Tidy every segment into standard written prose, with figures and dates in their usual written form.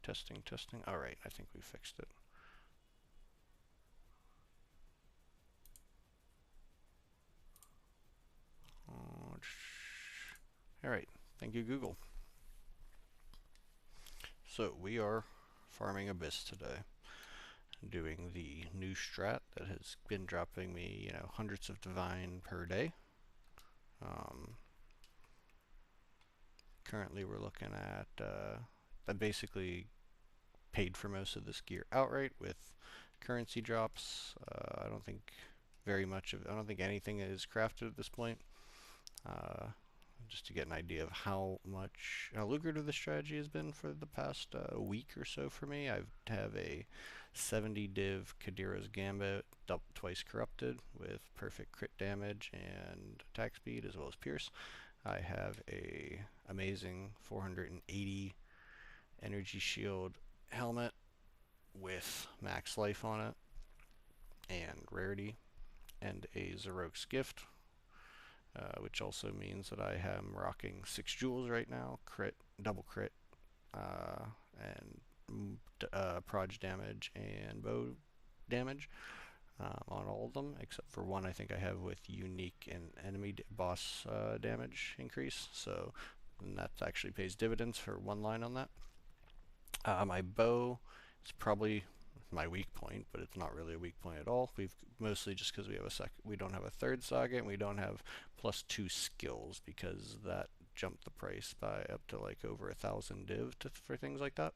Testing, testing. Alright, I think we fixed it. Alright, thank you, Google. So, we are farming Abyss today, doing the new strat that has been dropping me, hundreds of divine per day. Currently, we're looking at, I basically paid for most of this gear outright with currency drops. I don't think I don't think anything is crafted at this point. Uh, just to get an idea of how lucrative the strategy has been for the past week or so for me. I have a 70 div Kadira's Gambit, twice corrupted with perfect crit damage and attack speed as well as pierce. I have a amazing 480 energy shield helmet with max life on it and rarity, and a Zarok's gift, which also means that I am rocking 6 jewels right now, crit, double crit, and proj damage and bow damage on all of them, except for one I think I have with unique and enemy boss damage increase, so that actually pays dividends for one line on that. My bow is probably my weak point, but it's not really a weak point at all. We've mostly just because we don't have a third saga and we don't have +2 skills because that jumped the price by up to like over 1,000 div for things like that.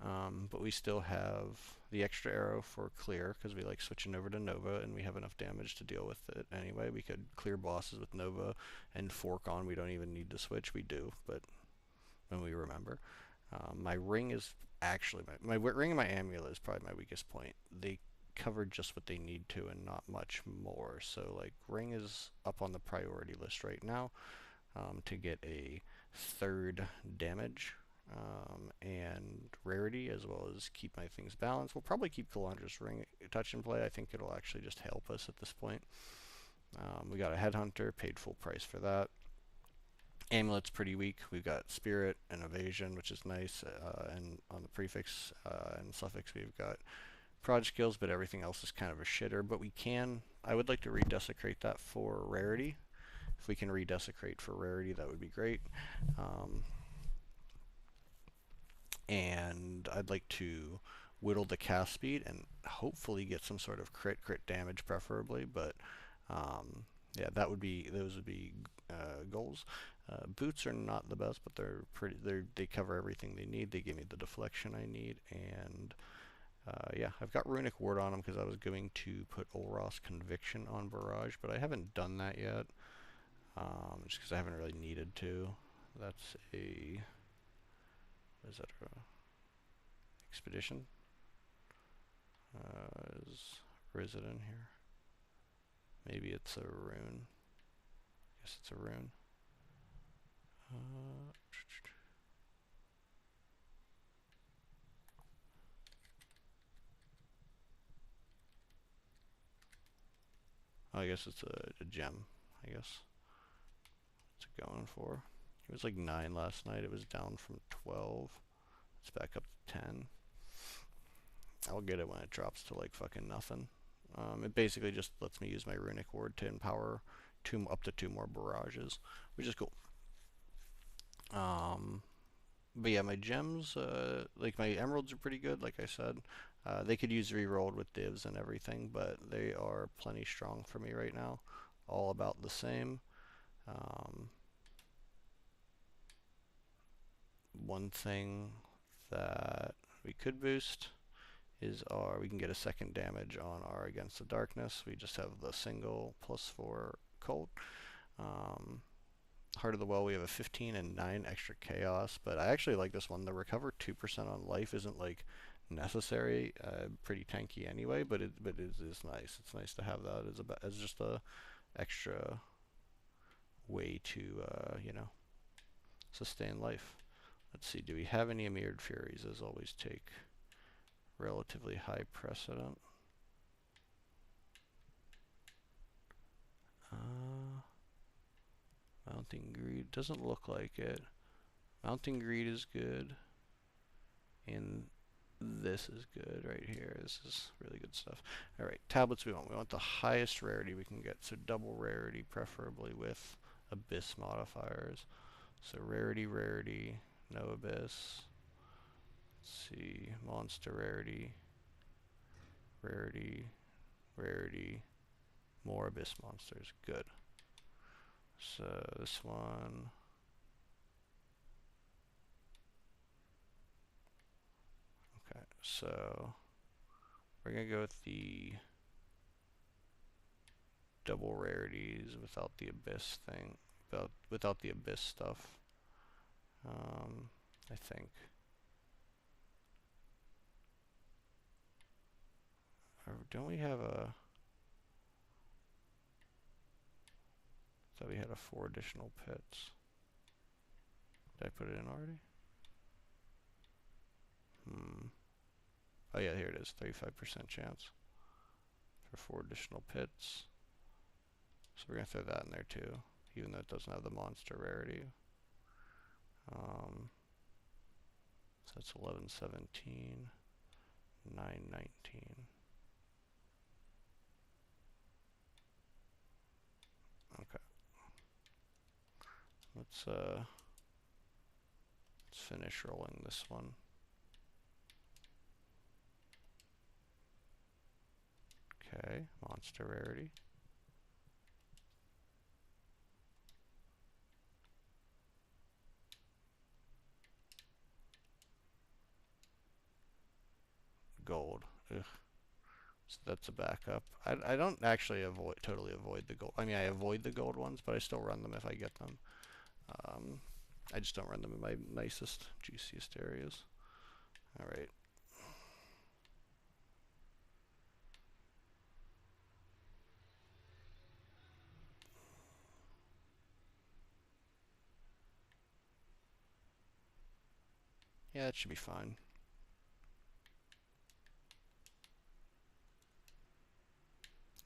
But we still have the extra arrow for clear because we like switching over to Nova and we have enough damage to deal with it anyway. We could clear bosses with Nova and fork on. We don't even need to switch. We do, but when we remember. My ring is actually my ring and my amulet is probably my weakest point. They cover just what they need to and not much more. So like ring is up on the priority list right now to get a third damage and rarity as well as keep my things balanced. We'll probably keep Kalandra's ring touch and play. I think it'll actually just help us at this point. We got a headhunter, paid full price for that. Amulet's pretty weak. We've got Spirit and Evasion, which is nice, and on the prefix and suffix we've got Proj skills, but everything else is kind of a shitter. But I would like to redesecrate that for rarity. If we can redesecrate for rarity, that would be great. And I'd like to whittle the cast speed and hopefully get some sort of crit damage preferably, but yeah, those would be goals. Boots are not the best, but they cover everything they need. They give me the deflection I need, and yeah, I've got Runic Ward on them because I was going to put Olros Conviction on Barrage, but I haven't done that yet, just because I haven't really needed to. That's is that a expedition? Is it in here? Maybe it's a rune. I guess it's a rune. Oh, I guess it's a gem. I guess. What's it going for? It was like 9 last night. It was down from 12. It's back up to 10. I'll get it when it drops to like fucking nothing. It basically just lets me use my Runic Ward to empower up to 2 more barrages, which is cool. But yeah, my gems, like my emeralds are pretty good, like I said. They could use rerolled with divs and everything, but they are plenty strong for me right now. All about the same. One thing that we could boost is we can get a second damage on our Against the Darkness. We just have the single +4 Colt. Heart of the Well, we have a 15 and 9 extra chaos, but I actually like this one. The recover 2% on life isn't like necessary, pretty tanky anyway, but it is nice. It's nice to have that as just a extra way to sustain life. Let's see, do we have any Mirrored Furies? As always, take relatively high precedent. Mounting Greed doesn't look like it. Mounting Greed is good. And this is good right here. This is really good stuff. All right, tablets we want. We want the highest rarity we can get. So double rarity, preferably with abyss modifiers. So rarity, rarity, no abyss. Let's see, monster rarity, rarity, rarity, more abyss monsters. Good. So this one. Okay, so we're gonna go with the double rarities without the abyss thing, without the abyss stuff. I think. Or don't we have a? Thought we had a 4 additional pits. Did I put it in already? Oh yeah, here it is. 35% chance for 4 additional pits. So we're gonna throw that in there too, even though it doesn't have the monster rarity. So that's 11, 17, 9, 19. Okay. Let's finish rolling this one. Okay, monster rarity. Gold. Ugh. So that's a backup. I don't actually totally avoid the gold. I mean, I avoid the gold ones, but I still run them if I get them. I just don't run them in my nicest, juiciest areas. All right. Yeah, that should be fine.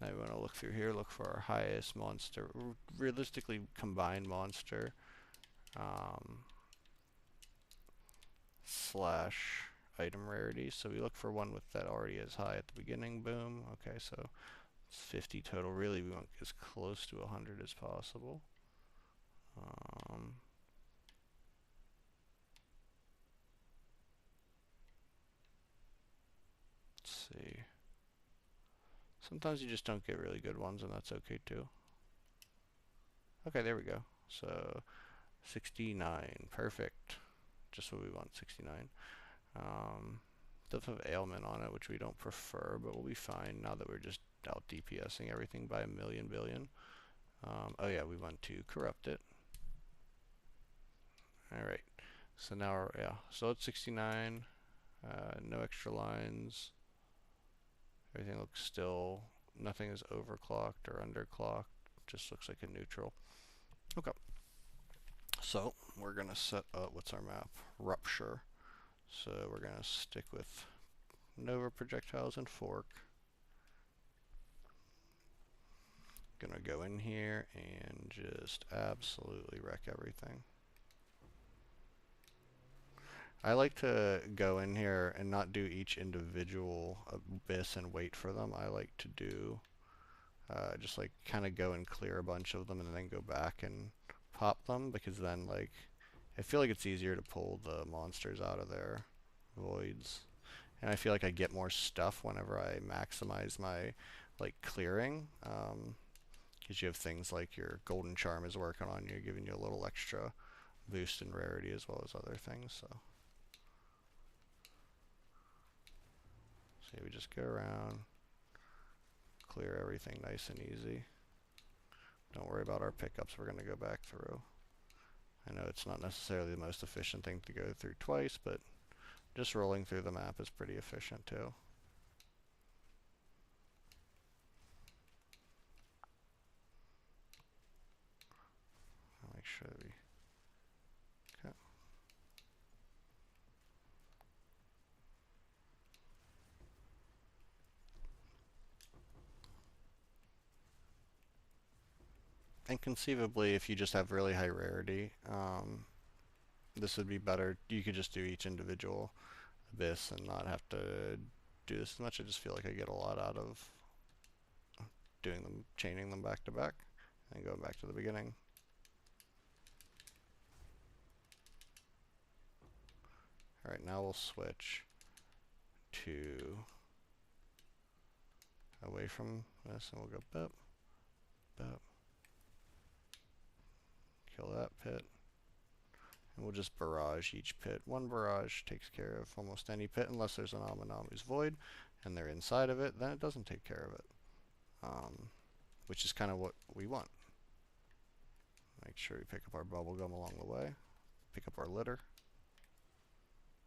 Now we want to look through here, look for our highest monster, realistically combined monster, slash item rarity. So we look for one with that already as high at the beginning. Boom. Okay, so it's 50 total. Really, we want as close to 100 as possible. Let's see. Sometimes you just don't get really good ones, and that's okay too. Okay, there we go. So 69, perfect. Just what we want, 69. Does have ailment on it, which we don't prefer, but we'll be fine now that we're just out DPSing everything by a million billion. Oh yeah, we want to corrupt it. All right. So now, yeah. So it's 69. No extra lines. Everything looks still. Nothing is overclocked or underclocked. Just looks like a neutral. Okay. So we're gonna set up, what's our map? Rupture. So we're gonna stick with Nova projectiles and fork. Gonna go in here and just absolutely wreck everything. I like to go in here and not do each individual abyss and wait for them. I like to do just like kind of go and clear a bunch of them and then go back and pop them, because then like I feel like it's easier to pull the monsters out of their voids. And I feel like I get more stuff whenever I maximize my like clearing. Because you have things like your golden charm is working on you, giving you a little extra boost in rarity as well as other things. So we just go around, clear everything nice and easy. Don't worry about our pickups, we're going to go back through. I know it's not necessarily the most efficient thing to go through twice, but just rolling through the map is pretty efficient too. I'll make sure that we... Okay. And conceivably, if you just have really high rarity, this would be better. You could just do each individual Abyss and not have to do this as much. I just feel like I get a lot out of doing them, chaining them back to back, and going back to the beginning. Alright, now we'll switch to away from this, and we'll go bip, bip, kill that pit, and we'll just barrage each pit. One barrage takes care of almost any pit, unless there's an Amanamu's Void, and they're inside of it, then it doesn't take care of it. Which is kind of what we want. Make sure we pick up our bubblegum along the way. Pick up our litter.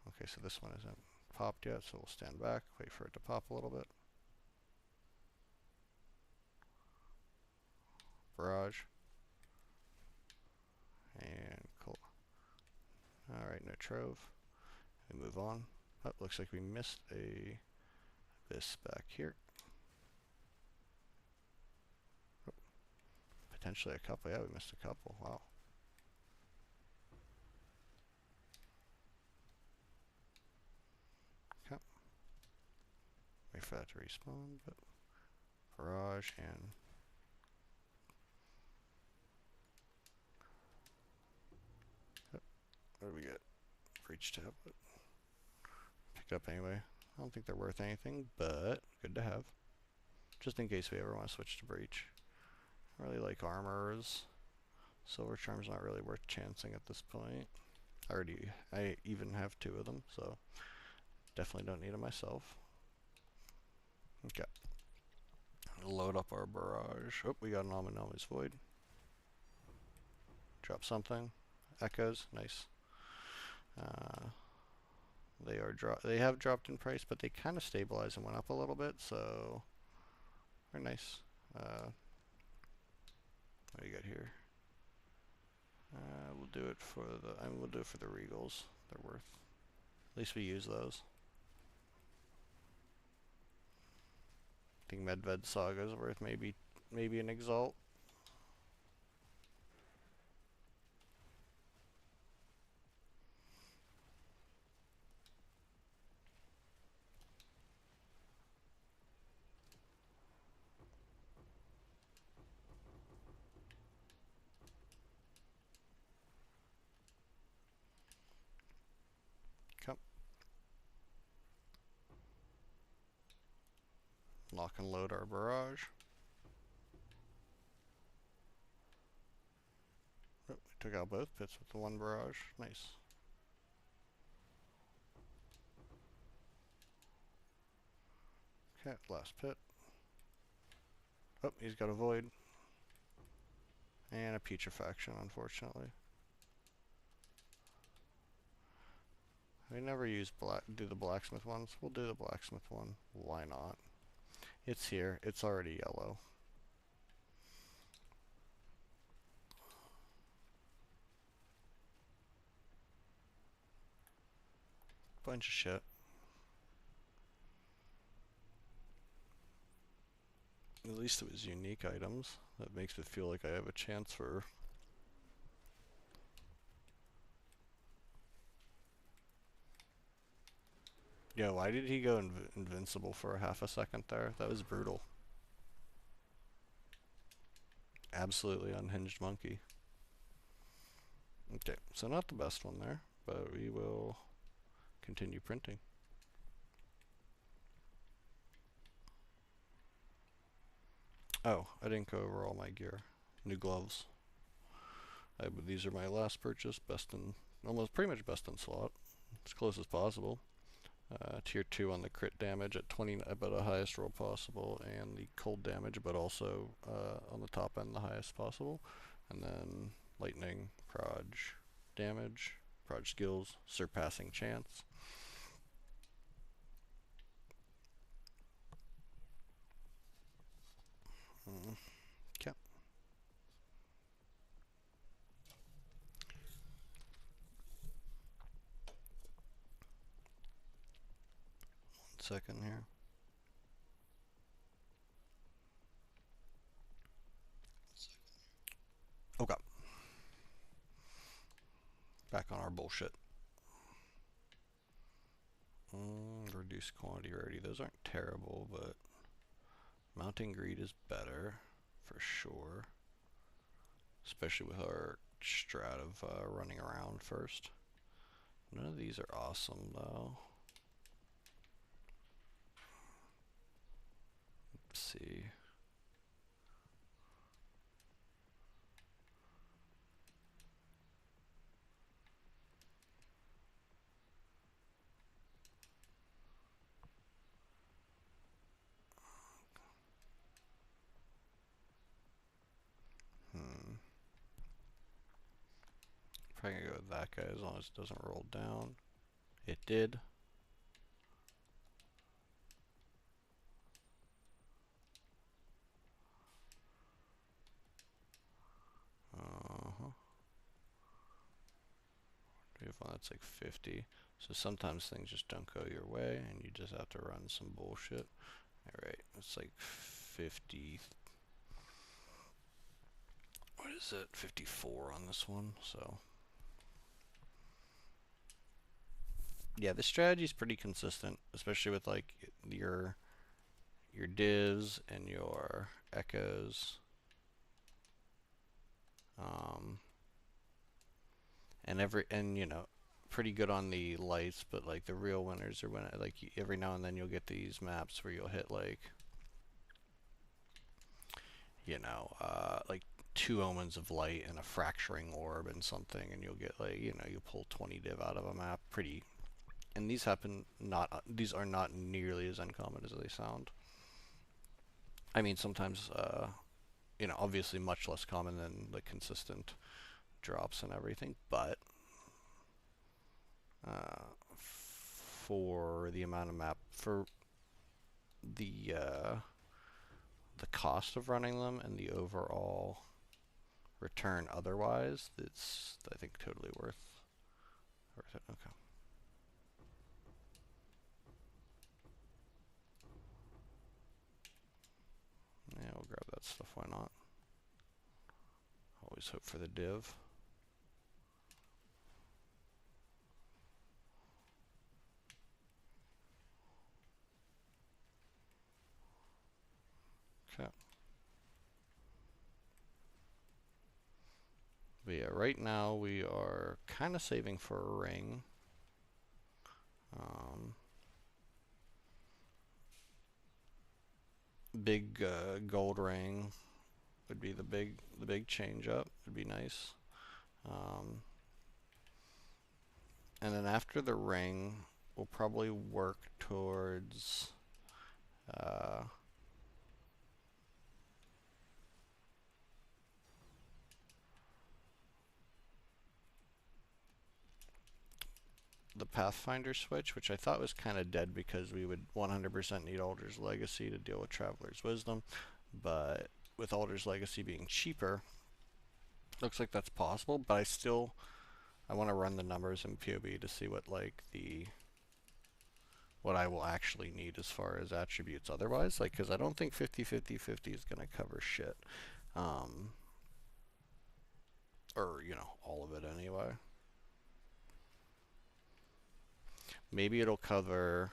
Okay, so this one isn't popped yet, so we'll stand back, wait for it to pop a little bit. Barrage. And cool. Alright, no trove. We move on. Oh, looks like we missed a abyss back here. Oh, potentially a couple. Yeah, we missed a couple. Wow. Okay. Wait for that to respawn, but barrage and what do we get? Breach tablet. Pick it up anyway. I don't think they're worth anything, but good to have. Just in case we ever want to switch to breach. I really like armors. Silver Charm's not really worth chancing at this point. I even have 2 of them, so definitely don't need them myself. Okay. Load up our barrage. Oh, we got an Amanamu's Void. Drop something. Echoes, nice. They have dropped in price, but they kind of stabilized and went up a little bit, so they're nice. What do you got here? We'll do it for the Regals. They're worth. At least we use those. I think Medved Saga is worth maybe an Exalt. Okay. Lock and load our barrage. Oh, we took out both pits with the one barrage. Nice. Okay, last pit. Oh, he's got a void. And a putrefaction, unfortunately. We never do the blacksmith ones. We'll do the blacksmith one. Why not? It's here. It's already yellow. Bunch of shit. At least it was unique items. That makes me feel like I have a chance for... Yeah, why did he go invincible for half a second there? That was brutal. Absolutely unhinged monkey. Okay, so not the best one there, but we will continue printing. Oh, I didn't go over all my gear. New gloves. These are my last purchase, pretty much best in slot, as close as possible. Tier 2 on the crit damage at 20, but the highest roll possible, and the cold damage, but also on the top end the highest possible. And then lightning, proj damage, proj skills, surpassing chance. Okay. 1 second here. Okay. Back on our bullshit. reduced quantity rarity. Those aren't terrible, but mounting greed is better for sure. Especially with our strat of running around first. None of these are awesome though. Let's see. Probably gonna go with that guy as long as it doesn't roll down. It did. We have one that's like 50. So sometimes things just don't go your way and you just have to run some bullshit. Alright, it's like 50. What is it? 54 on this one, so. Yeah, this strategy is pretty consistent, especially with like your divs and your echoes. And you know, pretty good on the lights, but like the real winners are when like every now and then you'll get these maps where you'll hit like, you know, like 2 omens of light and a fracturing orb and something, and you'll get like, you know, you pull 20 div out of a map. Pretty, and these are not nearly as uncommon as they sound. I mean, sometimes, you know, obviously much less common than the consistent drops and everything, but for the amount of map, for the cost of running them and the overall return otherwise, it's, I think, totally worth it. Okay. Yeah, we'll grab that stuff, why not? Always hope for the div. Okay. But yeah, right now we are kind of saving for a ring. Big gold ring would be the big change up. Would be nice. And then after the ring, we'll probably work towards the Pathfinder switch, which I thought was kind of dead because we would 100% need Alder's Legacy to deal with Traveler's Wisdom, but with Alder's Legacy being cheaper, looks like that's possible, but I want to run the numbers in PoE to see what like what I will actually need as far as attributes otherwise, like, because I don't think 50-50-50 is going to cover shit. Or, you know, all of it anyway. Maybe it'll cover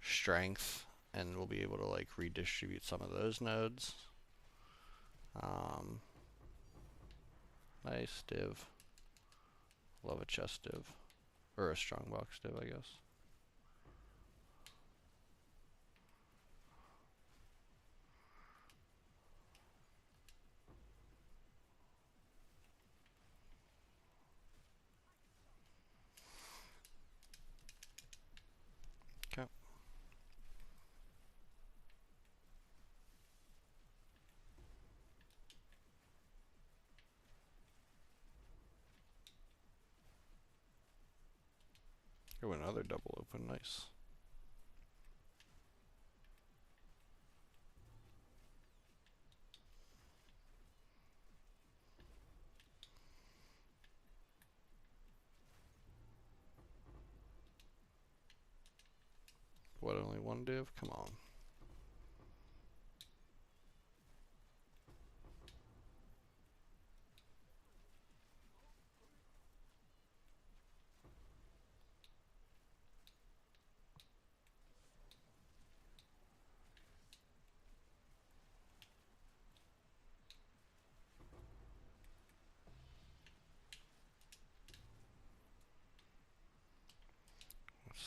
strength, and we'll be able to like redistribute some of those nodes. Nice div. Love a chest div. Or a strongbox div, I guess. Okay. Oh, another double open, nice. What, only one div? Come on.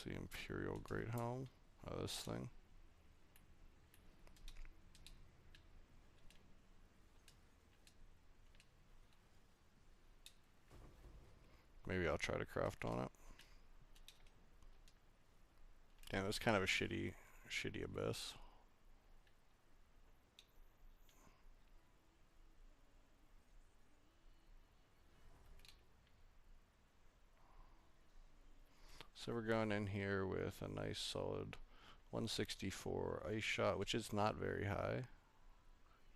What's the Imperial Great Helm? Oh, this thing. Maybe I'll try to craft on it. Damn, it's kind of a shitty abyss. So we're going in here with a nice solid 164 ice shot, which is not very high,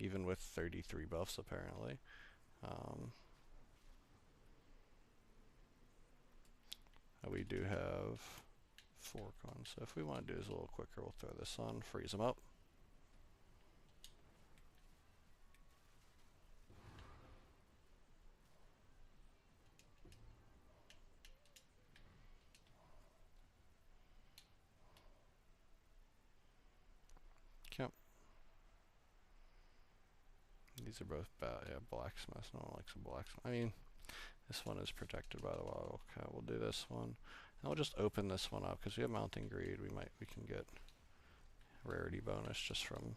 even with 33 buffs apparently. We do have 4 cons, so if we want to do this a little quicker, we'll throw this on, freeze them up. Okay. These are both bad. Yeah, blacksmith. No one likes a blacksmith. I mean, this one is protected by the wall. Okay, we'll do this one. And we'll just open this one up because we have mounting greed. We can get rarity bonus just from.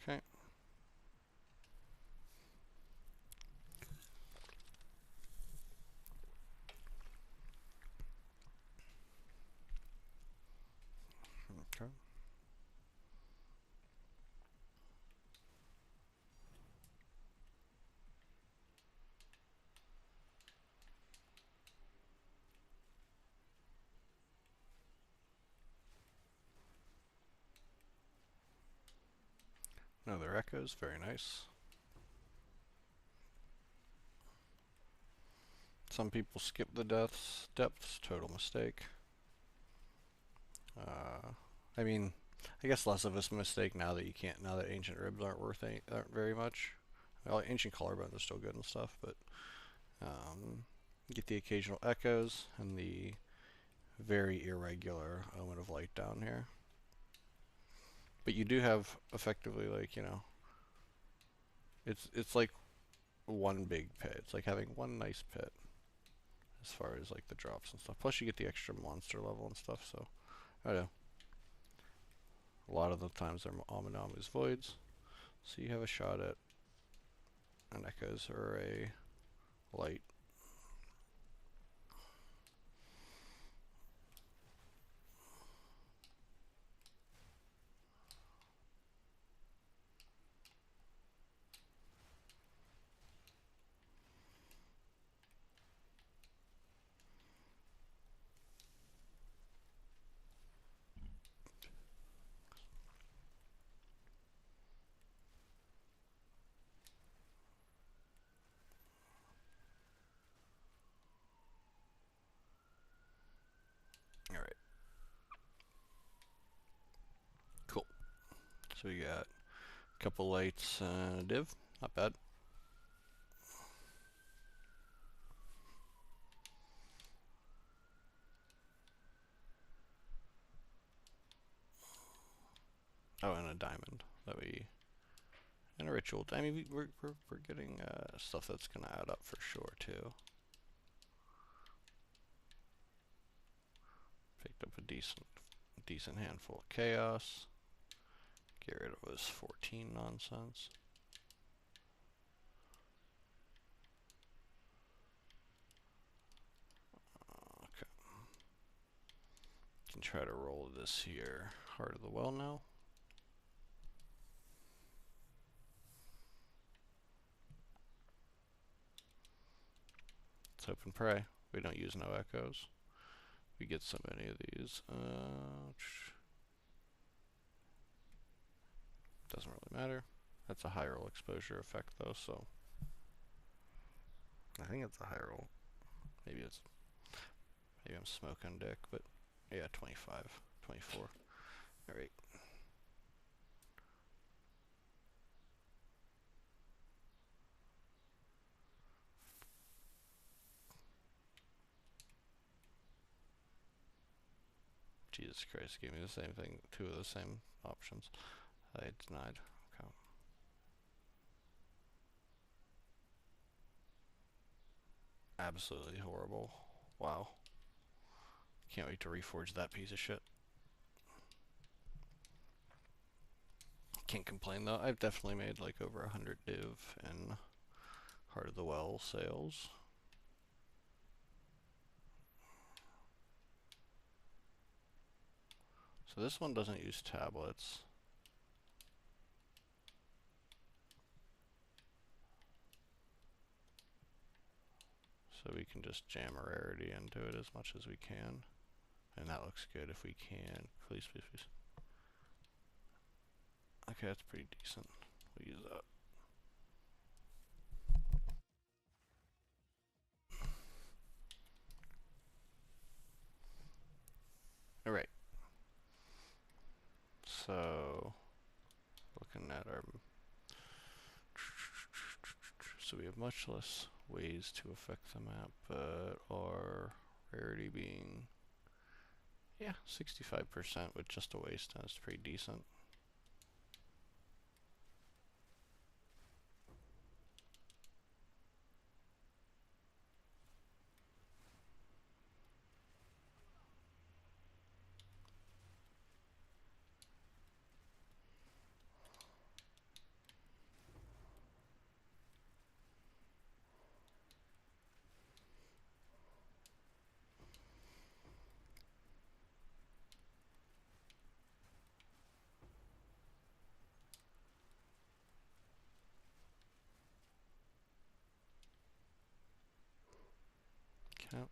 Okay. Okay. Another echoes, very nice. Some people skip the depths, total mistake. I mean, I guess less of a mistake now that you can't. Now that ancient ribs aren't very much. Well, ancient collarbones are still good and stuff, but get the occasional echoes and the very irregular Omen of Light down here. But you do have effectively, like, you know, it's like one big pit. It's like having one nice pit as far as like the drops and stuff. Plus you get the extra monster level and stuff, so I don't know. A lot of the times they're Ominomus voids. So you have a shot at an echoes or a light. Alright. Cool. So we got a couple lights and a div. Not bad. Oh, and a diamond that we, and a ritual. I mean, we're getting stuff that's gonna add up for sure too. Picked up a decent handful of chaos. Get rid of this 14 nonsense. Okay. Can try to roll this here. Heart of the Well now. Let's hope and pray. We don't use no echoes. We get so many of these. Doesn't really matter. That's a high roll exposure effect though, so I think it's a high roll. Maybe I'm smoking dick, but yeah, 25, 24. Alright. Jesus Christ, gave me the same thing, two of the same options. I denied. Okay. Absolutely horrible. Wow. Can't wait to reforge that piece of shit. Can't complain though. I've definitely made like over 100 div in Heart of the Well sales. So this one doesn't use tablets. So we can just jam a rarity into it as much as we can. And that looks good if we can. Please, please, please. Okay, that's pretty decent. We'll use that. Alright. So, looking at our... So we have much less ways to affect the map, but our rarity being... Yeah, 65% with just a waste, that's pretty decent. Okay.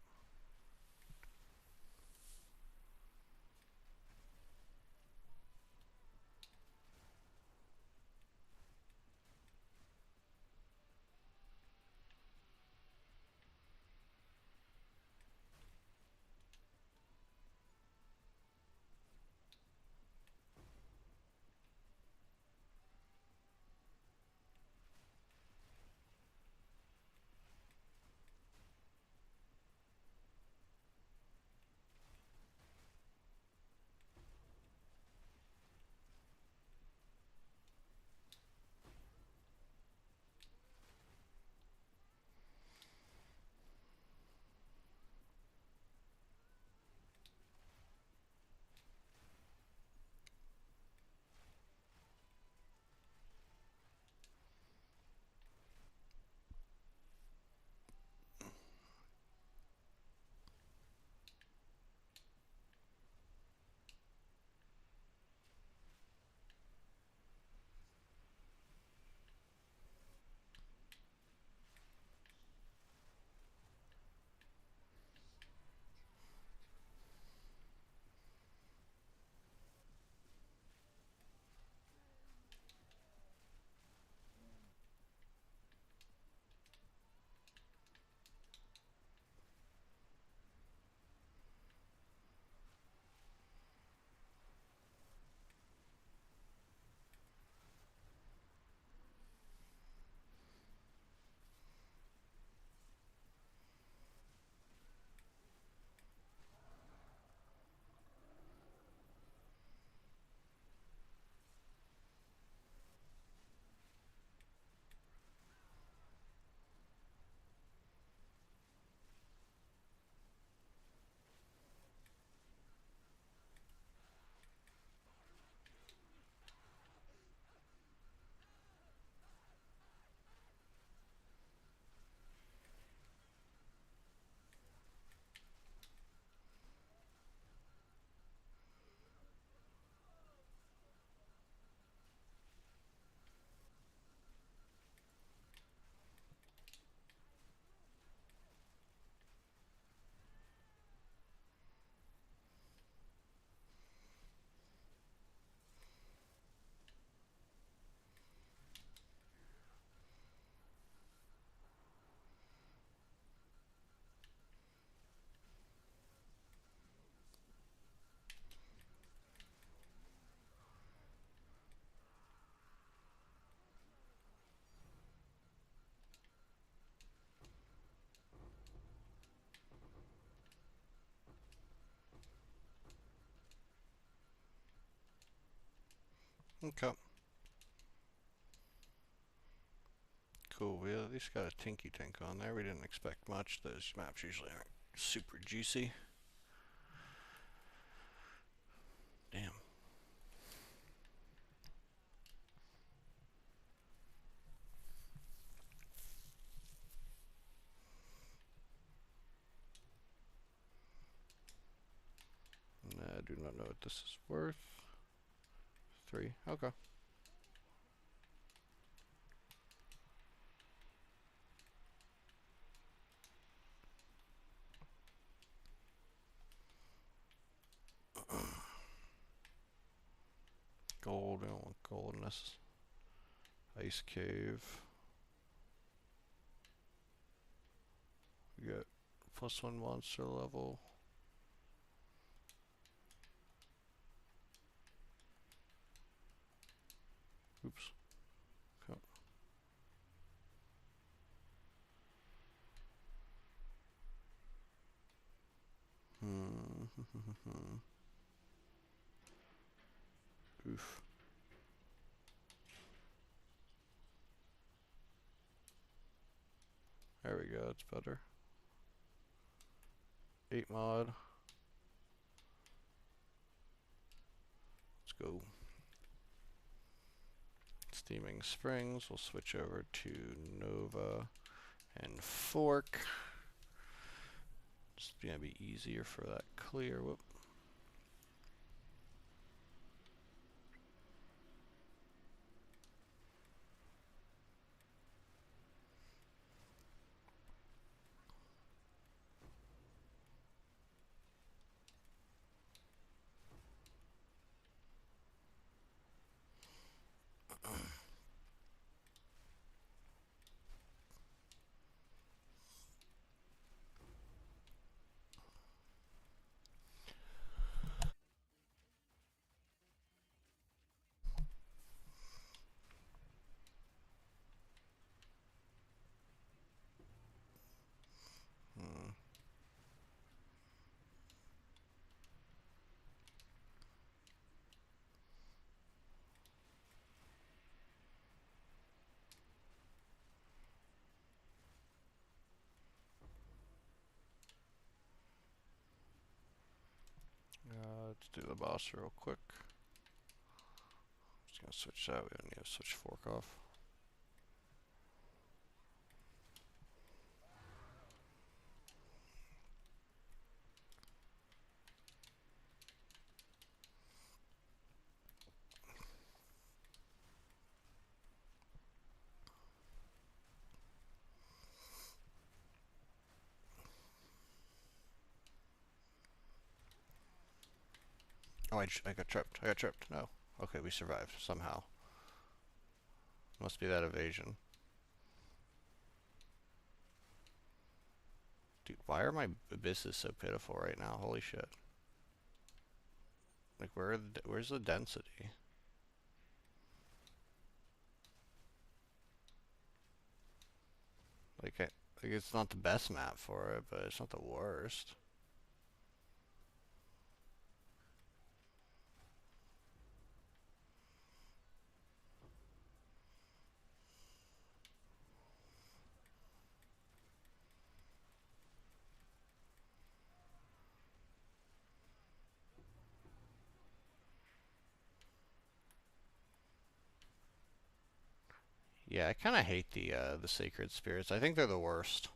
Okay. Cool. We at least got a Tinky Tink on there. We didn't expect much. Those maps usually aren't super juicy. Damn. I do not know what this is worth. 3. Okay. Gold. We don't want gold in this. Ice Cave. We got +1 monster level. Oops. Okay. Oof. There we go. It's better. 8 mod. Let's go. Steaming Springs. We'll switch over to Nova and Fork. It's gonna be easier for that clear. Whoop. Let's do the boss real quick. Just gonna switch that. We don't need to switch Fork off. Oh, I got tripped. I got tripped. No. Okay, we survived somehow. Must be that evasion. Dude, why are my abysses so pitiful right now? Holy shit. Like, where's the density? Like, it's not the best map for it, but it's not the worst. Yeah, I kind of hate the Sacred Spirits. I think they're the worst.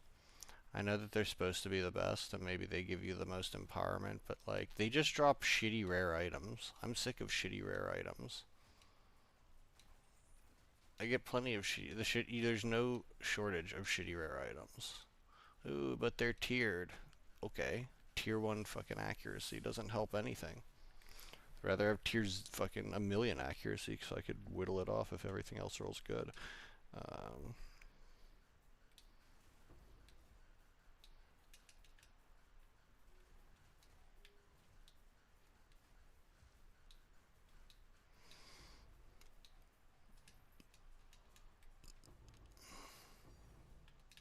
I know that they're supposed to be the best, and maybe they give you the most empowerment, but like, they just drop shitty rare items. I'm sick of shitty rare items. I get plenty of there's no shortage of shitty rare items. Ooh, but they're tiered. Okay. Tier 1 fucking accuracy doesn't help anything. I'd rather have tiers fucking a million accuracy so I could whittle it off if everything else rolls good.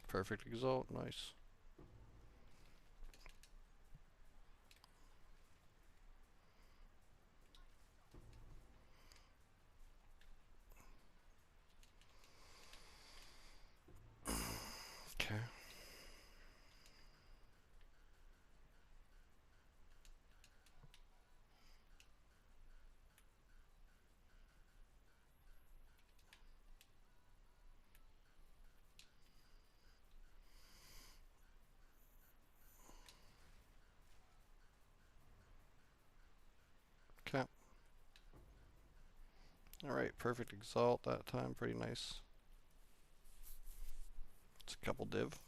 Perfect Exalt, nice. Okay. Alright, perfect exalt that time, pretty nice. It's a couple div.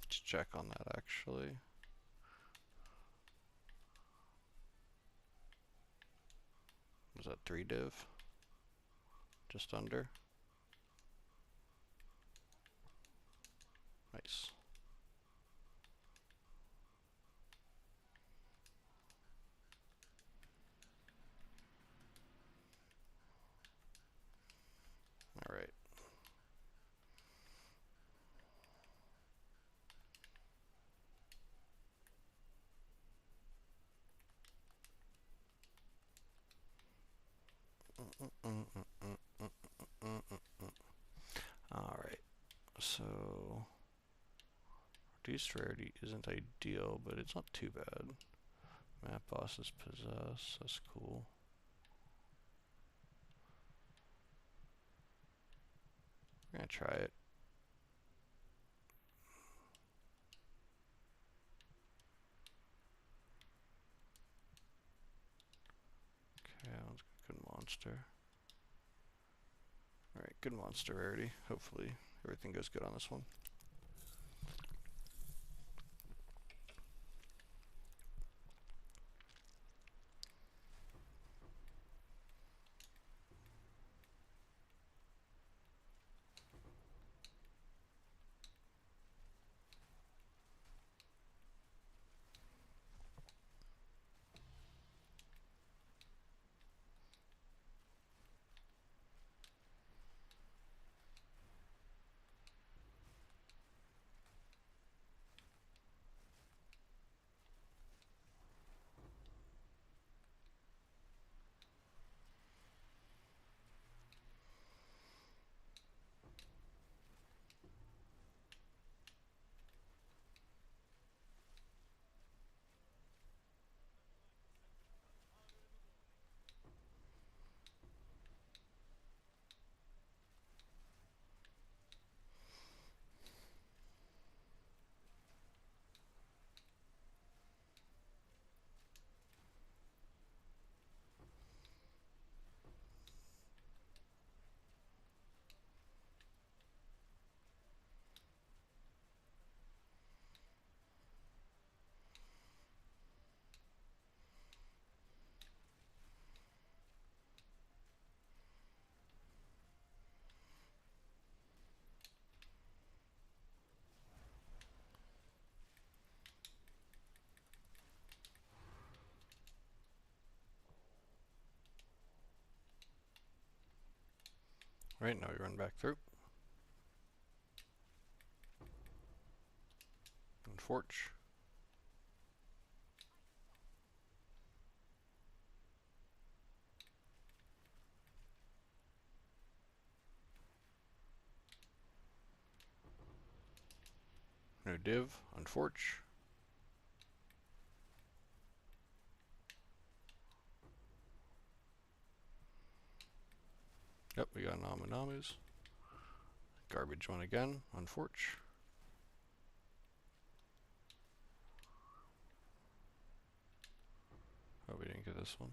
Let's check on that actually. Was that 3 div? Just under. Nice. Alright. Alright. So reduced rarity isn't ideal, but it's not too bad. Map bosses possess, that's cool. We're gonna try it. Okay, let's go good monster. Alright, good monster rarity. Hopefully everything goes good on this one. Right, now we run back through. And Forge. No div, unforge. Yep, we got Namus. Garbage one again, unforge. Oh, we didn't get this one.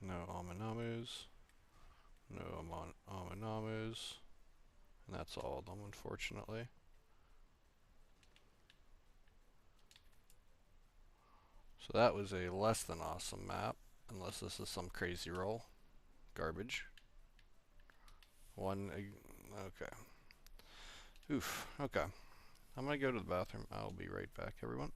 No Aminamus. No Aminamus. And that's all of them, unfortunately. So that was a less than awesome map, unless this is some crazy roll. Garbage. One, okay. Oof, okay. I'm gonna go to the bathroom. I'll be right back, everyone.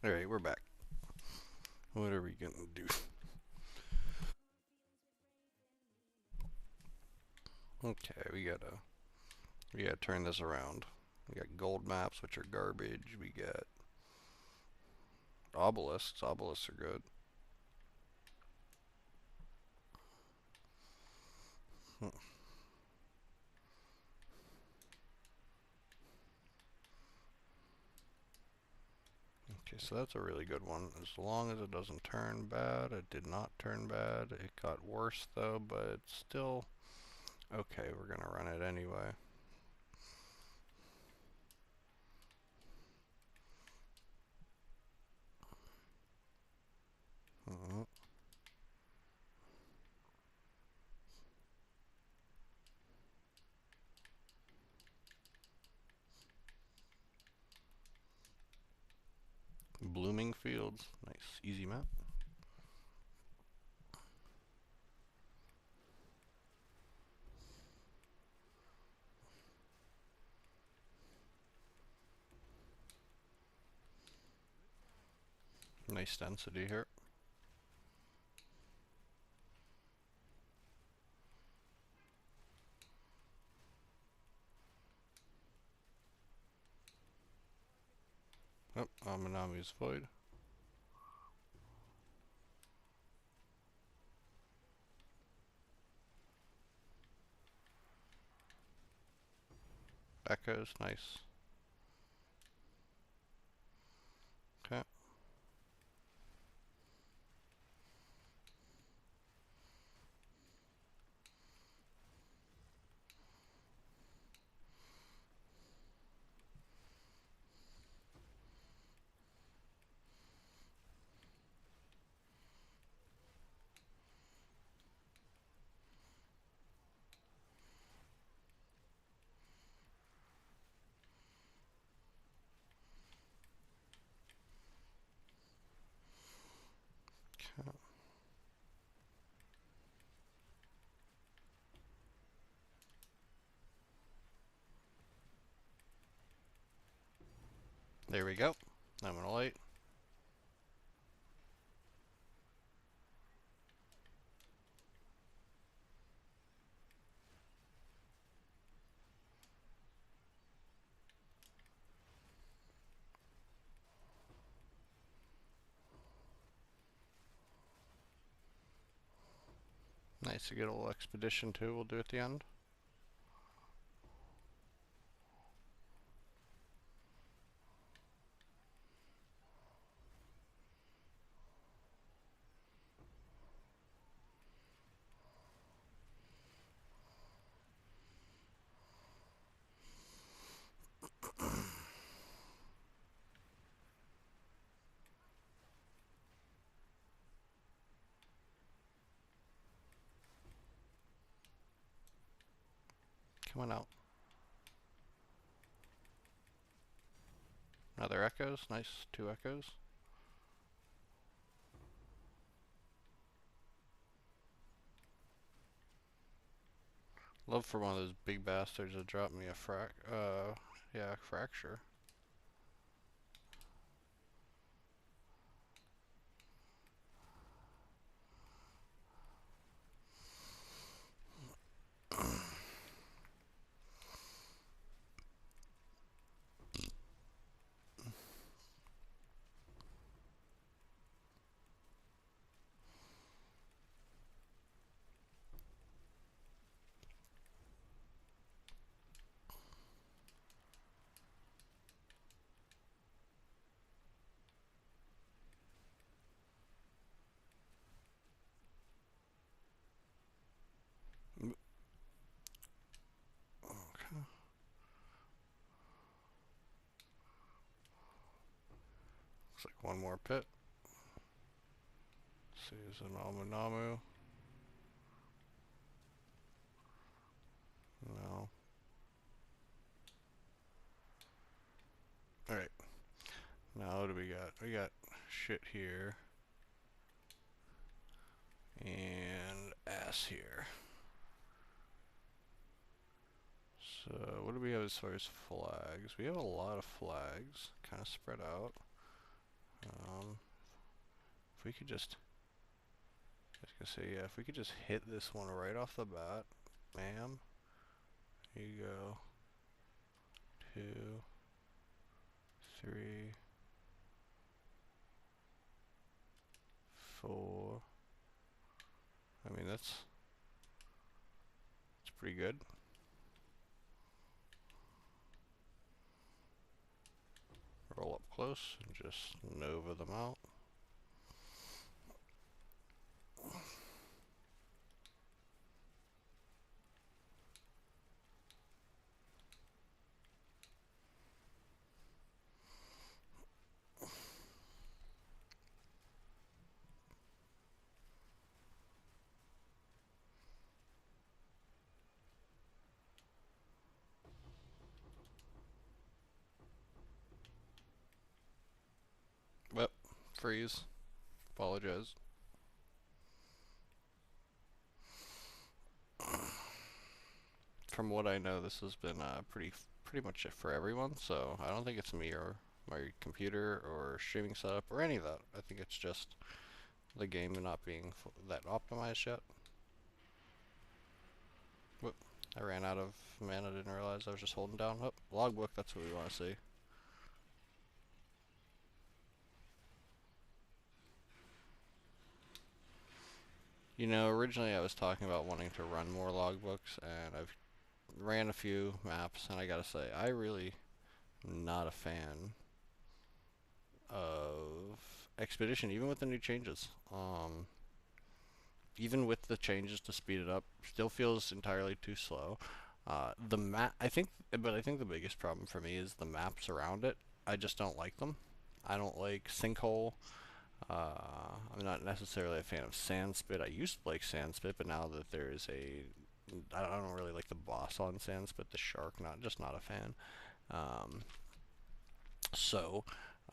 Alright, we're back. What are we gonna do? Okay, we gotta turn this around. We got gold maps, which are garbage. We got obelisks. Obelisks are good. Okay, so that's a really good one. As long as it doesn't turn bad. It did not turn bad. It got worse though, but it's still okay. We're gonna run it anyway. Blooming fields. Nice, easy map. Nice density here. Oh, Amanami's void. Echoes, nice. Okay. There we go. I'm gonna light. Nice to get a little expedition too. We'll do at the end. Come on out. Another echoes. Nice, 2 echoes. Love for one of those big bastards to drop me a fracture. Okay. Looks like one more pit. Let's see, is an Almanamu? No. Alright. Now what do we got? We got shit here. And ass here. So what do we have as far as flags? We have a lot of flags, kind of spread out. If we could just, I was gonna say, yeah, if we could just hit this one right off the bat, bam. Here you go. 2, 3, 4. I mean, that's pretty good. Roll up close and just nova them out. Well, freeze. Apologize. From what I know, this has been pretty much it for everyone. So I don't think it's me or my computer or streaming setup or any of that. I think it's just the game not being that optimized yet. Whoop. I ran out of mana, didn't realize I was just holding down. Oh, logbook, that's what we want to see. You know, originally I was talking about wanting to run more logbooks, and I've ran a few maps, and I gotta say, I really am not a fan of Expedition, even with the new changes. Even with the changes to speed it up, still feels entirely too slow. The map, I think, but I think the biggest problem for me is the maps around it. I just don't like them. I don't like Sinkhole. I'm not necessarily a fan of Sandspit. I used to like Sandspit, but now that there's I don't really like the boss on Sandspit, the shark. Not a fan. Um, so,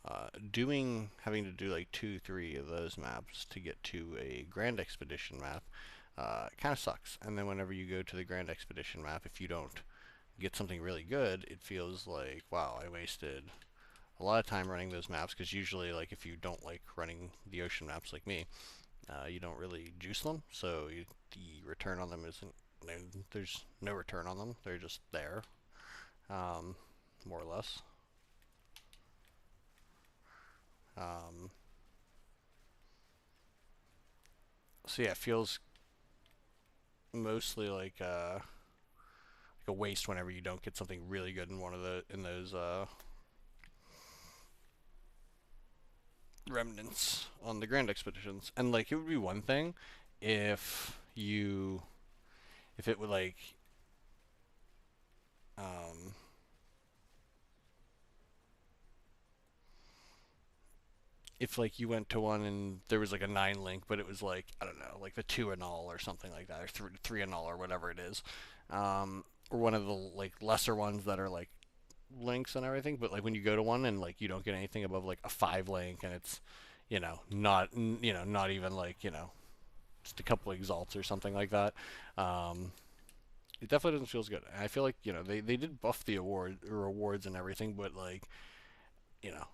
having to do like 2, 3 of those maps to get to a Grand Expedition map, kind of sucks. And then whenever you go to the Grand Expedition map, if you don't get something really good, it feels like, wow, I wasted a lot of time running those maps, because usually, like, if you don't like running the ocean maps like me, you don't really juice them, so the return on them isn't, there's no return on them, they're just there, um, more or less. Um, so yeah, it feels mostly like a waste whenever you don't get something really good in one of those remnants on the Grand Expeditions. And like, it would be one thing if it would like um if like you went to one and there was like a 9 link, but it was like, I don't know, like the 2 and all or something like that, or 3 and all or whatever it is, or one of the like lesser ones that are like links and everything. But like when you go to one and like you don't get anything above like a 5 link, and it's, not even like, just a couple exalts or something like that. Um, it definitely doesn't feel as good. And I feel like, they did buff the rewards and everything, but like, you know,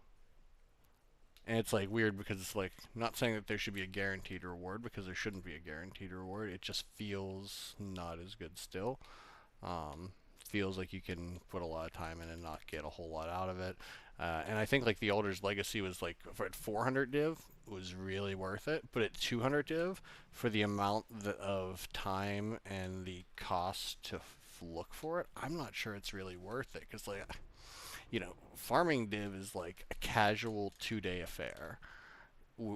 and it's like weird because it's like, not saying that there should be a guaranteed reward, because there shouldn't be a guaranteed reward. It just feels not as good still. Um, Feels like you can put a lot of time in and not get a whole lot out of it. And I think like the Elder's Legacy was like, for at 400 div was really worth it, but at 200 div, for the amount of time and the cost to look for it, I'm not sure it's really worth it, because like, farming div is like a casual 2-day affair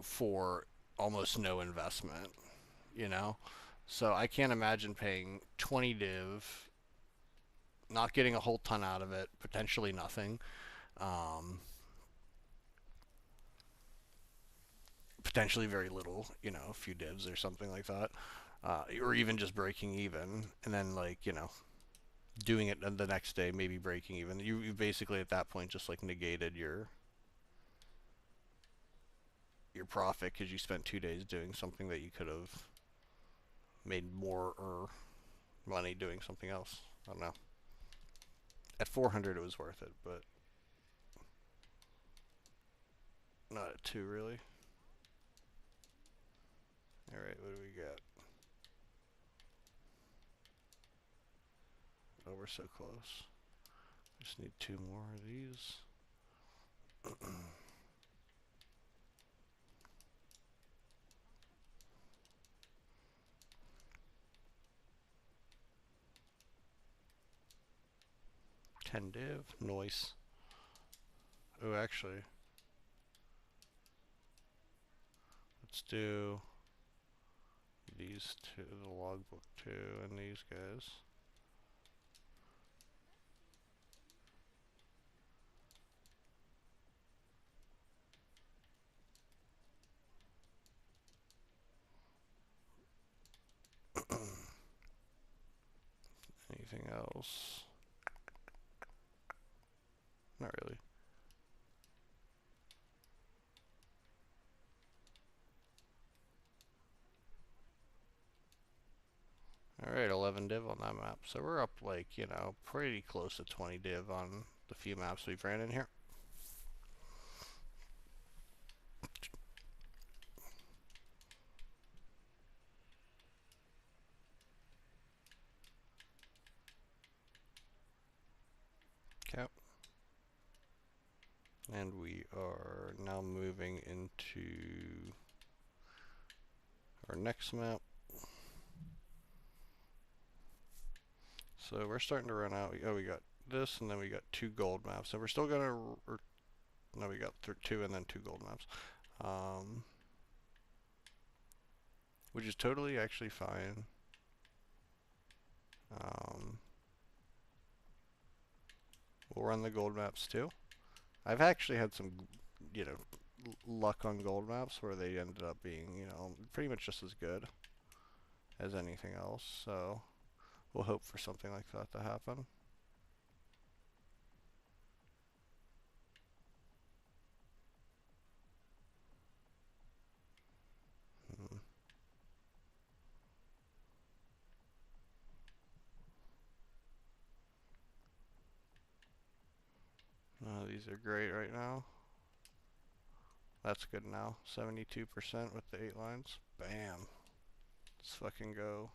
for almost no investment, you know? So I can't imagine paying 20 div, not getting a whole ton out of it, potentially nothing, um, potentially very little, a few divs or something like that, or even just breaking even, and then like, doing it the next day, maybe breaking even. You basically at that point just like negated your profit, because you spent 2 days doing something that you could have made more or money doing something else. I don't know. At 400, it was worth it, but Not at 2, really. Alright, what do we got? Oh, we're so close. Just need 2 more of these. Ten div, noise. Oh, actually, let's do these two, the logbook too, and these guys. Anything else? Not really. Alright, 11 div on that map. So we're up like, you know, pretty close to 20 div on the few maps we've ran in here. Okay. And we are now moving into our next map. So we're starting to run out. Oh, we got this, and then we got 2 gold maps. So we're still gonna, no, we got 2 and then 2 gold maps. Which is totally actually fine. We'll run the gold maps too. I've actually had some, you know, luck on gold maps where they ended up being, you know, pretty much just as good as anything else. So we'll hope for something like that to happen. Hmm. These are great right now. That's good now. 72% with the 8 lines. Bam. Let's fucking go.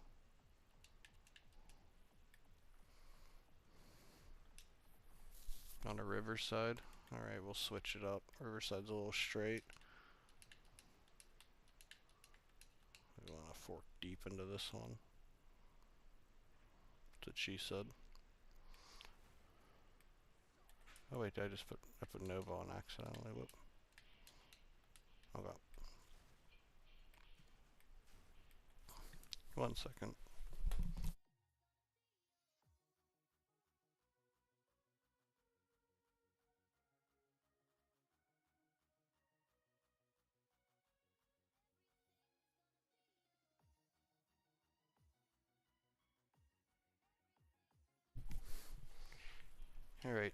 On a riverside. Alright, we'll switch it up. Riverside's a little straight. We want to fork deep into this one. That's what she said. Oh wait, I put Nova on accidentally. Whoop. Okay. 1 second. Alright.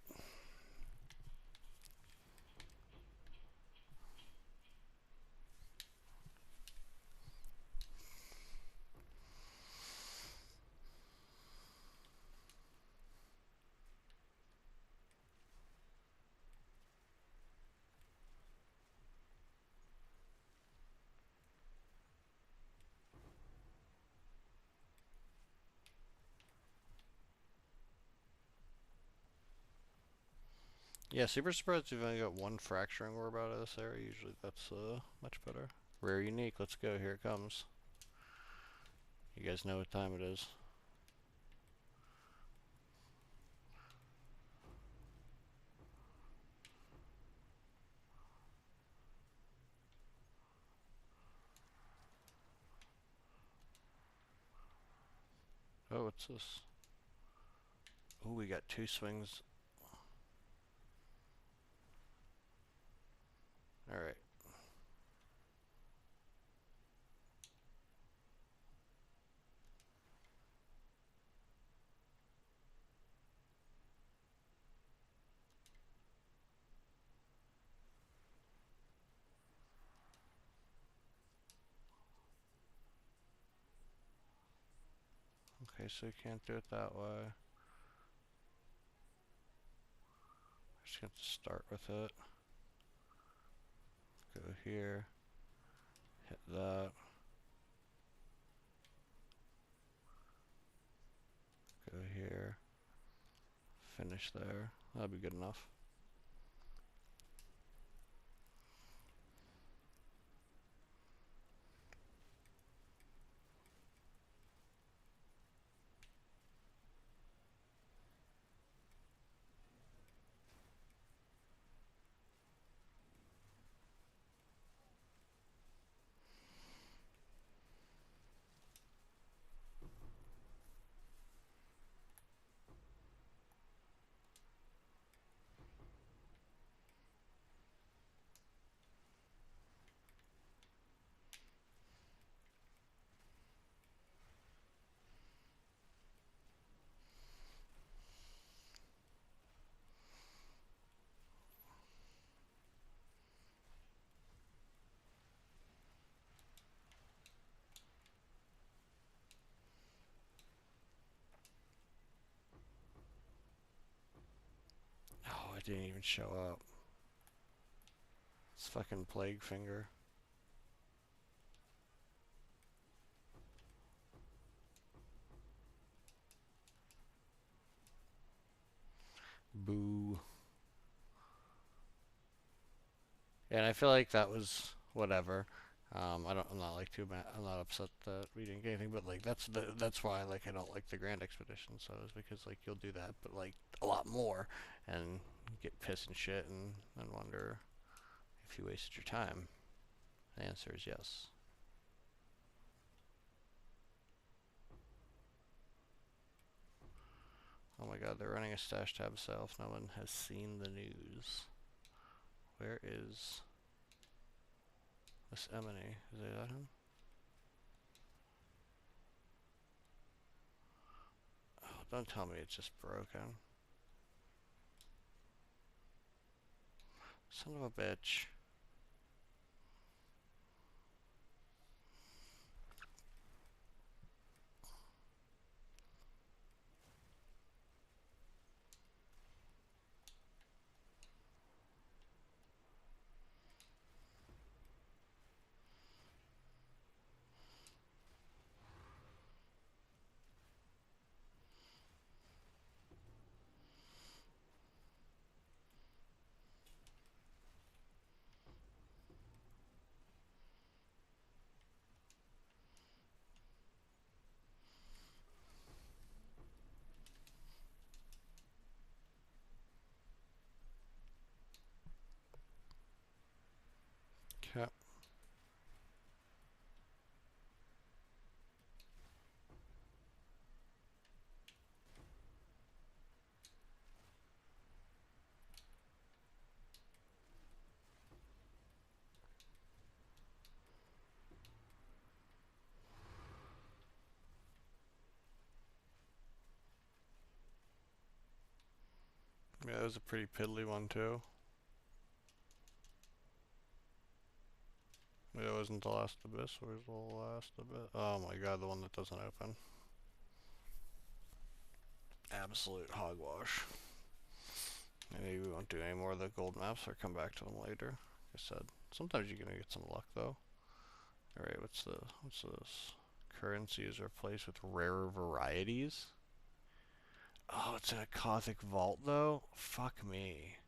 Yeah, super surprised we've only got 1 fracturing orb out of this area. Usually that's much better. Rare unique, let's go, here it comes. You guys know what time it is. Oh, what's this? Oh, we got 2 swings. Alright. Okay, so you can't do it that way. Just have to start with it. Go here. Hit that. Go here. Finish there. That'll be good enough. Oh, it didn't even show up. It's fucking Plague Finger. Boo. And I feel like that was whatever. I'm not like too mad. I'm not upset that we didn't get anything, but like that's why like I don't like the Grand Expedition. So it's because like you'll do that, but like a lot more, and get pissed and shit, and wonder if you wasted your time. The answer is yes. Oh my god, they're running a stash tab sale if no one has seen the news. Where is this Emily? Is that him? Oh, don't tell me it's just broken. Son of a bitch. Okay. Yeah, that was a pretty piddly one too. It wasn't the last abyss. Where's the last abyss? Oh my god, the one that doesn't open. Absolute hogwash. Maybe we won't do any more of the gold maps or come back to them later. Like I said, sometimes you're gonna get some luck though. Alright, what's this? Currency is replaced with rarer varieties? Oh, it's in a Gothic vault though? Fuck me.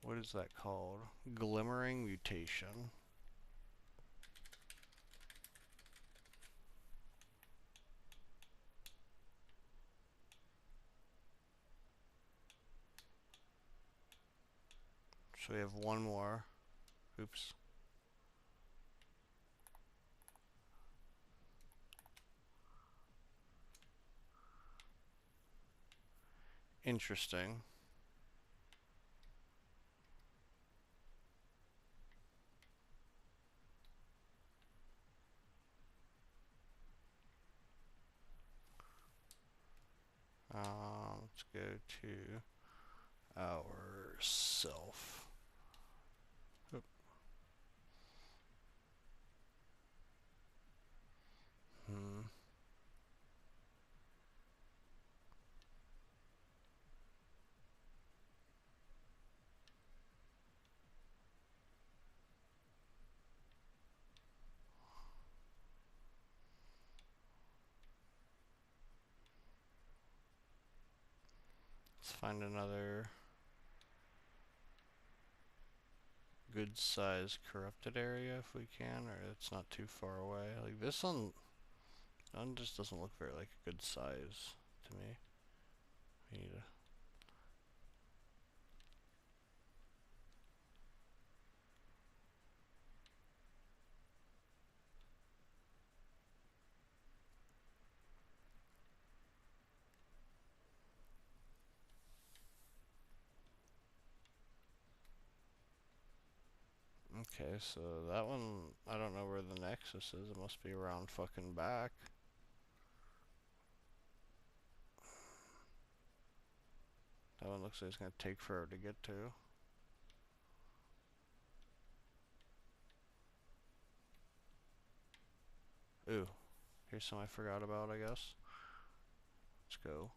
What is that called? Glimmering Mutation. So we have one more. Oops. Interesting. Let's go to our self. Oop. Hmm. Let's find another good size corrupted area if we can, or it's not too far away. Like this one just doesn't look very like a good size to me. We need to. Okay, so that one, I don't know where the nexus is. It must be around fucking back. That one looks like it's gonna take forever to get to. Ooh, here's some I forgot about, I guess. Let's go.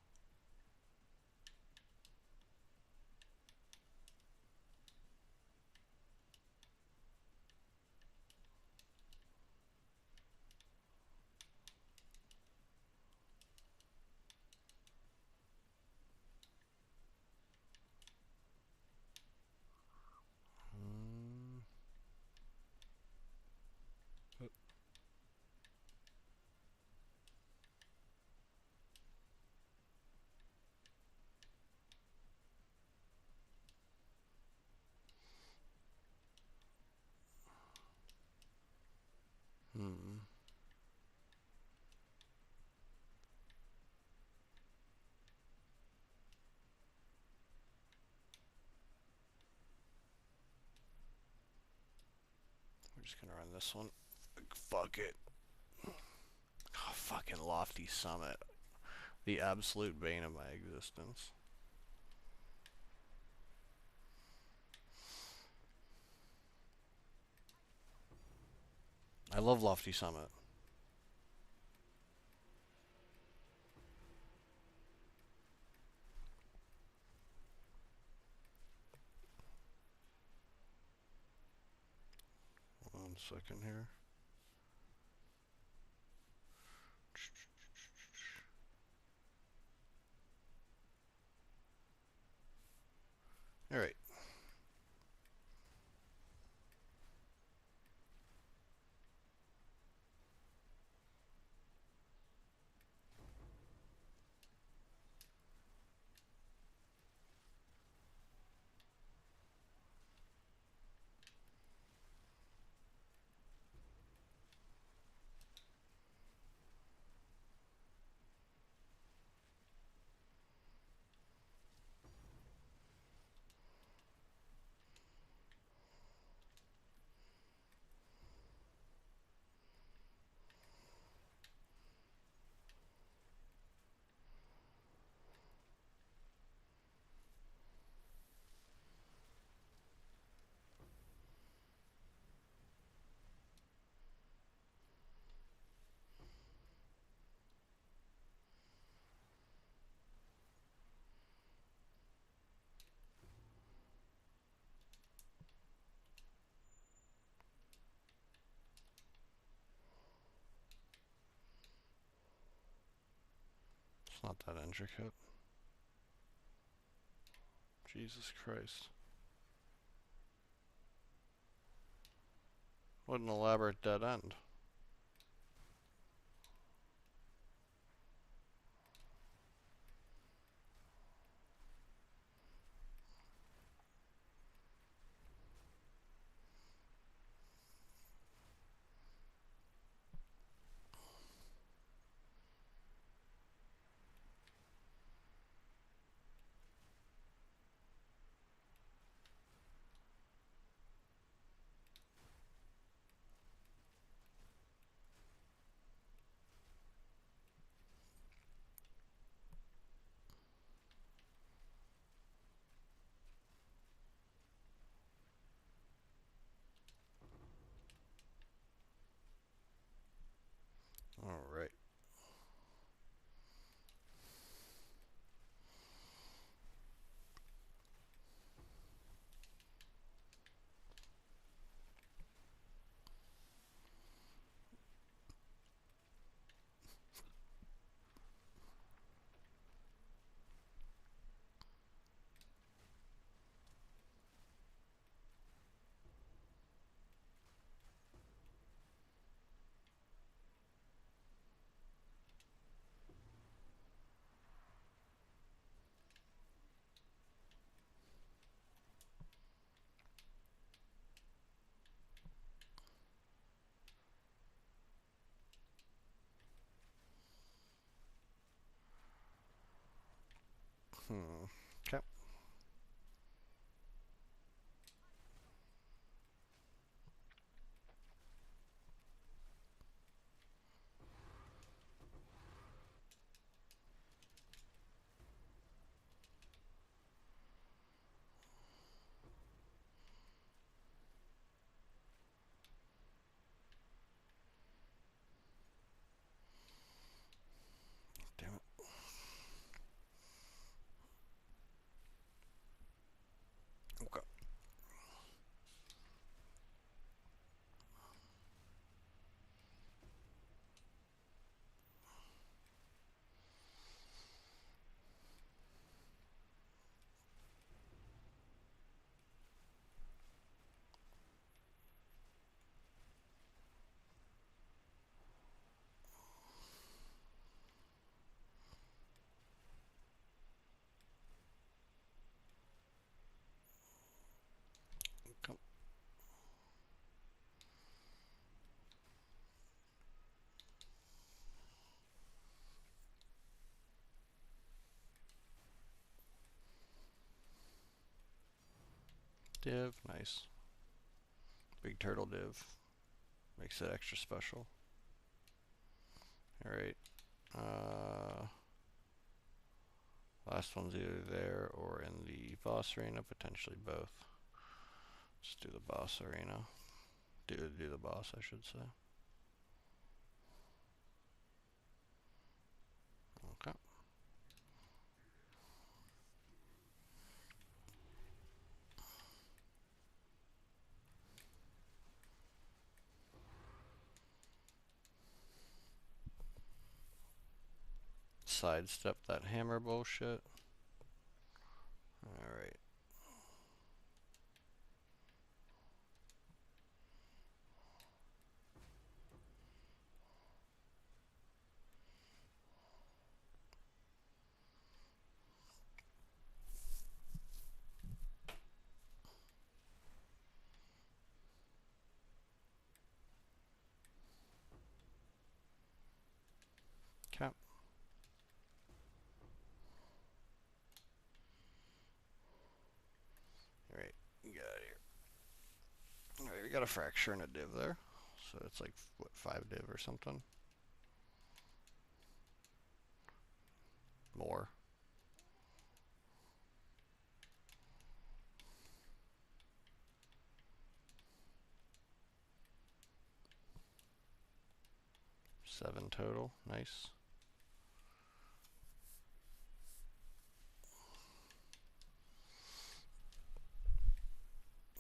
Hmm. Hmm. We're just gonna run this one. Fuck it. Oh, fucking lofty summit. The absolute bane of my existence. I love lofty summit. One second here. Alright. It's not that intricate. Jesus Christ. What an elaborate dead end. Okay. Damn it. Okay. Okay. Div, nice. Big turtle div. Makes it extra special. Alright. Last one's either there or in the boss arena, potentially both. Just do the boss arena. Do the boss, I should say. Okay. Sidestep that hammer bullshit. Alright. Okay. Alright, you got it here. Alright, we got a fracture and a div there. So it's like, what, 5 div or something? More. Seven total. Nice.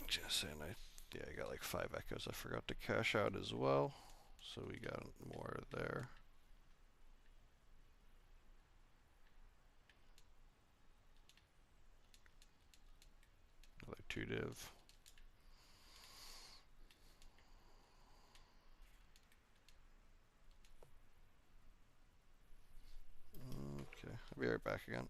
Just saying, I got like 5 echoes I forgot to cash out as well. So we got more there. Another 2 div. Okay, I'll be right back again.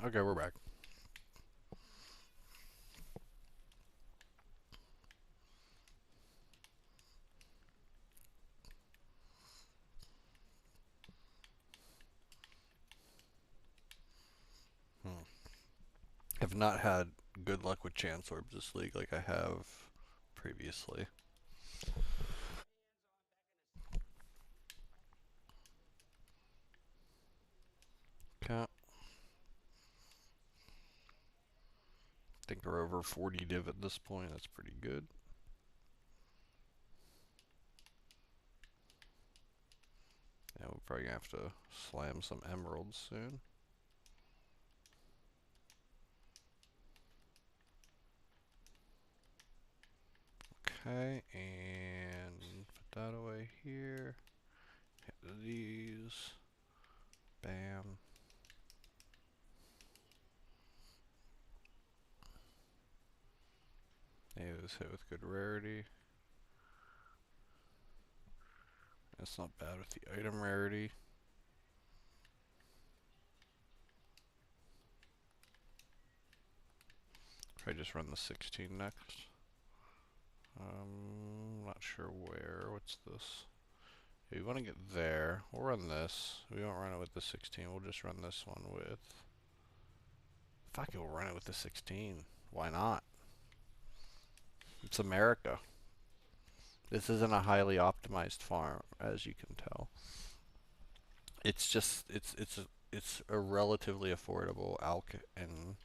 Okay, we're back. Hmm. I've not had good luck with chance orbs this league like I have previously. Okay. Think we're over 40 div at this point. That's pretty good. Yeah, we're probably gonna have to slam some emeralds soon. Okay, and put that away here. Hit these. Bam. Maybe this hit with good rarity. That's not bad with the item rarity. Probably just run the 16 next. Not sure where. What's this? Yeah, we want to get there. We'll run this. We won't run it with the 16. We'll just run this one with. Fuck it, we'll run it with the 16. Why not? It's America. This isn't a highly optimized farm, as you can tell. It's just it's a relatively affordable Alk and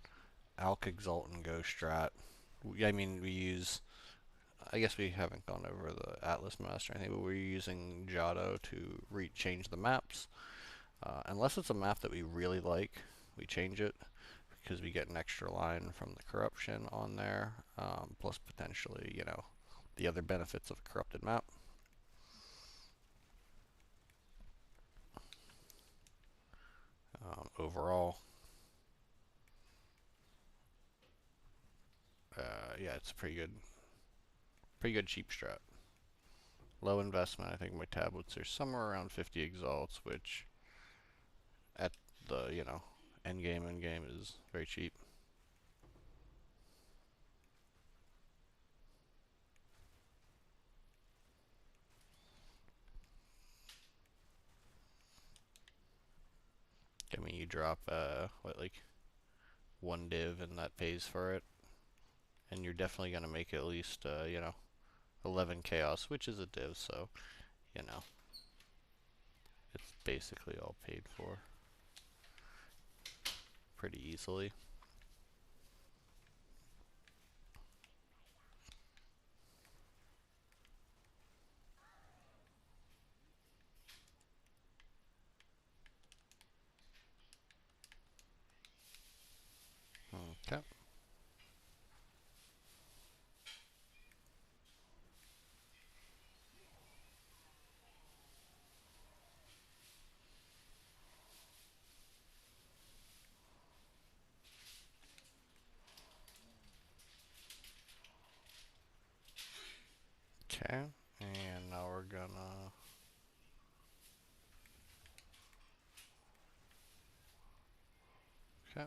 Alk Exalt and Go strat. I mean, we use. I guess we haven't gone over the Atlas Master or anything, but we're using Jado to change the maps. Unless it's a map that we really like, we change it because we get an extra line from the corruption on there, plus potentially, the other benefits of a corrupted map. Overall, yeah, it's a pretty good cheap strat. Low investment. I think my tablets are somewhere around 50 exalts, which at the end game is very cheap. I mean, you drop what, like one div and that pays for it, and you're definitely gonna make at least 11 chaos, which is a div, so you know it's basically all paid for pretty easily. Okay. Okay. And now we're gonna. Okay.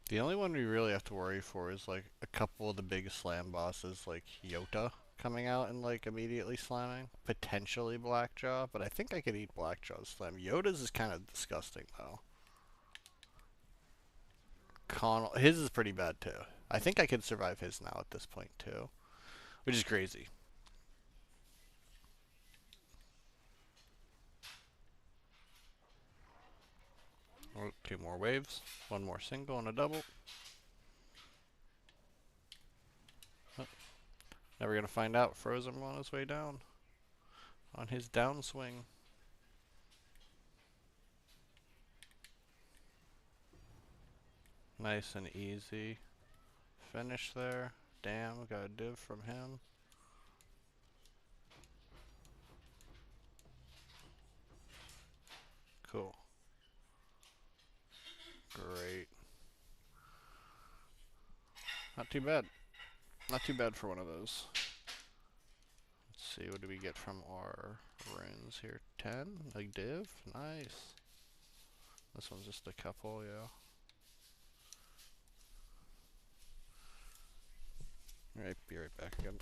The only one we really have to worry for is like a couple of the big slam bosses, like Yota coming out and like immediately slamming. Potentially Blackjaw, but I think I could eat Blackjaw's slam. Yoda's is kind of disgusting though. Connell, his is pretty bad too. I think I could survive his now at this point too, which is crazy. Oh, two more waves, one more single and a double. Oh, never gonna find out. Frozen on his way down, on his downswing. Nice and easy finish there. Damn, got a div from him. Cool. Great. Not too bad. Not too bad for one of those. Let's see, what do we get from our runes here? 10? Like div? Nice. This one's just a couple, yeah. Alright, be right back again.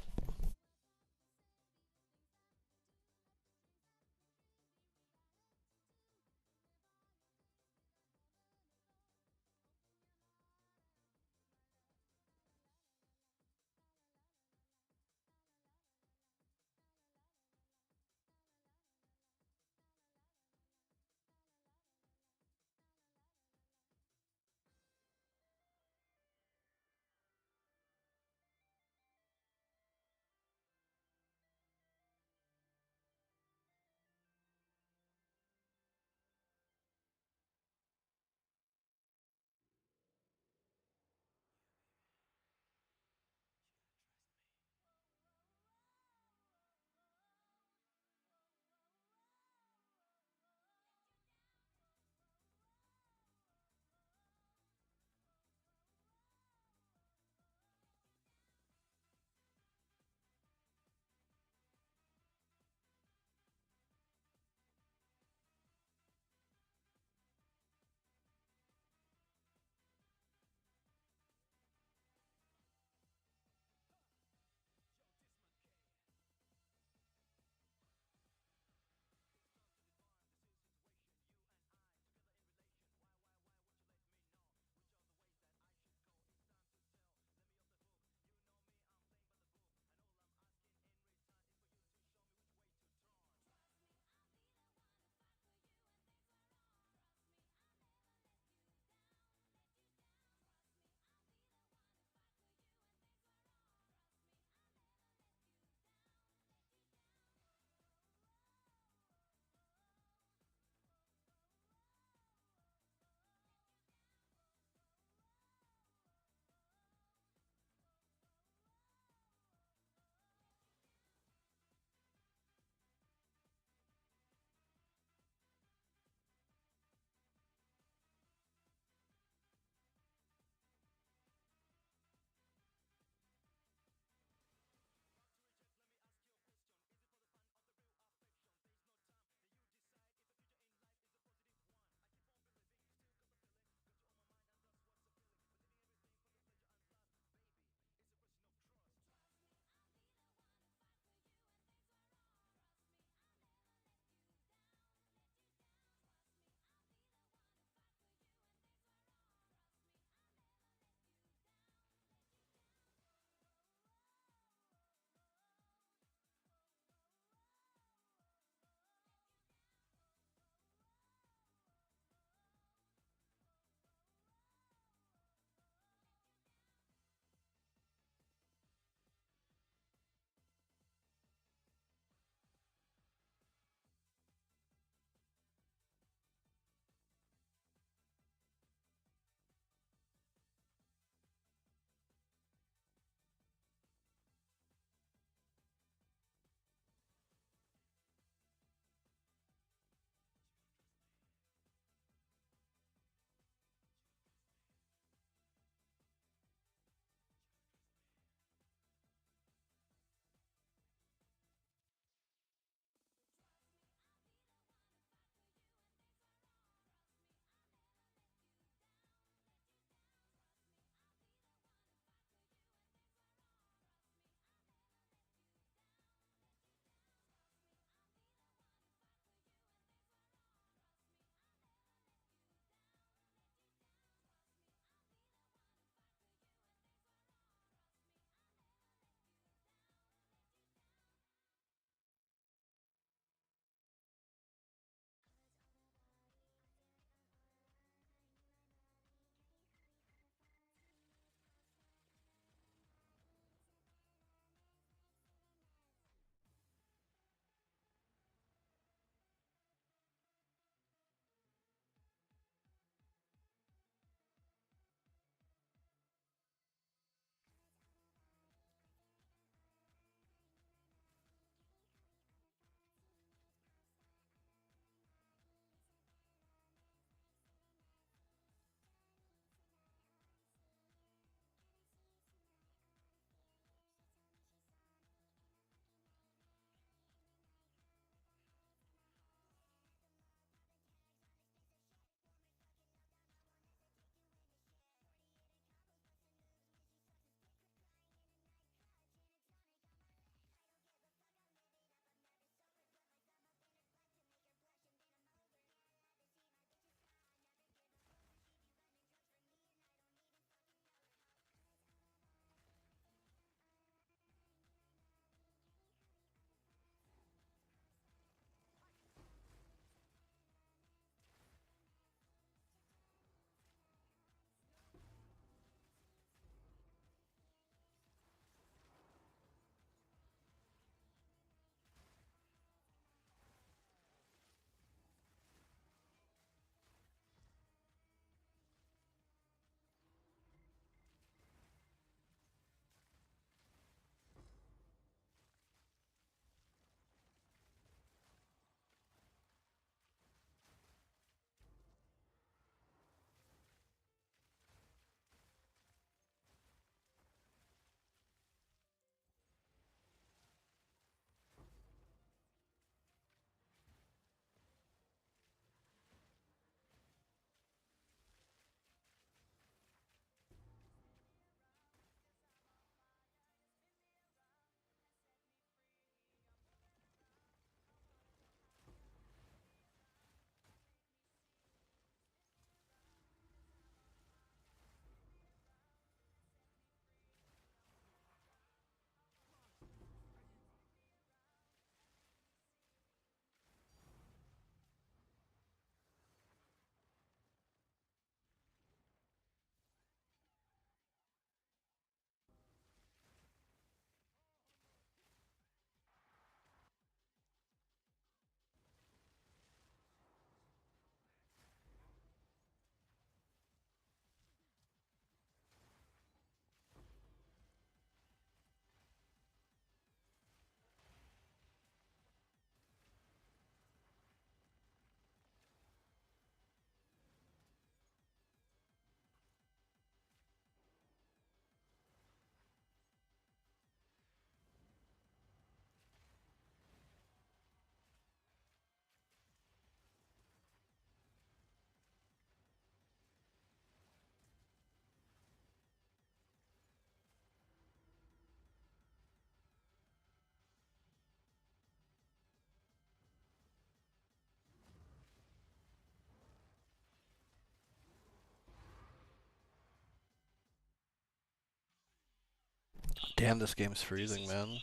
Damn, this game's freezing, man.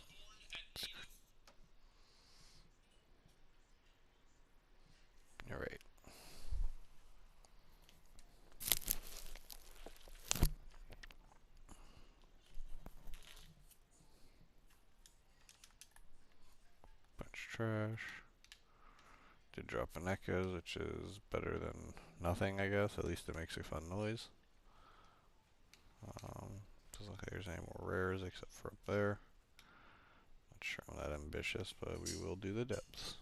Alright. Bunch of trash. Did drop an echoes, which is better than nothing, I guess. At least it makes a fun noise. Doesn't look like there's any more rares except for up there. Not sure I'm that ambitious, but we will do the depths.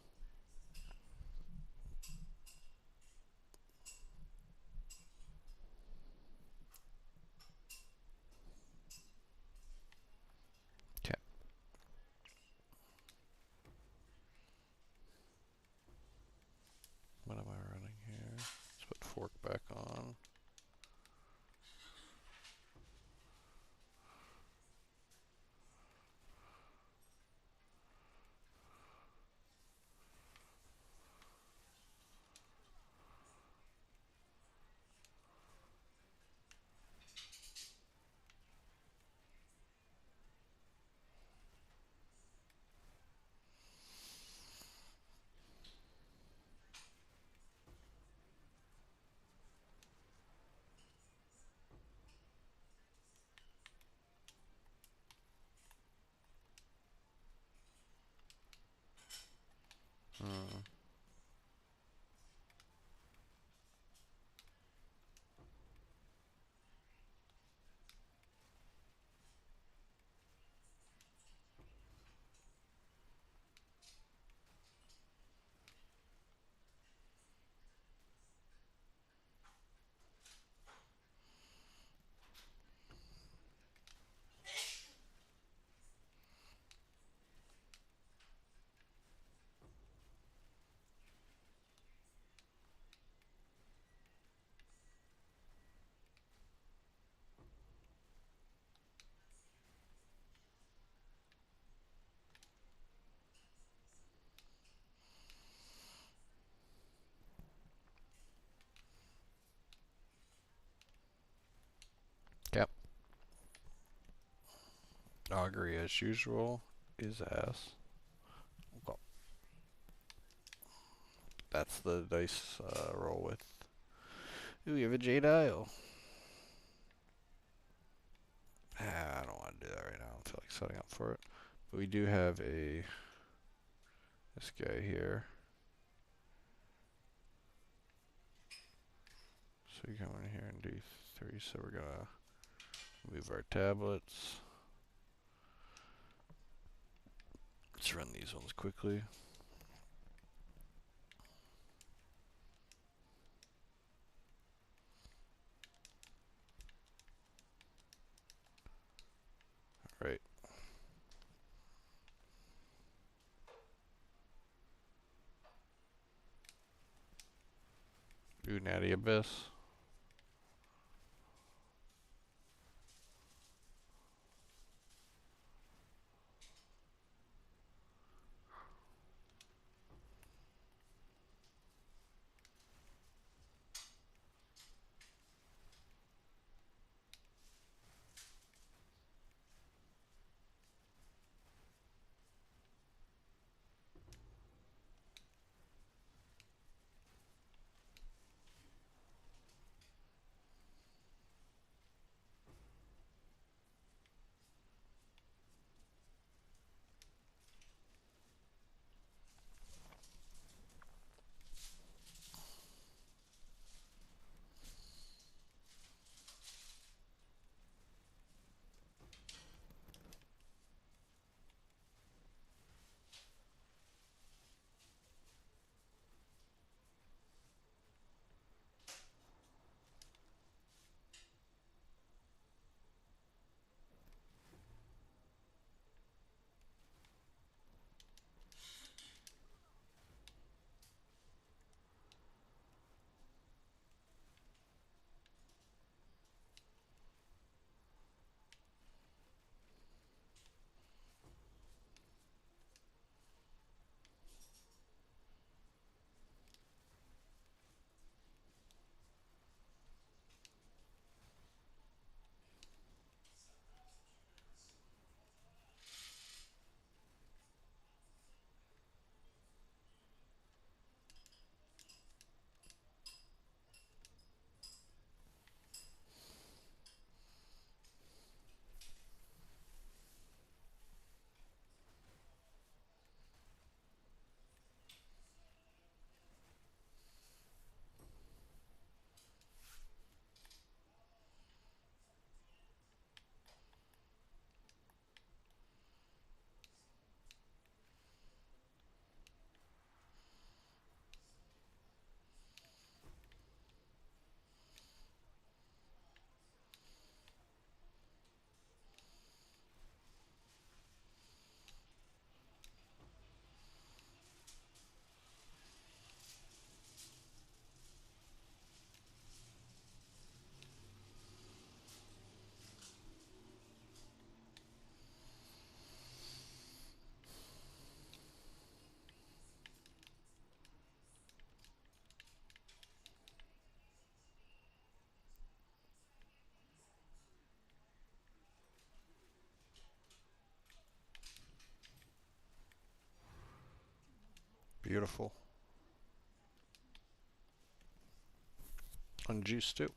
Okay. What am I running here? Let's put fork back on. Hmm. Yep. Augury, as usual, is ass. Well, that's the dice roll with. Ooh, we have a Jade Isle. I don't want to do that right now. I don't feel like setting up for it. But we do have this guy here. So we come in here and do 3. So we're gonna move our tablets. Let's run these ones quickly. Right. Ooh, Natty Abyss. Beautiful. And juice too.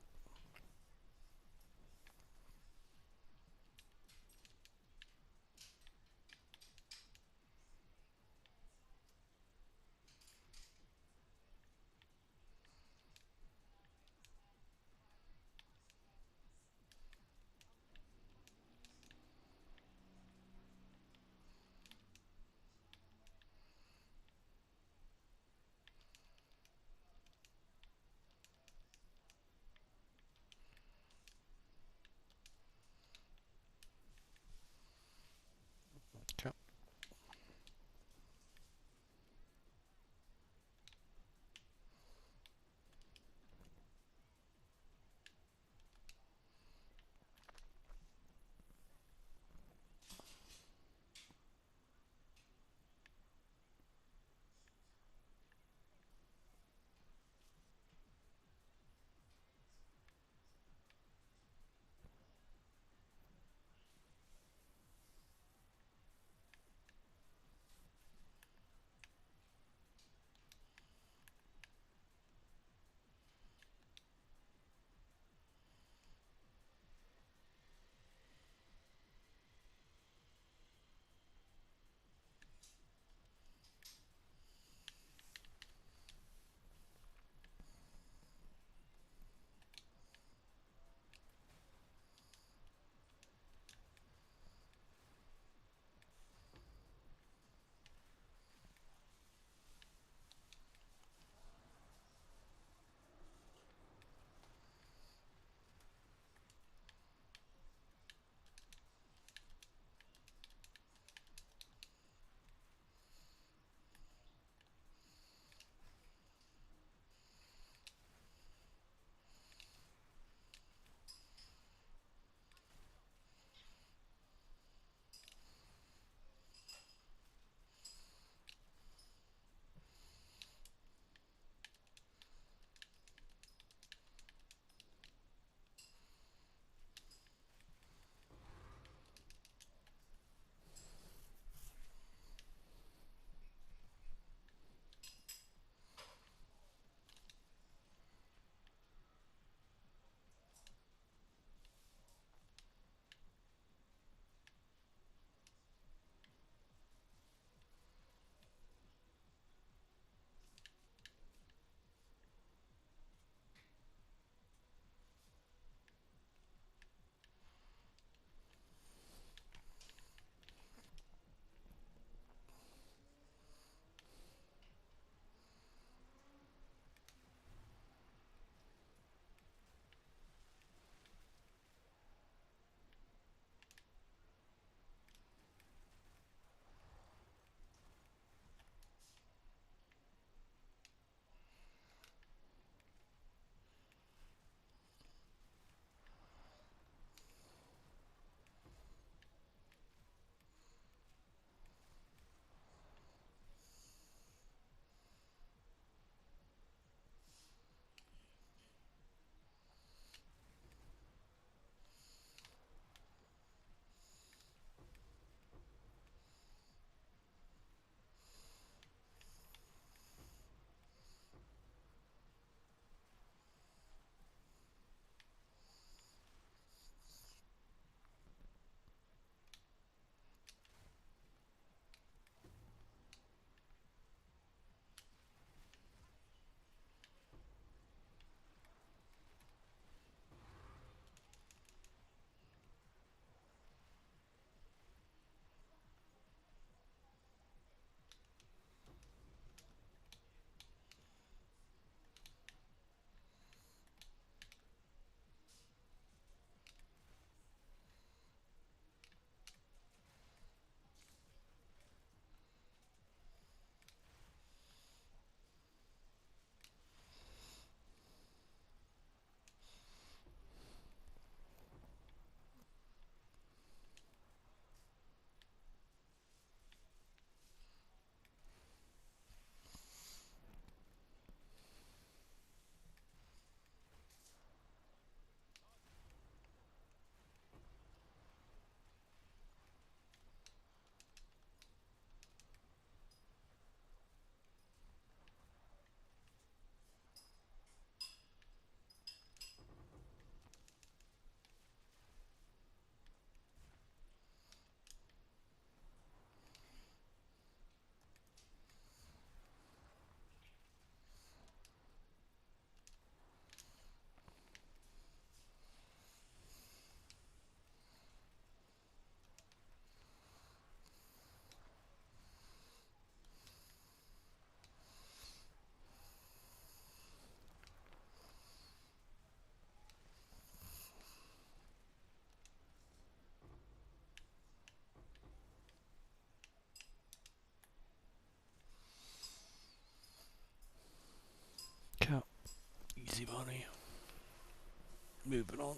Moving on.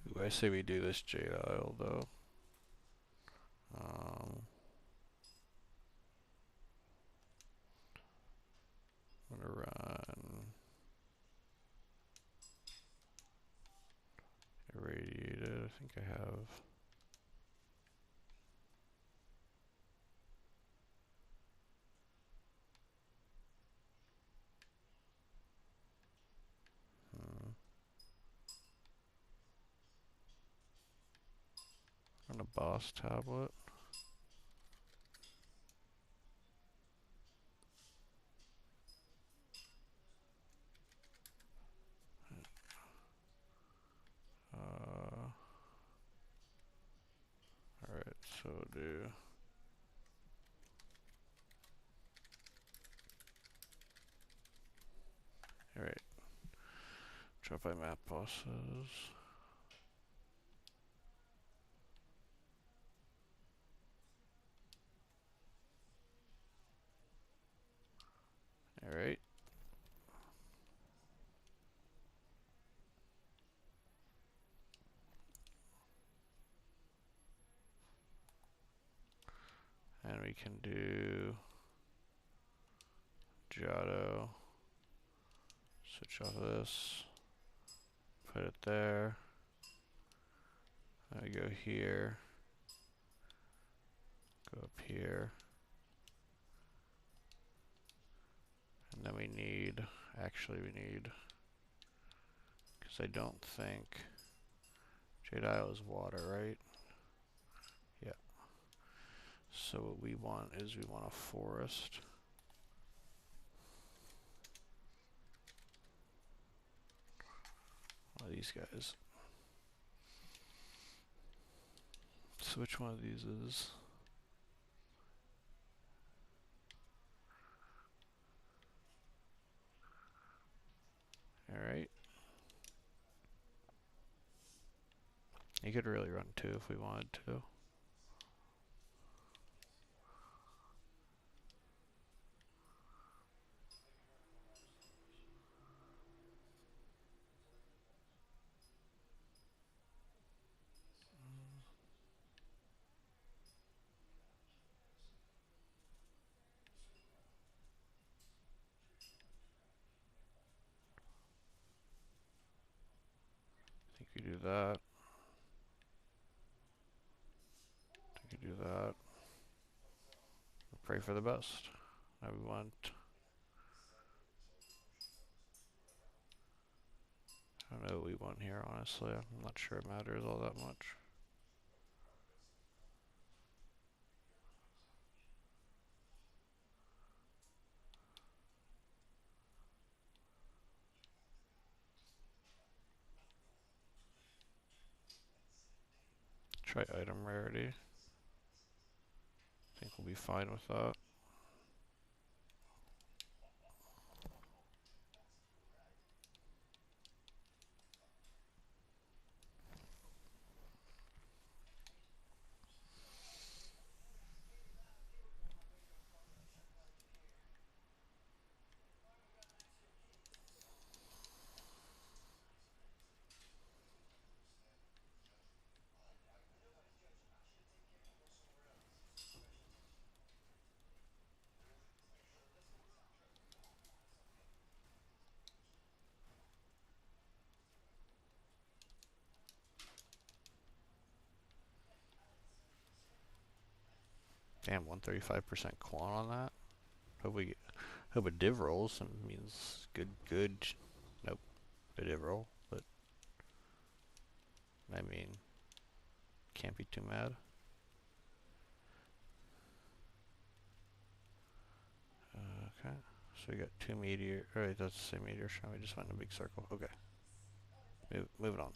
Ooh, I say we do this Jade Isle though. I'm gonna run irradiated. I think I have. On a boss tablet. Alright, so do. Alright. Drop by map bosses. Alright. And we can do Giotto. Switch off this. Put it there. I go here. Go up here. And then we need, actually we need, because I don't think Jade Isle is water, right? Yeah. So what we want is we want a forest. One of these guys. So which one of these is? Alright. You could really run two if we wanted to. I think we do that. I think we do that. We'll pray for the best. Now we want. I don't know what we want here, honestly. I'm not sure it matters all that much. Try item rarity. I think we'll be fine with that. Damn, 135% quant on that. Hope a div rolls and means good. Nope, a div roll, but I mean, can't be too mad. Okay, so we got two meteor. Alright, that's the same meteor shot. We just went in a big circle. Okay, moving on.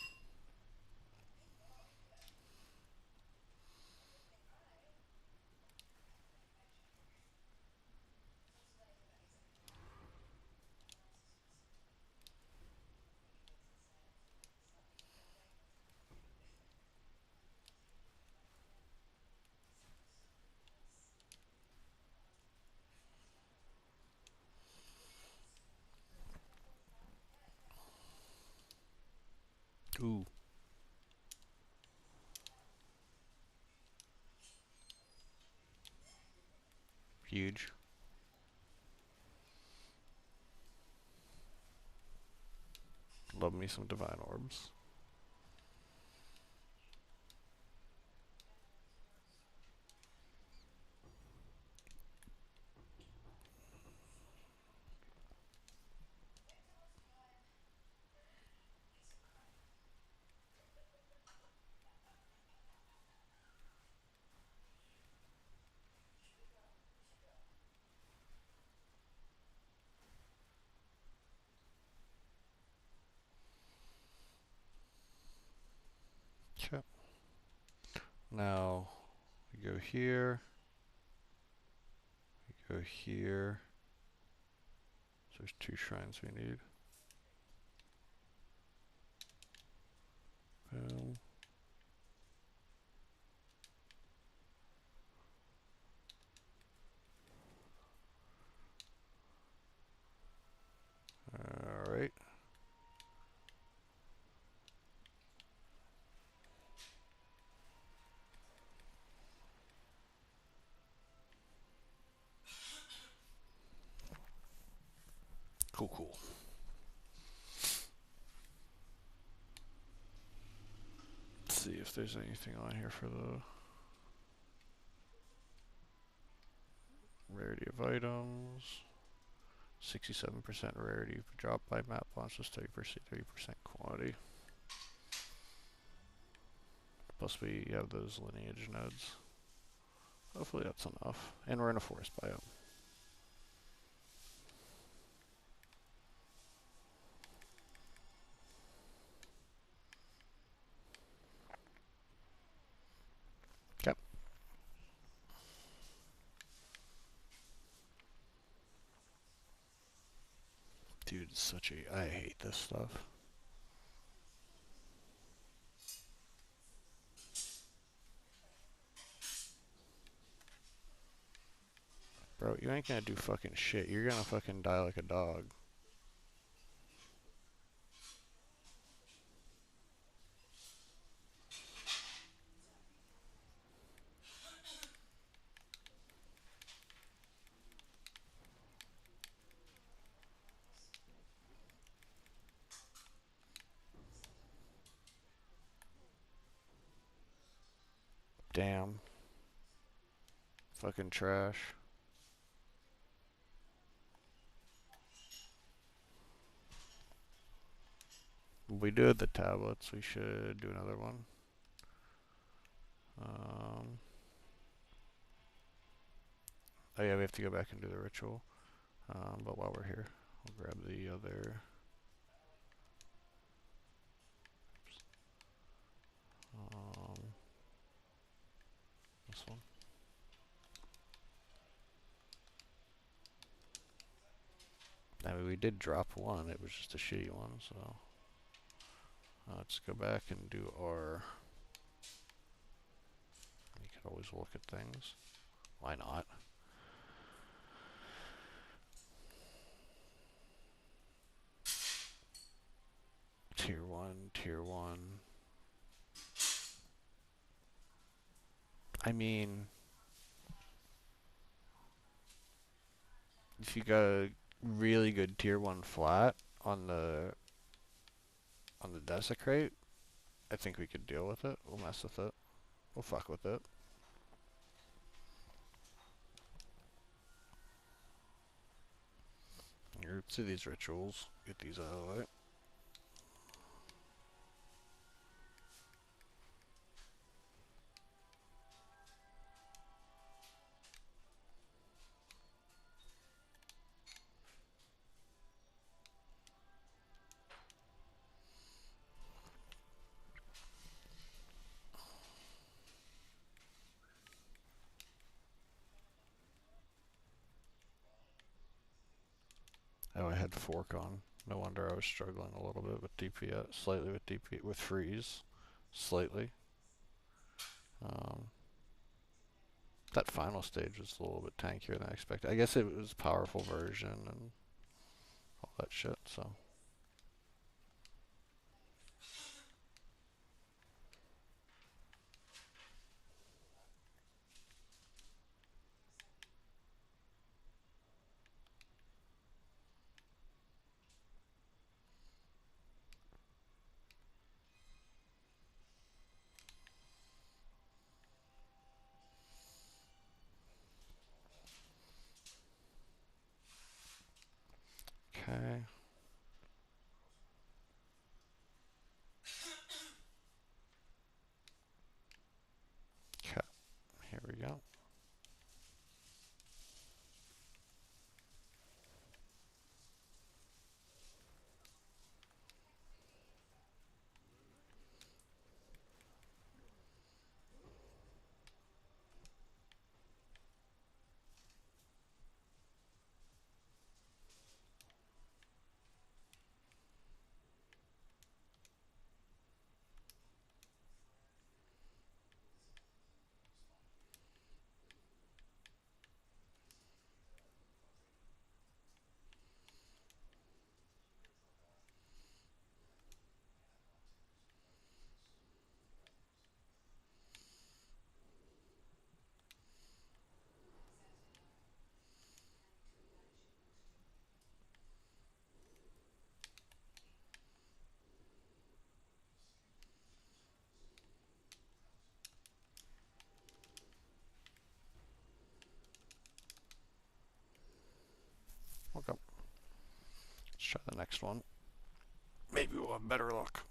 Ooh. Huge. Love me some divine orbs. Okay. Now we go here. We go here. So there's 2 shrines we need. Boom. Alright. Cool, cool. Let's see if there's anything on here for the rarity of items. 67% rarity drop by map launches, 30% quantity. Plus we have those lineage nodes. Hopefully that's enough. And we're in a forest biome. Okay. Dude, it's such a... I hate this stuff. Bro, you ain't gonna do fucking shit. You're gonna fucking die like a dog. Damn. Fucking trash. We do have the tablets. We should do another one. Oh yeah, we have to go back and do the ritual. But while we're here, we'll grab the other... this one. I mean, we did drop one. It was just a shitty one, so... let's go back and do our... You can always look at things. Why not? Tier 1, Tier 1. I mean... If you got a really good Tier 1 flat on the Desecrate, I think we could deal with it. We'll mess with it. We'll fuck with it. Here, let's do these rituals. Get these out of the way. Oh, I had fork on. No wonder I was struggling a little bit with DPS, slightly with DP, with freeze, slightly. That final stage was a little bit tankier than I expected. I guess it was a powerful version and all that shit, so. try the next one. Maybe we'll have better luck.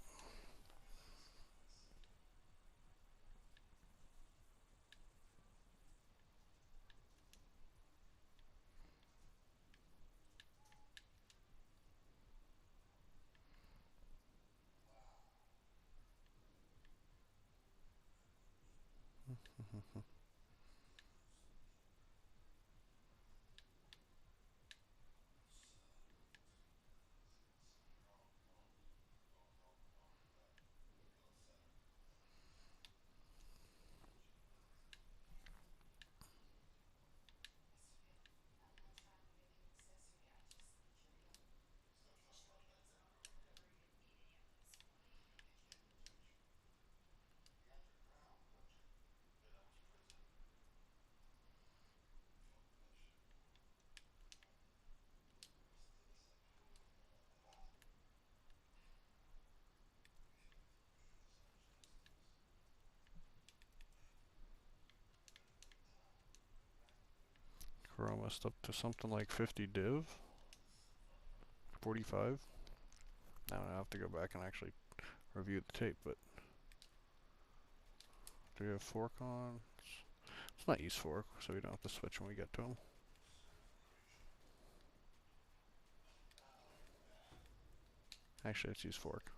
We're almost up to something like 50 div. 45. Now I have to go back and actually review the tape, but do we have fork on? Let's not use fork, so we don't have to switch when we get to them. Actually, let's use fork.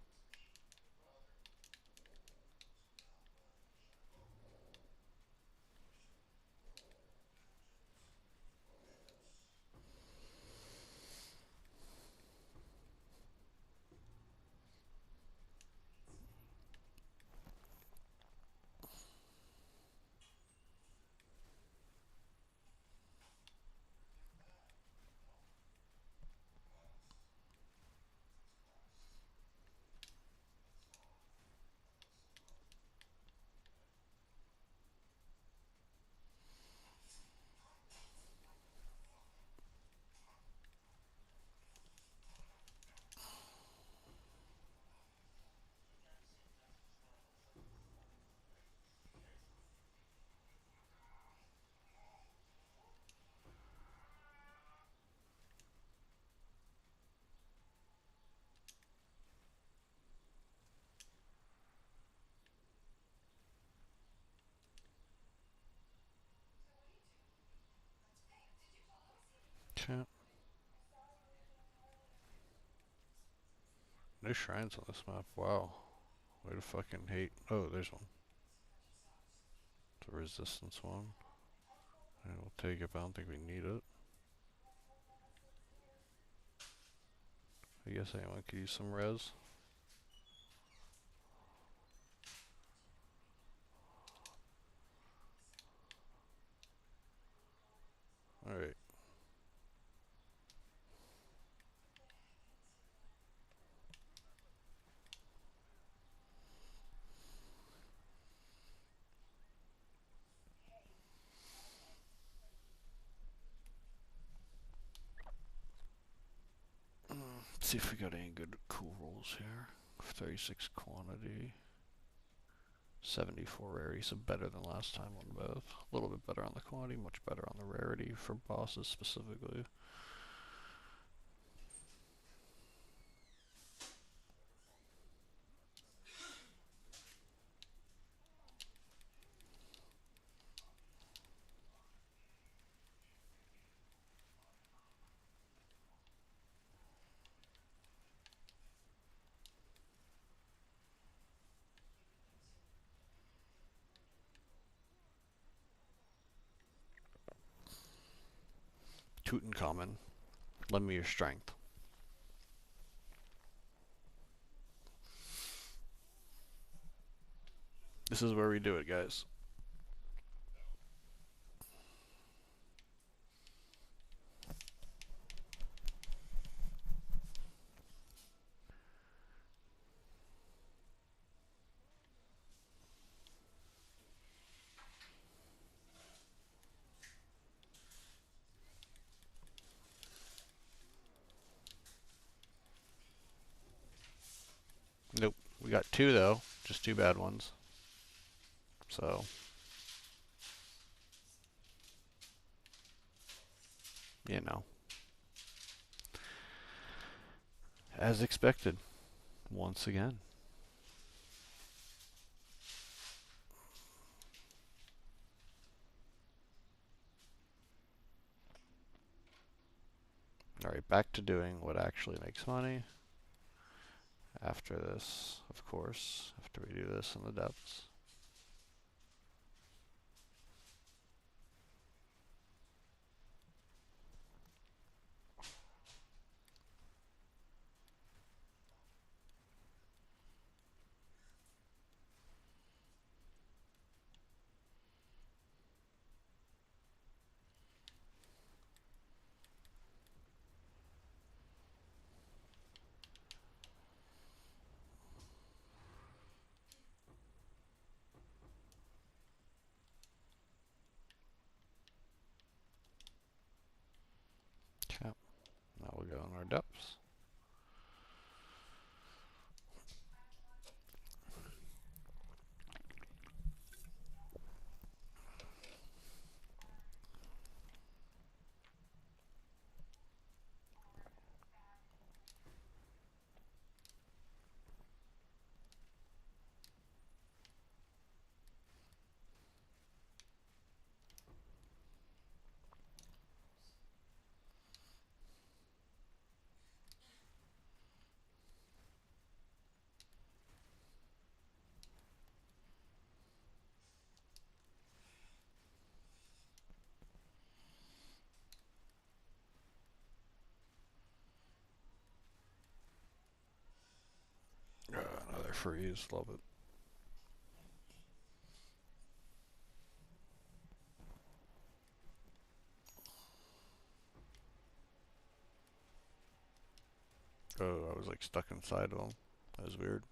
Okay. No shrines on this map. Wow. Way to fucking hate. Oh, there's one. The resistance one. And we'll take it, but I don't think we need it. I guess anyone could use some res. Alright. Let's see if we got any good cool rolls here. 36 quantity. 74 rarity, so better than last time on both. A little bit better on the quantity, much better on the rarity for bosses specifically. Tutankhamun, lend me your strength. This is where we do it, guys. Nope. We got two, though. Just two bad ones. So, you know. As expected, once again. Alright, back to doing what actually makes money. After this, of course, after we do this in the depths. Okay, now we'll go in our depths. Another freeze, love it. Oh, I was like stuck inside of them. That was weird.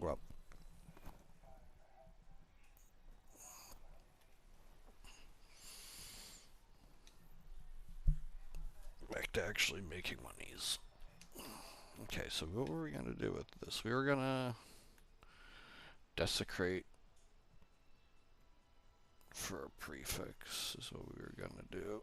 Well, back to actually making monies. Okay, so what were we going to do with this? We were going to desecrate for a prefix is what we were going to do.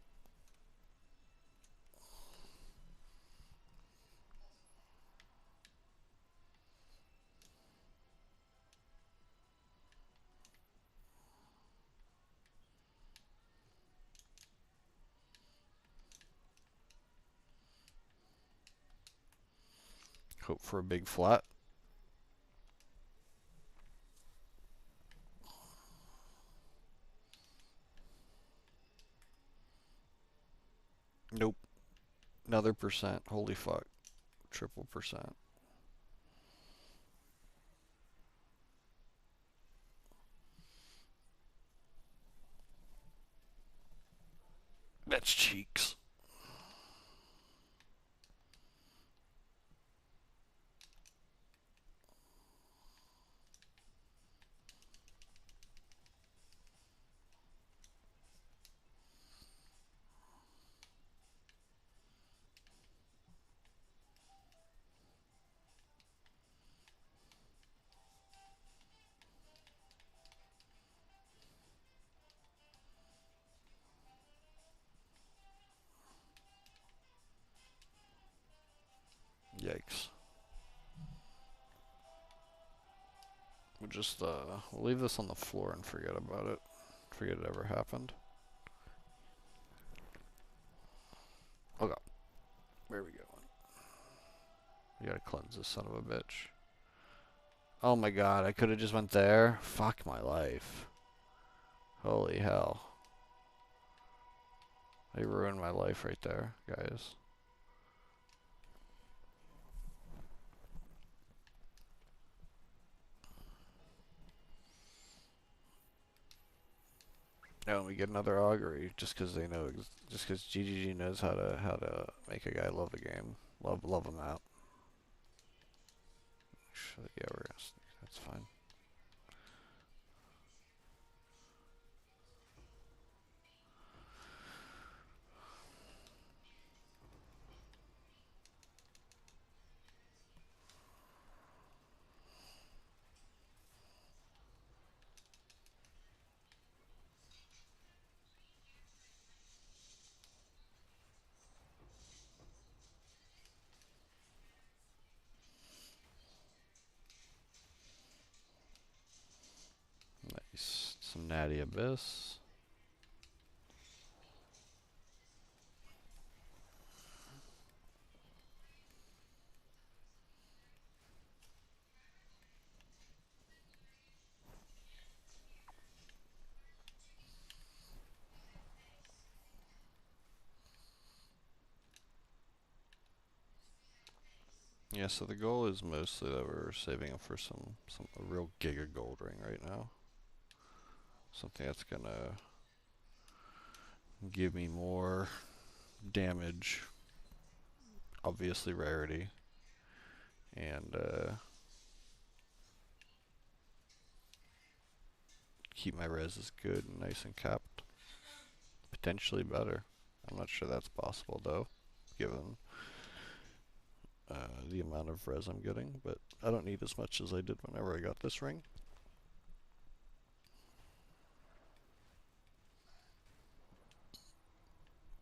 Hope for a big flat. Nope. Another percent. Holy fuck. Triple percent. That's cheeks. Yikes. We'll leave this on the floor and forget about it. Forget it ever happened. Okay. Where are we going? We gotta cleanse this son of a bitch. Oh my god, I could have just went there. Fuck my life. Holy hell. I ruined my life right there, guys. No, we get another augury just because they know, just because GGG knows how to make a guy love the game, love him out. Actually, yeah, we're gonna sneak. That's fine. Nice. Some natty abyss. Yeah, so the goal is mostly that we're saving up for a real giga gold ring right now. Something that's gonna give me more damage, obviously rarity, and keep my reses good and nice and capped. Potentially better. I'm not sure that's possible though, given the amount of res I'm getting, but I don't need as much as I did whenever I got this ring.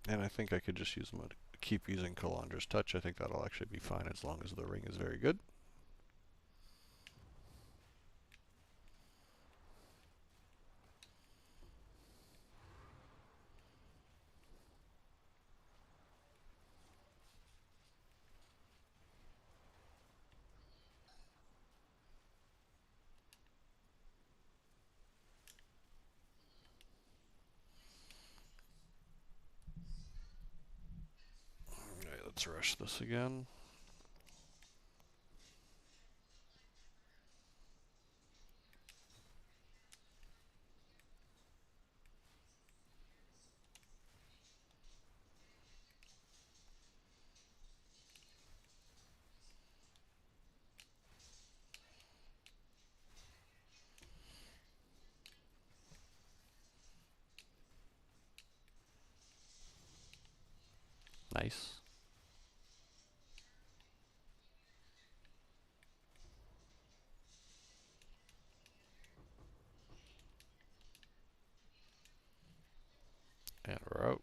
And I think I could just use them to keep using Kalandra's touch. I think that'll actually be fine as long as the ring is very good. Alright, let's rush this again. Nice. And we're out.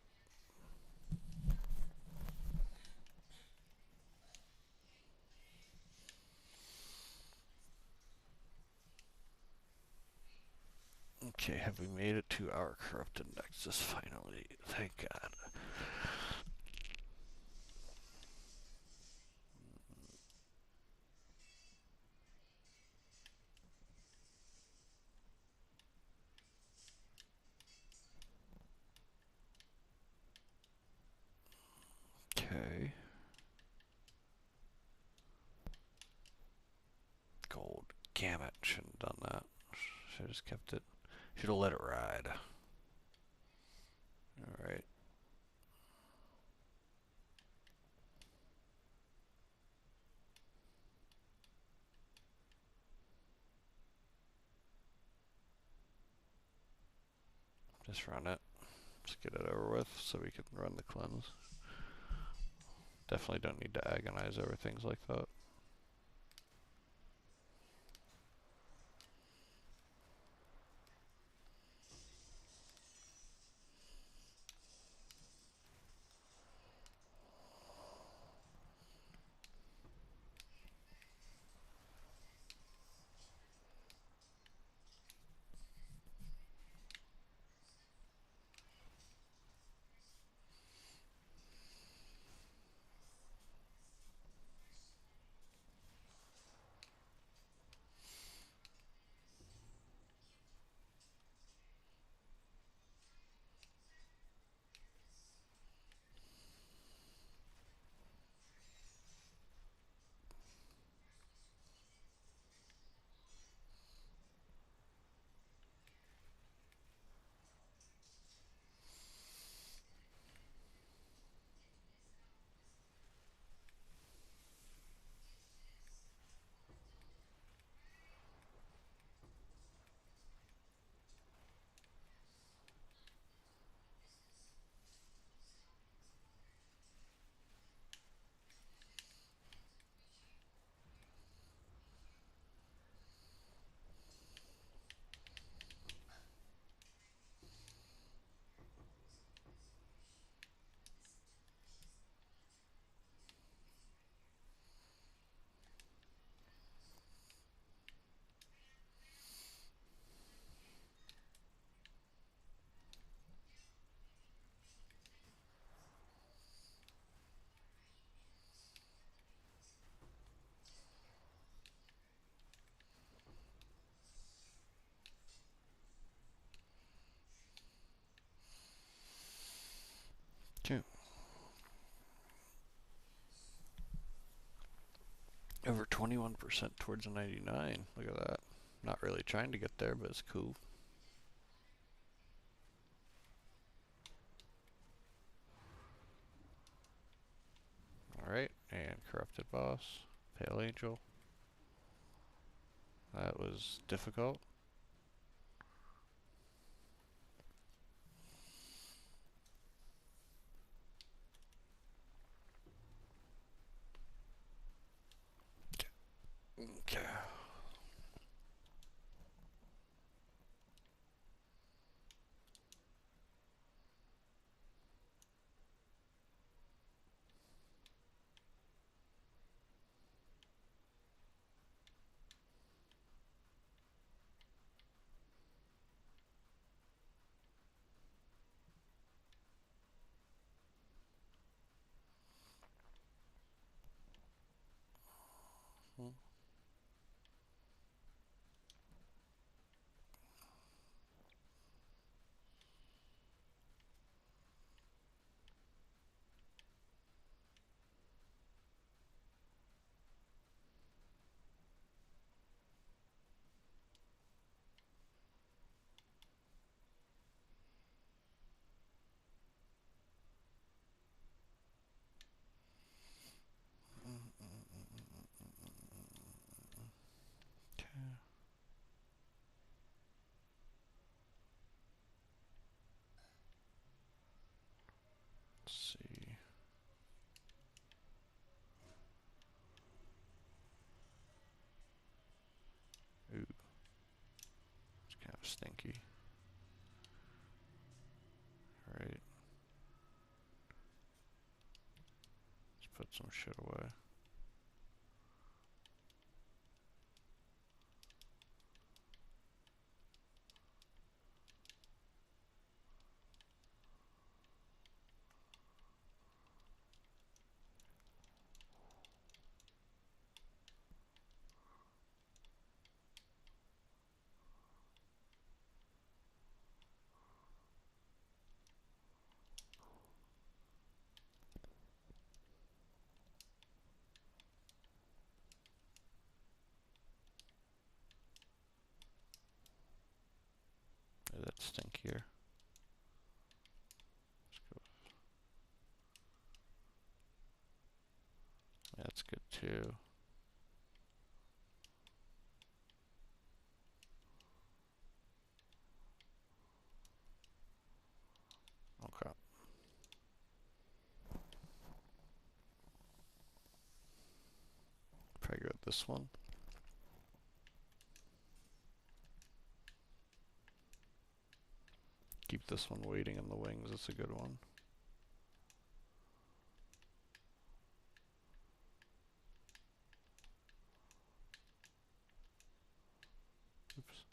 Okay, have we made it to our corrupted nexus finally? Thank God. Okay. Gold. Gamut. Shouldn't have done that. Should have just kept it. Should have let it ride. Alright. Just run it. Just get it over with so we can run the cleanse. Definitely don't need to agonize over things like that. 21% towards a 99. Look at that. Not really trying to get there, but it's cool. Alright, and Corrupted Boss, Pale Angel. That was difficult. Okay. Let's see. Ooh. It's kind of stinky. Alright. Let's put some shit away. That's stinkier. Let's go. That's good too. Okay. Probably go with this one. Keep this one waiting in the wings. It's a good one. Oops.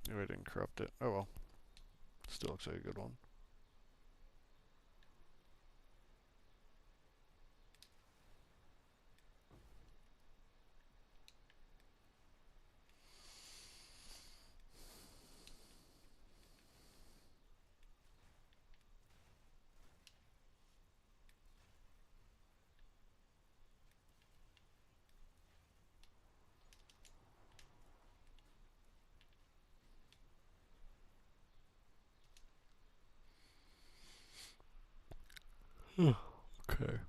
Maybe I didn't corrupt it. Oh well. Still looks like a good one. Okay.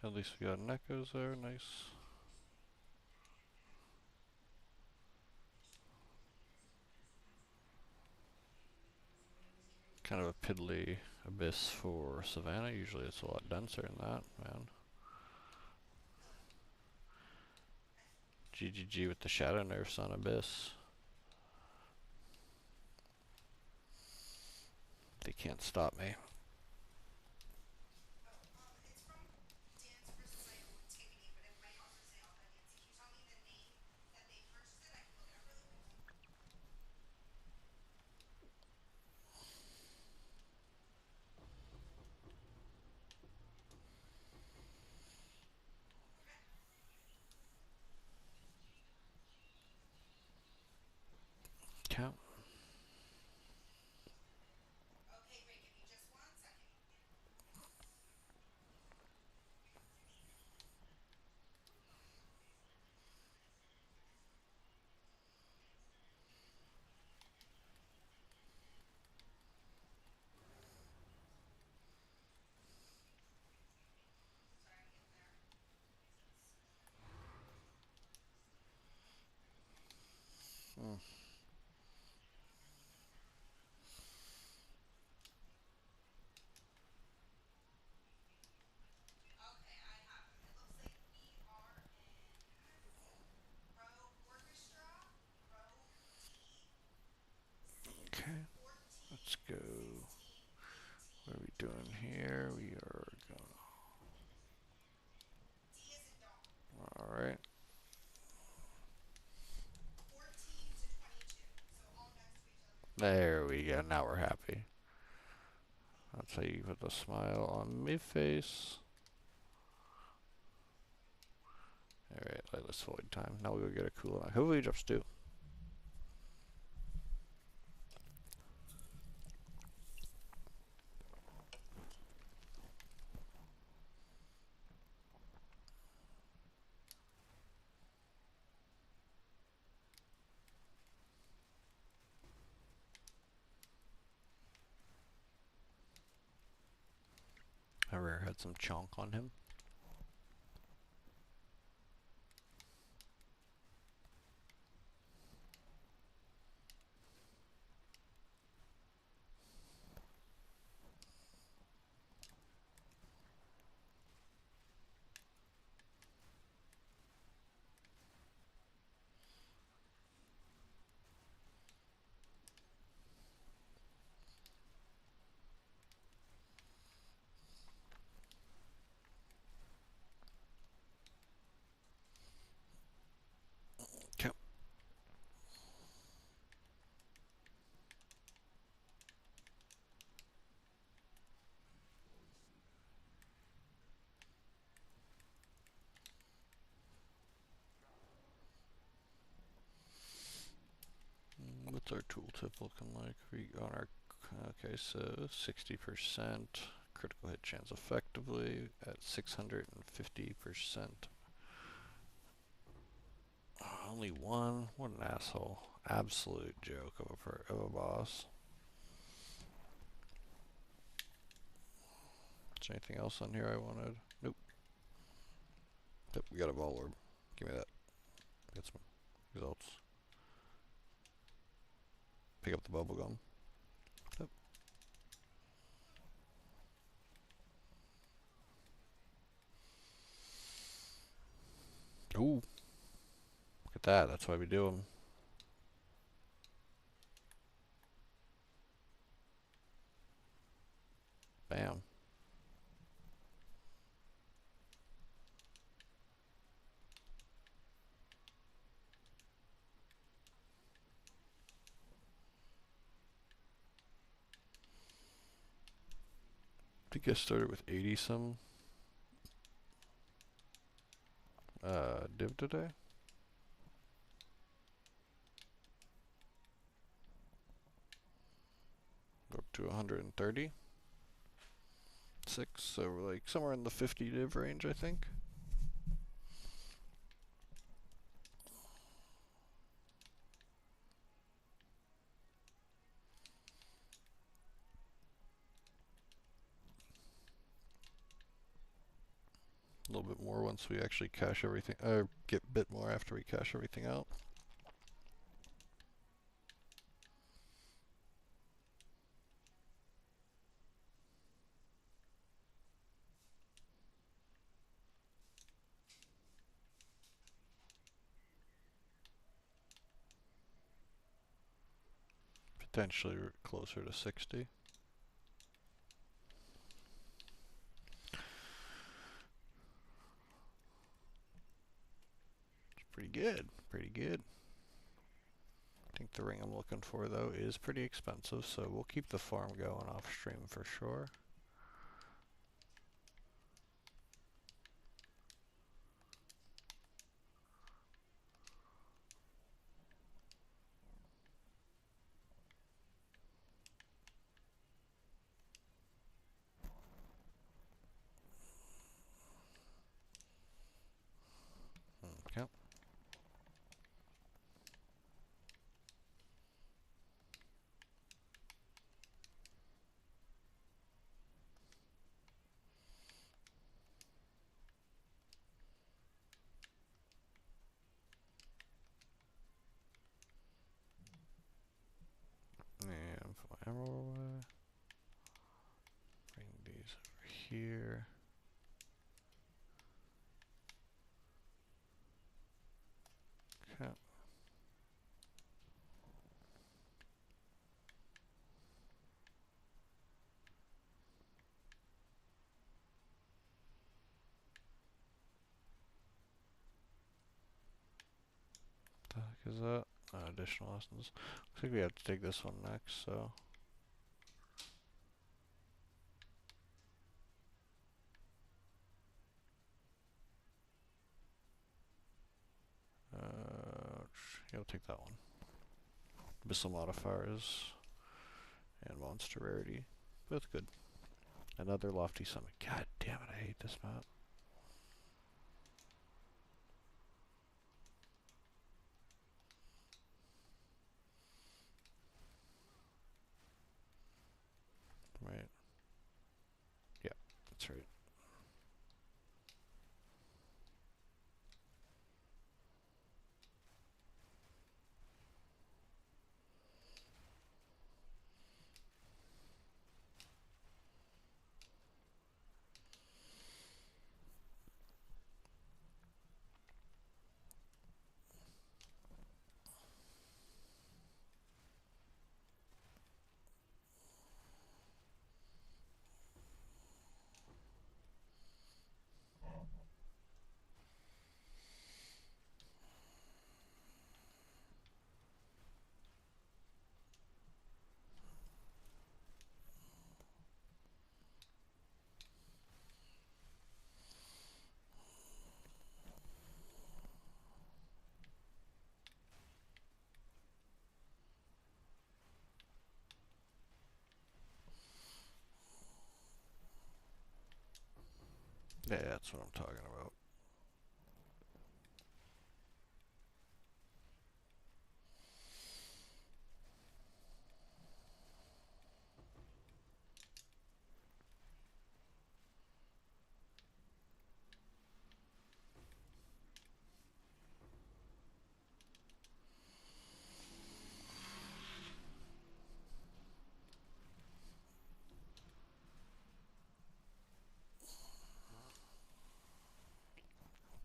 At least we got an echoes there, nice. Kind of a piddly abyss for Savannah. Usually it's a lot denser than that, man. GGG with the shadow nerfs on abyss. They can't stop me. Count. Mm. Okay, let's go. What are we doing here? We are going. Alright. There we go. Now we're happy. That's how you put the smile on my face. Alright, let's void time. Now we'll go get a cool. Hopefully he drops 2. I rare had some chonk on him. Okay. What's our tooltip looking like? We on our okay, so 60% critical hit chance effectively at 650%. Only one? What an asshole. Absolute joke of a boss. Is there anything else on here I wanted? Nope. Yep, we got a ball orb. Give me that. Get some results. Pick up the bubble gum. Yep. Ooh. Look at that. That's why we do them. Bam. I think I started with 80 some div today. Go up to 130. 6, so we're like somewhere in the 50 div range, I think. A little bit more once we actually cash everything, get a bit more after we cash everything out. Potentially closer to 60. It's pretty good, pretty good. I think the ring I'm looking for though is pretty expensive, so we'll keep the farm going off stream for sure. Okay. And put my emerald away. Bring these over here. Okay. What the heck is that? Additional lessons. Looks like we have to take this one next, so. Yeah, we'll take that one. Missile modifiers and monster rarity. Both good. Another lofty summit. God damn it, I hate this map. Right. Yeah, that's right. Yeah, that's what I'm talking about.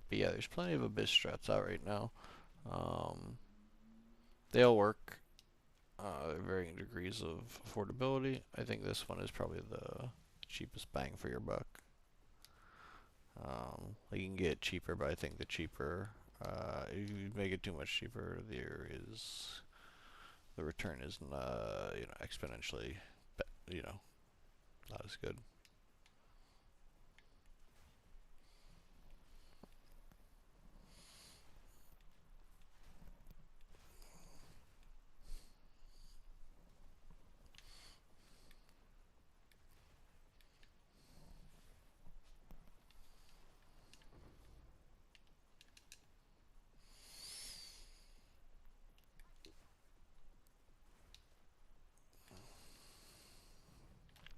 But yeah, there's plenty of abyss strats out right now. They all work. Varying degrees of affordability. I think this one is probably the cheapest bang for your buck. You can get cheaper, but I think the cheaper, if you make it too much cheaper, the return is exponentially, not as good.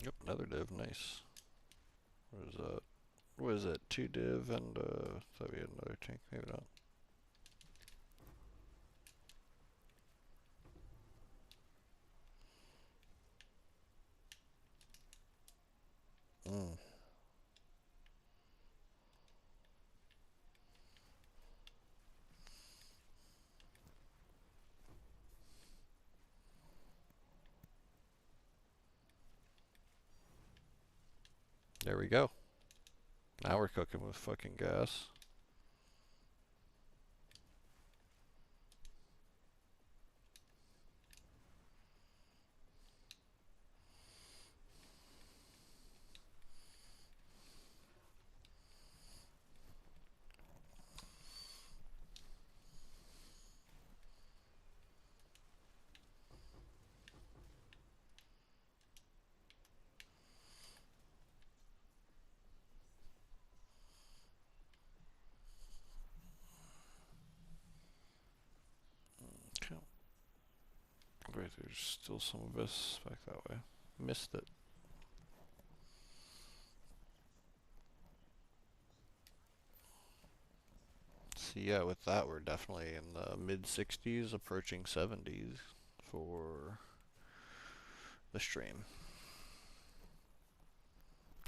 Yep, another div, nice. What is that? What is it? 2 div and thought we had another tank. Maybe not. Mm. There we go. Now we're cooking with fucking gas. Okay. Wait, there's still some of us back that way. Missed it. So yeah, with that we're definitely in the mid 60s, approaching 70s for the stream.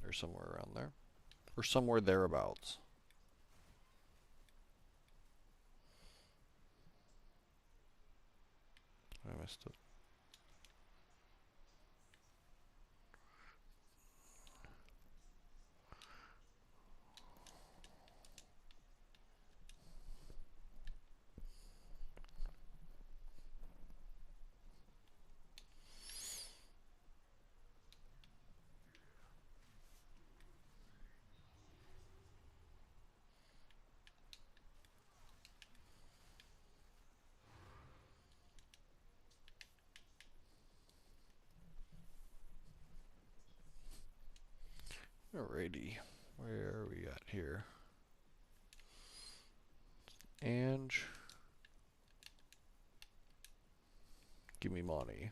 Or somewhere around there. Or somewhere thereabouts. I missed it. Alrighty. Where are we at here? Ange. Give me money.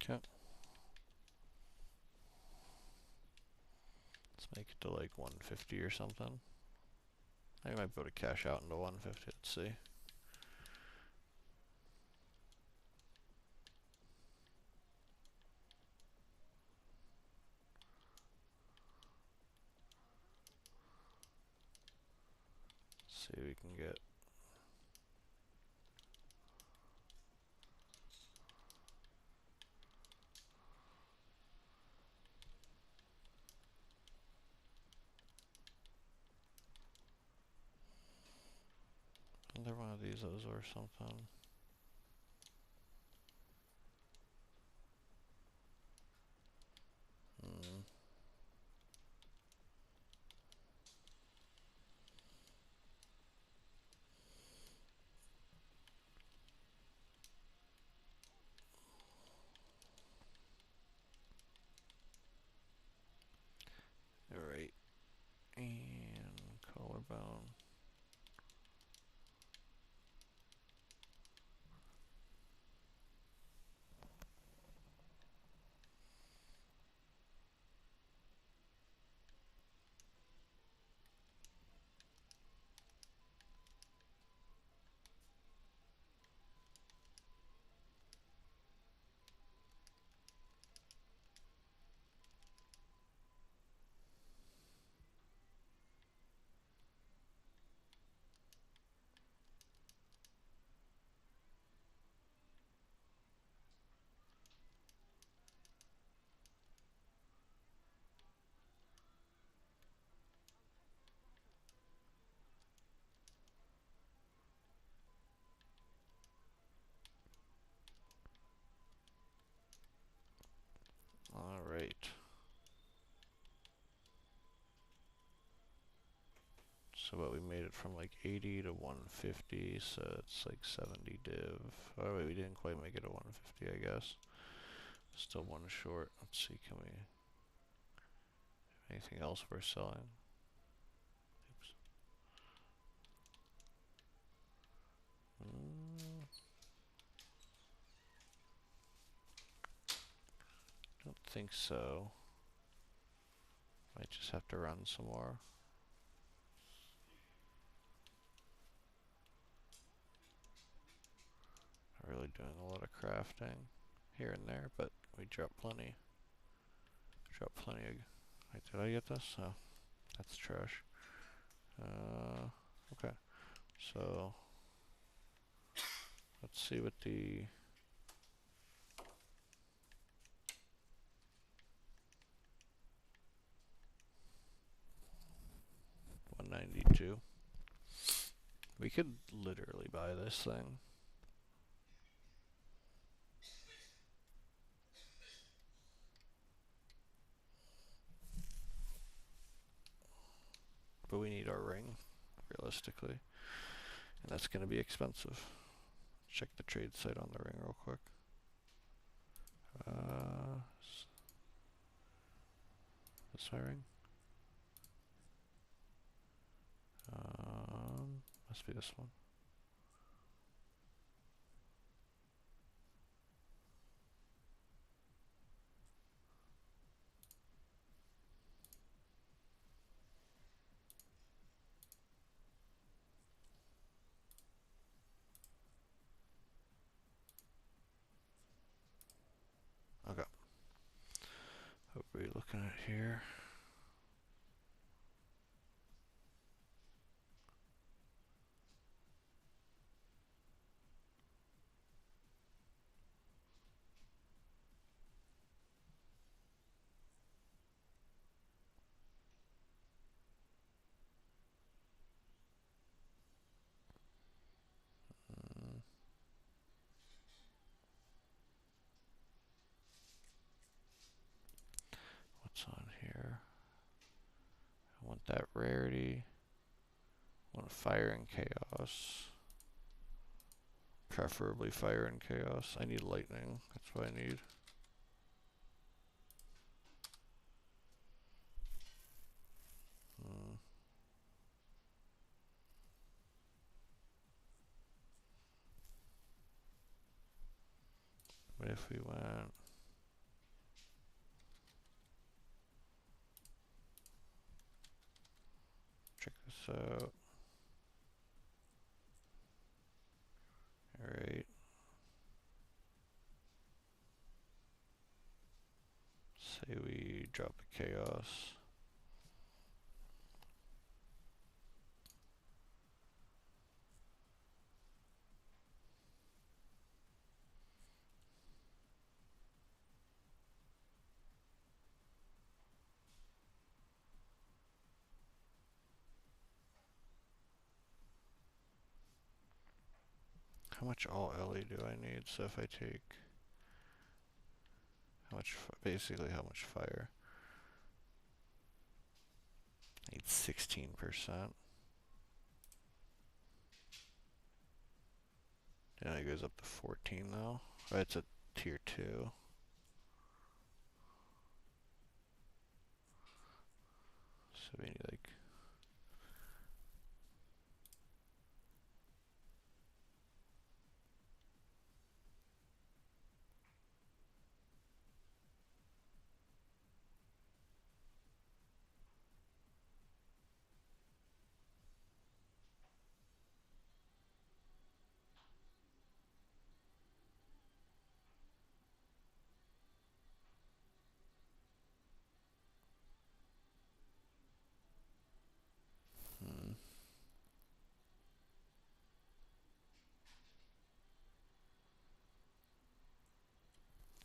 Okay. Let's make it to like 150 or something. I might be able to cash out into 150. Let's see. See what we can get. Another one of these or something. Hmm. Alright. And collarbone. So what, we made it from like 80 to 150, so it's like 70 div. Oh wait, we didn't quite make it to 150, I guess. Still one short. Let's see, can we... anything else we're selling? Oops. Don't think so. Might just have to run some more. Not really doing a lot of crafting here and there, but we dropped plenty. Dropped plenty of... wait, did I get this? Oh, that's trash. Okay. So, let's see what the... 192. We could literally buy this thing. But we need our ring, realistically. And that's going to be expensive. Check the trade site on the ring real quick. This my ring? Must be this one. Okay. What are we looking at here? What's on here? I want that rarity. I want fire and chaos. Preferably fire and chaos. I need lightning. That's what I need. What if we went... check this out. Alright. Say we drop a chaos. How much all LE do I need? So if I take... how much... basically how much fire? I need 16%. And it goes up to 14 though. Oh, it's a tier 2. So we need like...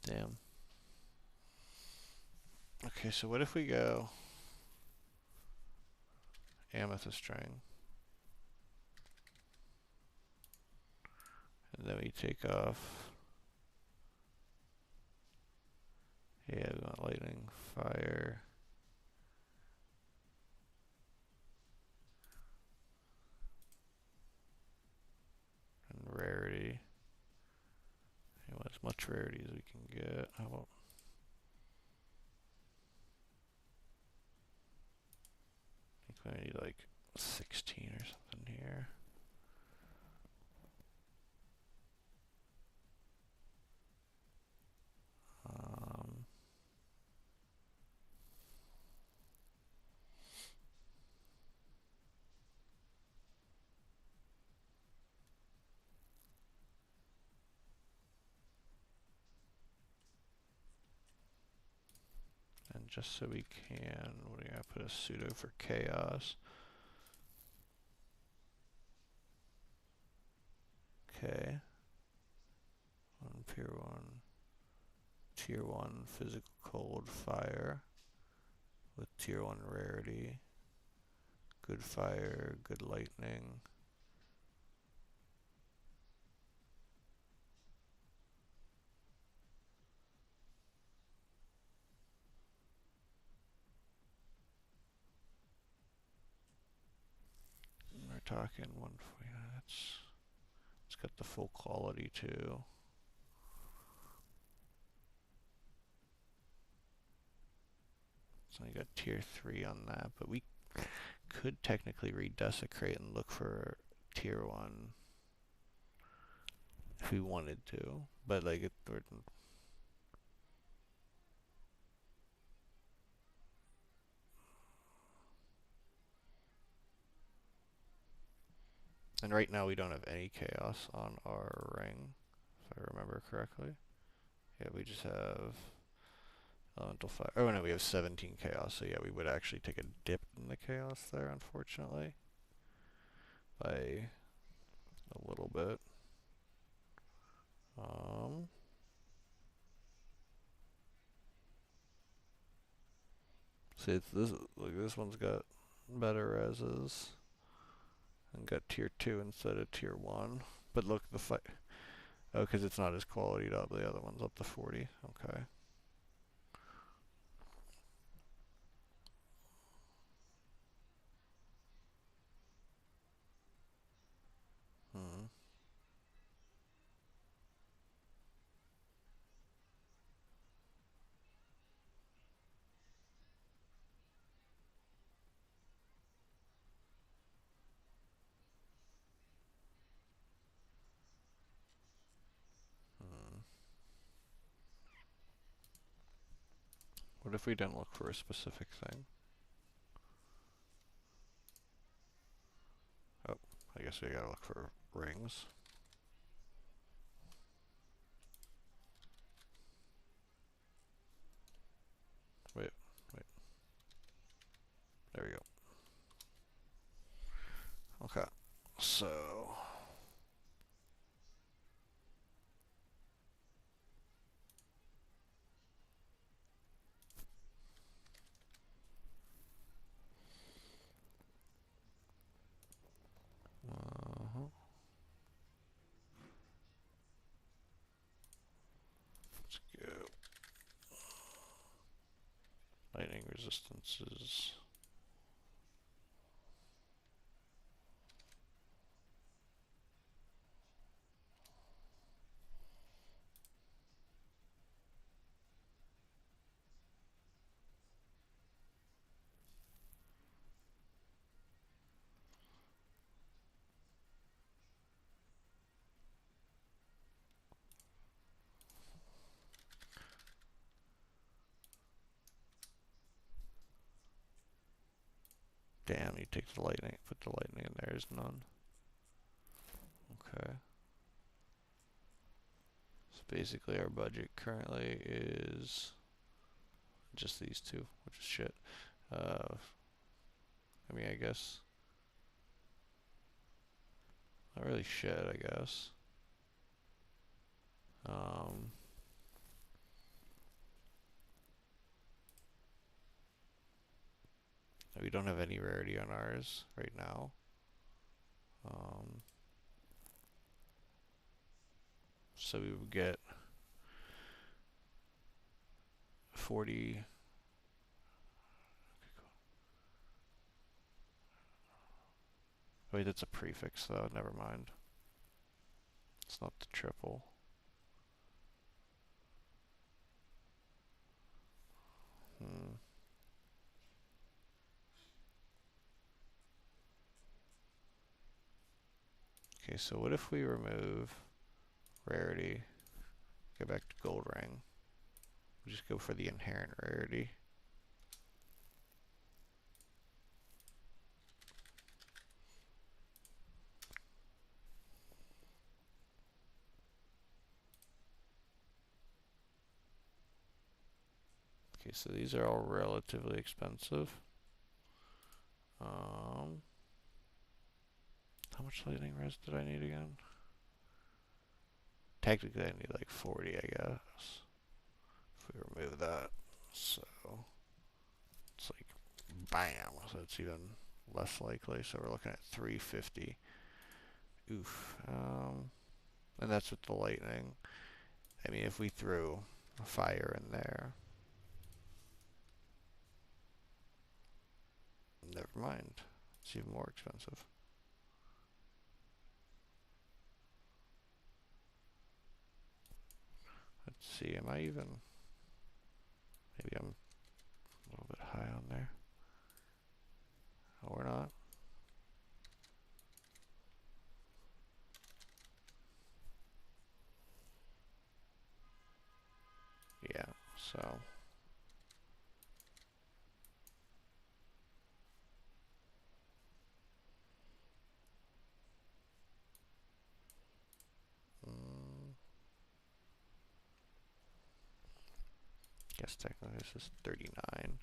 damn. Okay, so what if we go... amethyst string. And then we take off... yeah, we want lightning, fire... much rarity as we can get. How about I think we need like 16 or something here. And just so we can, what are you gonna put a pseudo for chaos? Okay. On tier 1 physical cold fire with tier 1 rarity. Good fire, good lightning. We're talking 140. It's got the full quality too. It's only got tier 3 on that, but we could technically redesecrate and look for tier 1 if we wanted to, but like and right now we don't have any chaos on our ring, if I remember correctly. Yeah, we just have elemental fire. Oh no, we have 17 chaos, so yeah, we would actually take a dip in the chaos there, unfortunately, by a little bit. See, it's this. Like this one's got better reses and got tier 2 instead of tier 1. But look, the fight. Oh, because it's not as qualityed up. The other one's up to 40. Okay. Hmm. Hmm. What if we didn't look for a specific thing? Oh, I guess we gotta look for rings. Wait. There we go. Okay. So. Let's go. Lightning resistances. Damn, you take the lightning, put the lightning in there is none. Okay. So basically our budget currently is just these two, which is shit. I mean, I guess. Not really shit, I guess. We don't have any rarity on ours right now. So we would get 40. Wait, that's a prefix though, never mind. It's not the triple. Okay, so what if we remove rarity, go back to gold ring, we'll just go for the inherent rarity. Okay, so these are all relatively expensive. How much lightning res did I need again? Technically I need like 40, I guess. If we remove that. So it's like bam, so it's even less likely. So we're looking at 350. Oof. And that's with the lightning. I mean, if we threw a fire in there, never mind. It's even more expensive. Let's see, am I even... Maybe I'm a little bit high on there. Oh, we're not. Yeah, so... guess technically this is 39.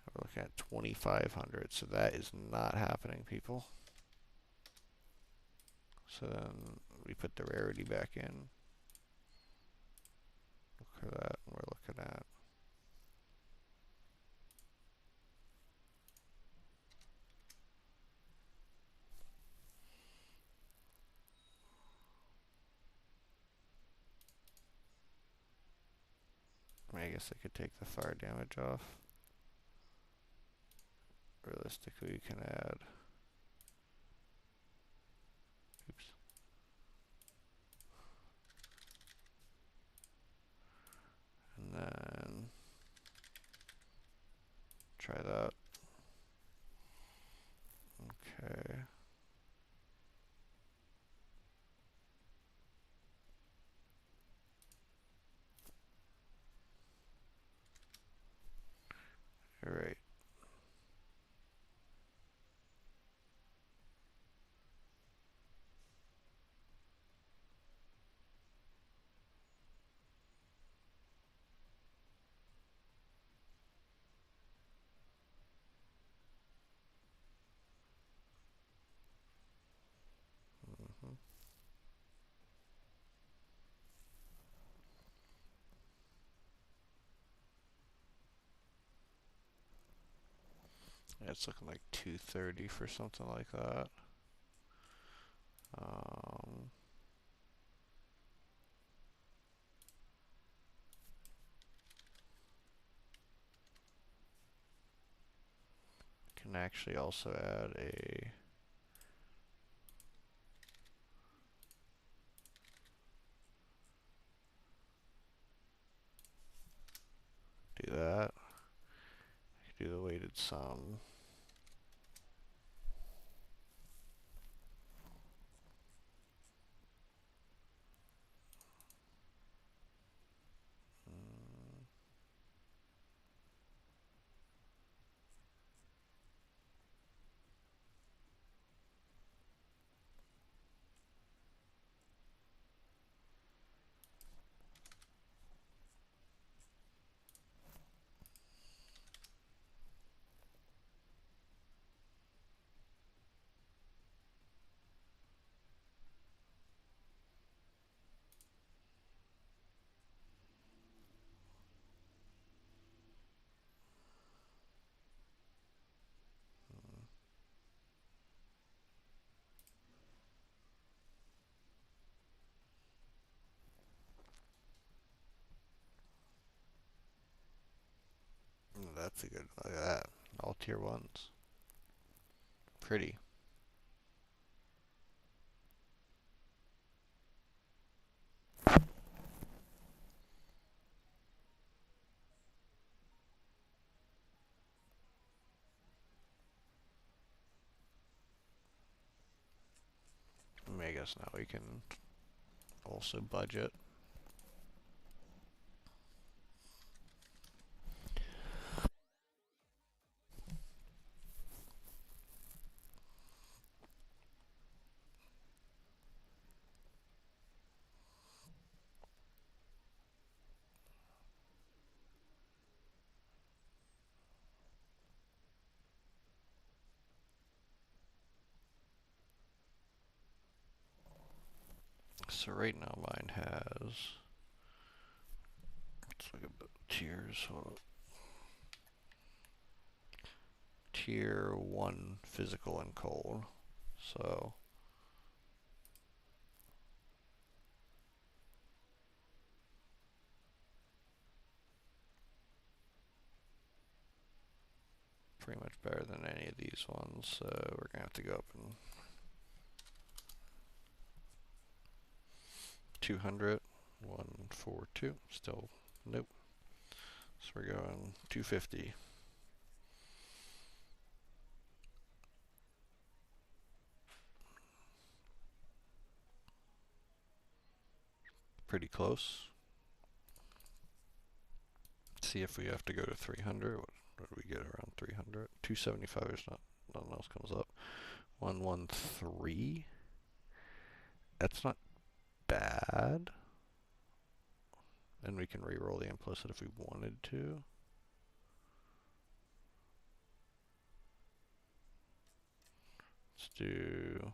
We're looking at 2,500, so that is not happening, people. So then we put the rarity back in. Look for that, and we're looking at... I guess I could take the fire damage off. Realistically, we can add... Oops. And then... try that. Okay. Alright. Yeah, it's looking like 230 for something like that. Can actually also add a... do that. Do the weighted sum. That's a good... look at that. All tier 1s. Pretty. guess now we can also budget. So right now mine has, let's look at the tiers. Tier 1 physical and cold. So pretty much better than any of these ones. So we're gonna have to go up and 200, 142, still nope. So we're going 250. Pretty close. See if we have to go to 300. What do we get around 300? 275 is not, nothing else comes up. 113. That's not bad. And we can re-roll the implicit if we wanted to. Let's do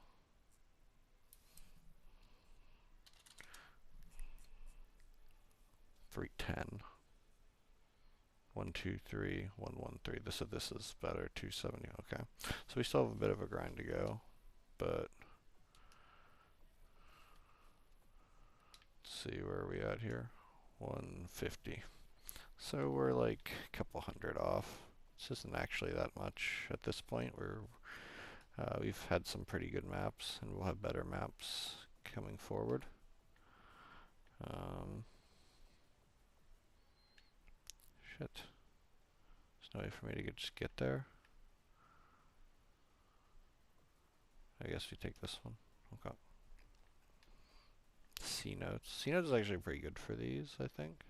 310. 123, 113. This is better. 270. Okay. So we still have a bit of a grind to go, but let's see where are we at here. 150. So we're like a couple hundred off. This isn't actually that much at this point. We've had some pretty good maps, and we'll have better maps coming forward. Shit. There's no way for me to just get there. I guess we take this one. Okay. C notes. C notes is actually pretty good for these, I think.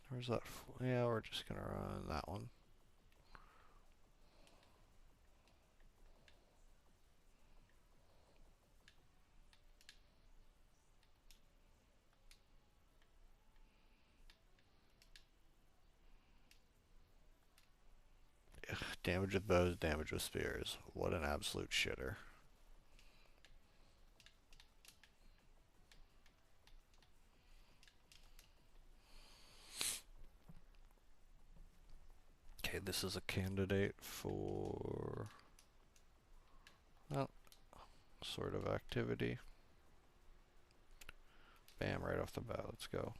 Where's that? Yeah, we're just gonna run that one. Ugh, damage with bows, damage with spears. What an absolute shitter. Okay, this is a candidate for, well, sort of activity. Bam, right off the bat, let's go.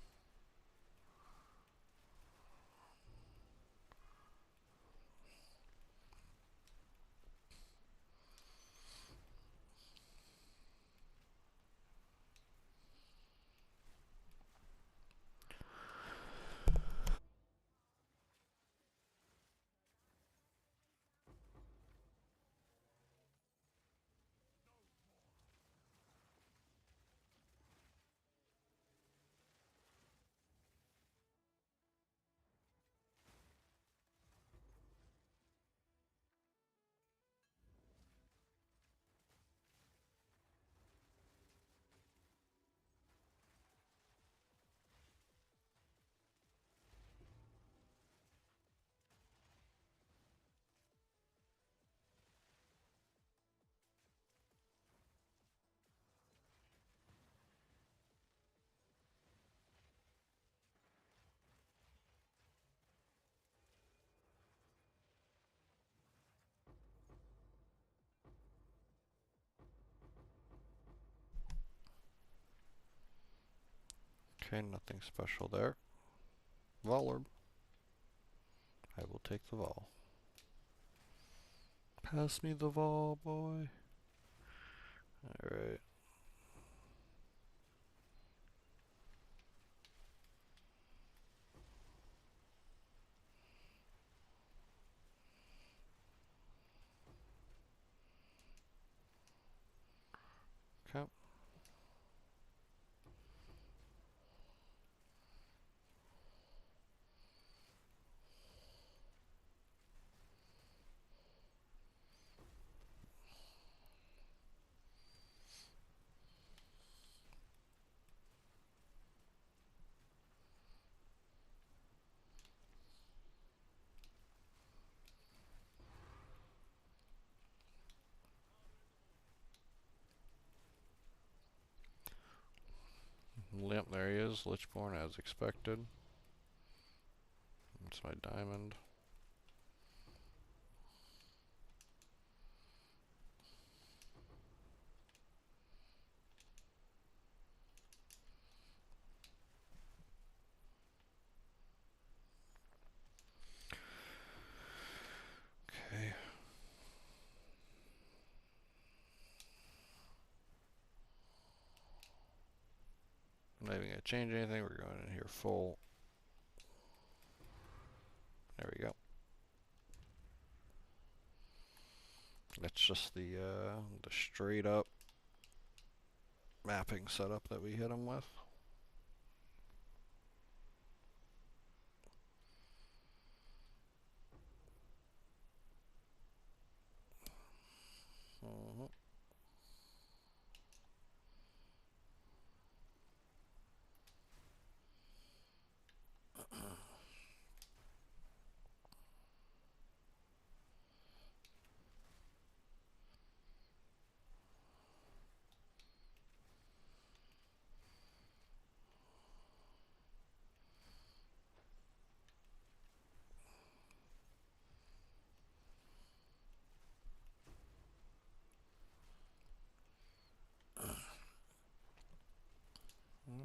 Okay, nothing special there. Volorb. I will take the Vol. Pass me the Vol, boy. Alright. Okay. Limp, there he is. Lichborn as expected. That's my diamond. Okay. I'm not even going to change anything. We're going in here full. There we go. That's just the straight up mapping setup that we hit him with.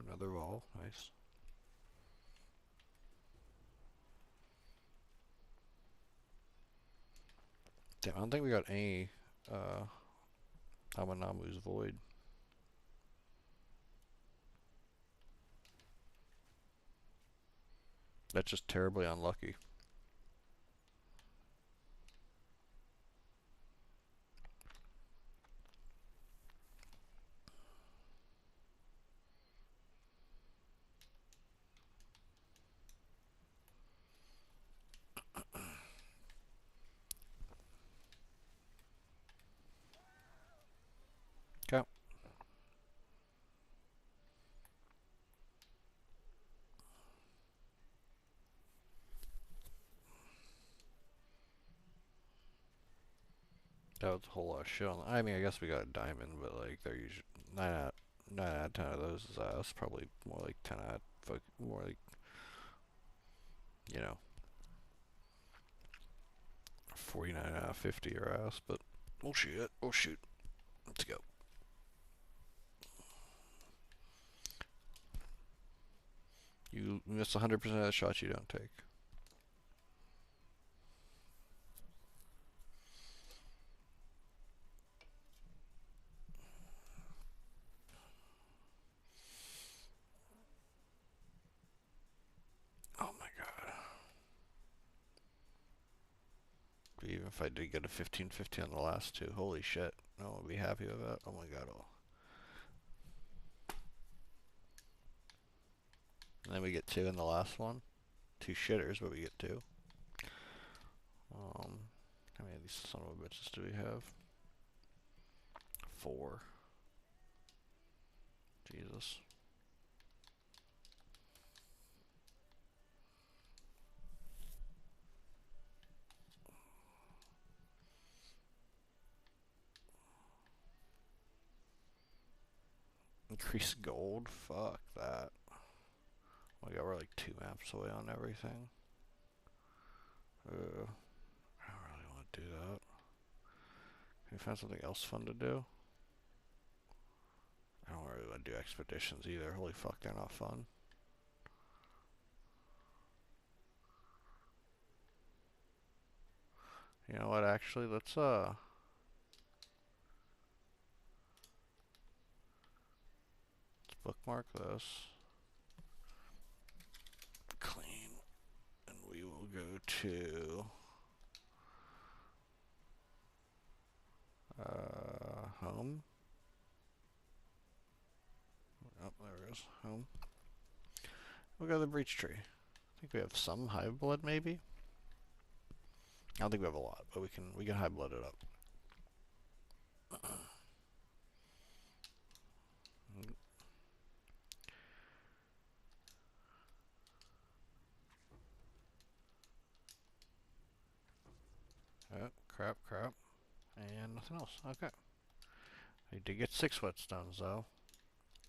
Another Vol. Nice. Damn, I don't think we got any Amanamu's Void. That's just terribly unlucky. Okay. That was a whole lot of shit on. I mean, I guess we got a diamond, but like they're usually 9 out of 10 of those is us. Probably more like 10 out. More like, you know, 49 out of 50 are us. But we'll shoot it. We'll shoot. Let's go. You miss 100% of the shots you don't take. Oh my god. Even if I did get a 15-15 on the last two, holy shit. No, I'll be happy with that. Oh my god. And then we get 2 in the last one. 2 shitters, but we get 2. How many of these son of a bitches do we have? 4. Jesus. Increase gold? Fuck that. Oh my god, we're like 2 maps away on everything. I don't really want to do that. Can we find something else fun to do? I don't really want to do expeditions either. Holy fuck, they're not fun. You know what, actually, let's bookmark this. Clean. And we will go to home. Oh, there it is. Home. We'll go to the breach tree. I think we have some hive blood, maybe. I don't think we have a lot, but we can hive blood it up. Oh, crap, crap. And nothing else. Okay. I did get 6 whetstones, though.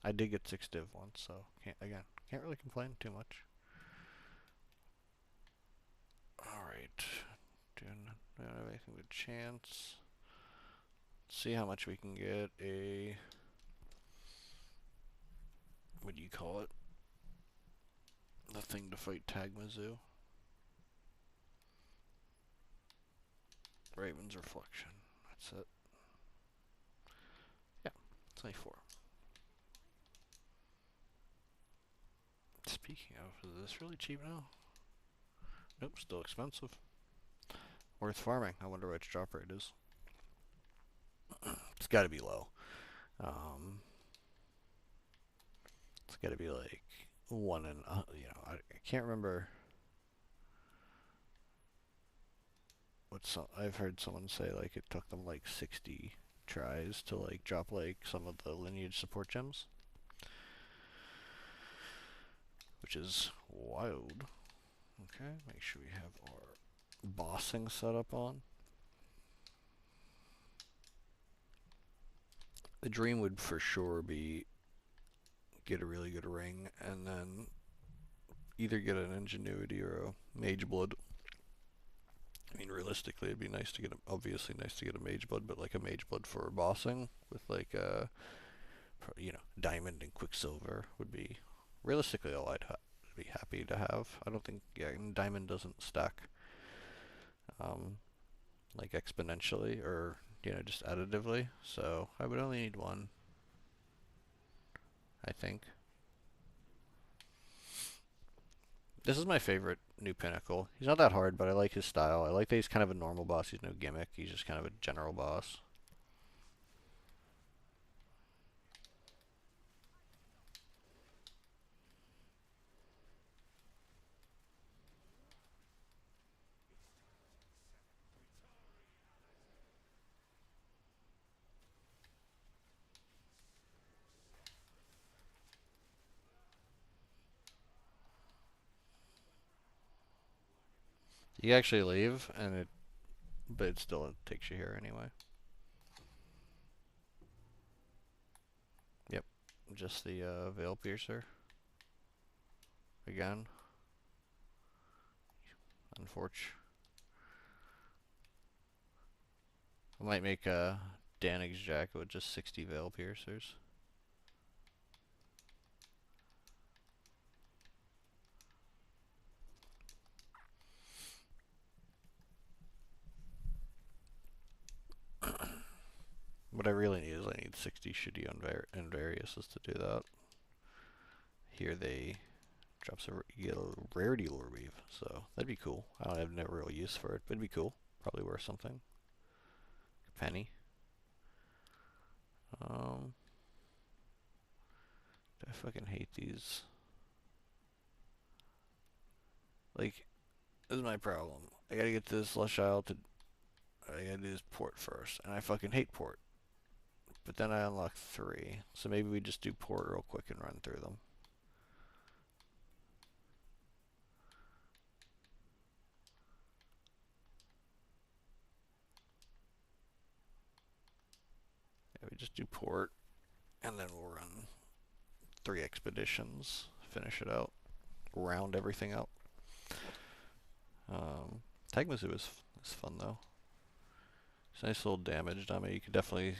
I did get 6 div once, so can't really complain too much. Alright. Don't have anything with chance. Let's see how much we can get a... What do you call it? The thing to fight Tagmazu. Raven's Reflection. That's it. Yeah, 24. Speaking of, is this really cheap now? Nope, still expensive. Worth farming. I wonder which drop rate is. It's got to be low. It's got to be like 1 in, I can't remember what I've heard someone say, like it took them like 60 tries to like drop like some of the lineage support gems, which is wild. Okay, make sure we have our bossing set up on. The dream would for sure be get a really good ring and then either get an ingenuity or a mage blood. I mean, realistically, it'd be nice to get obviously nice to get a mage blood, but like a mage blood for bossing with like diamond and quicksilver would be realistically all I'd be happy to have. I don't think diamond doesn't stack like exponentially or just additively, so I would only need 1, I think. This is my favorite new pinnacle. He's not that hard, but I like his style. I like that he's kind of a normal boss. He's no gimmick. He's just kind of a general boss. You actually leave, but it still takes you here anyway. Yep, just the Veil Piercer. Again. Unfortunate. I might make a Danig's jacket with just 60 Veil Piercers. What I really need is I need 60 shitty Unvariouses to do that. Here they drops you get a rarity lore weave, so that'd be cool. I don't have no real use for it, but it'd be cool. Probably worth something. A penny. I fucking hate these. Like, this is my problem. I gotta get this Lush Isle to... I gotta do this port first, and I fucking hate port. But then I unlock 3, so maybe we just do port real quick and run through them. Yeah, we just do port, and then we'll run 3 expeditions, finish it out, round everything out. Tagmazu is fun though. It's a nice little damage dummy. You could definitely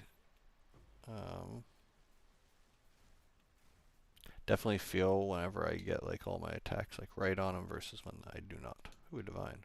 definitely feel whenever I get like all my attacks like right on him versus when I do not. Ooh, divine.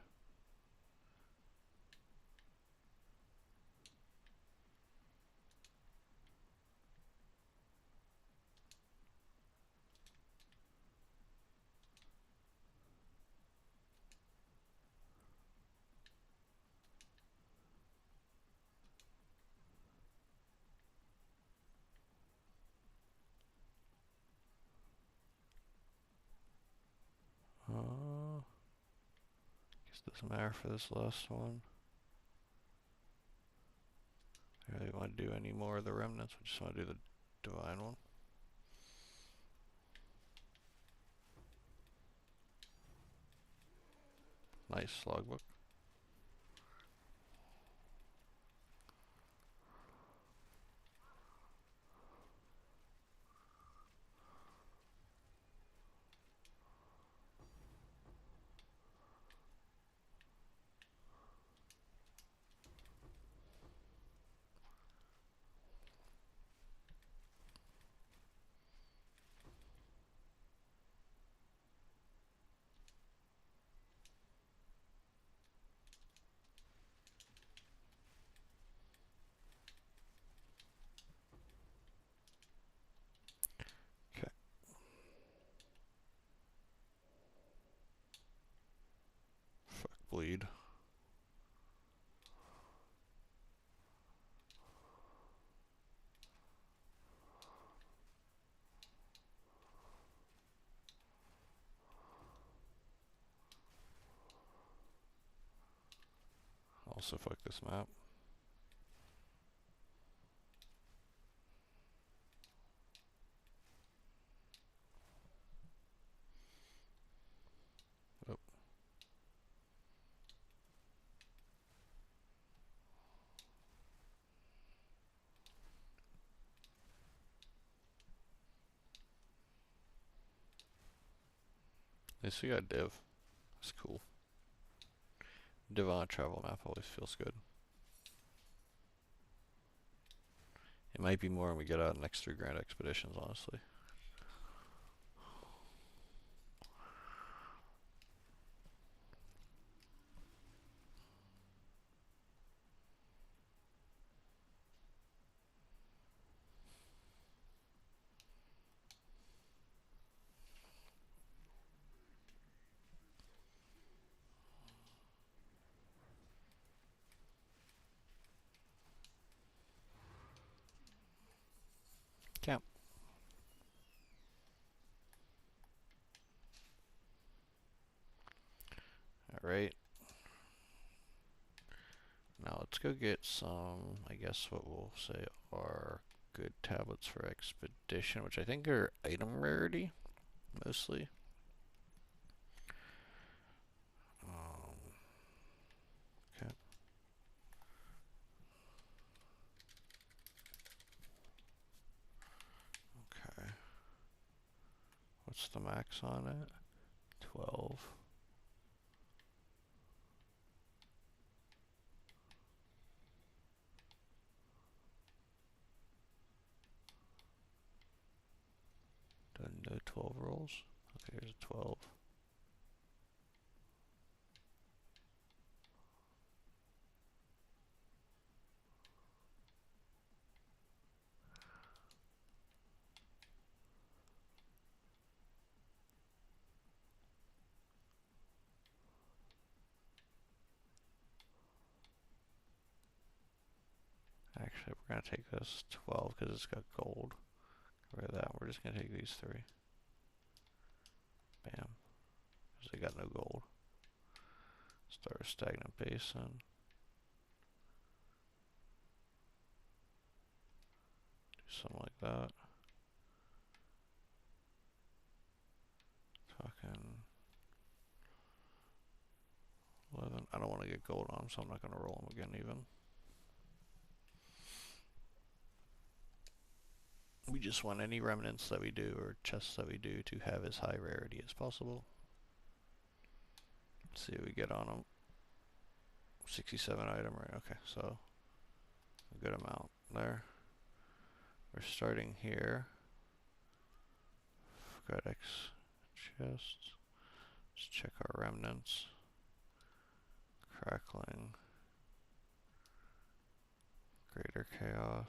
Doesn't matter for this last one. I really want to do any more of the remnants. We just want to do the divine one. Nice logbook. Okay. Fuck bleed. Also fuck this map. Oh. At least we got div. That's cool. Div on a travel map always feels good. It might be more when we get out next 3 grand expeditions, honestly. Camp. Alright. Now let's go get some, I guess what we'll say are good tablets for expedition, which I think are item rarity, mostly. Okay. Okay. What's the max on it? 12. Done no 12 rolls. Okay, here's a 12. Actually, we're gonna take this 12 because it's got gold. Get rid of that. We're just gonna take these 3. Bam. Because they got no gold. Start a stagnant basin. Do something like that. Fucking 11. I don't want to get gold on them, so I'm not going to roll them again even. We just want any remnants that we do or chests that we do to have as high rarity as possible. Let's see what we get on them. 67 item, right? Okay, so a good amount there. We're starting here. Codex chests. Let's check our remnants. Crackling. Greater chaos.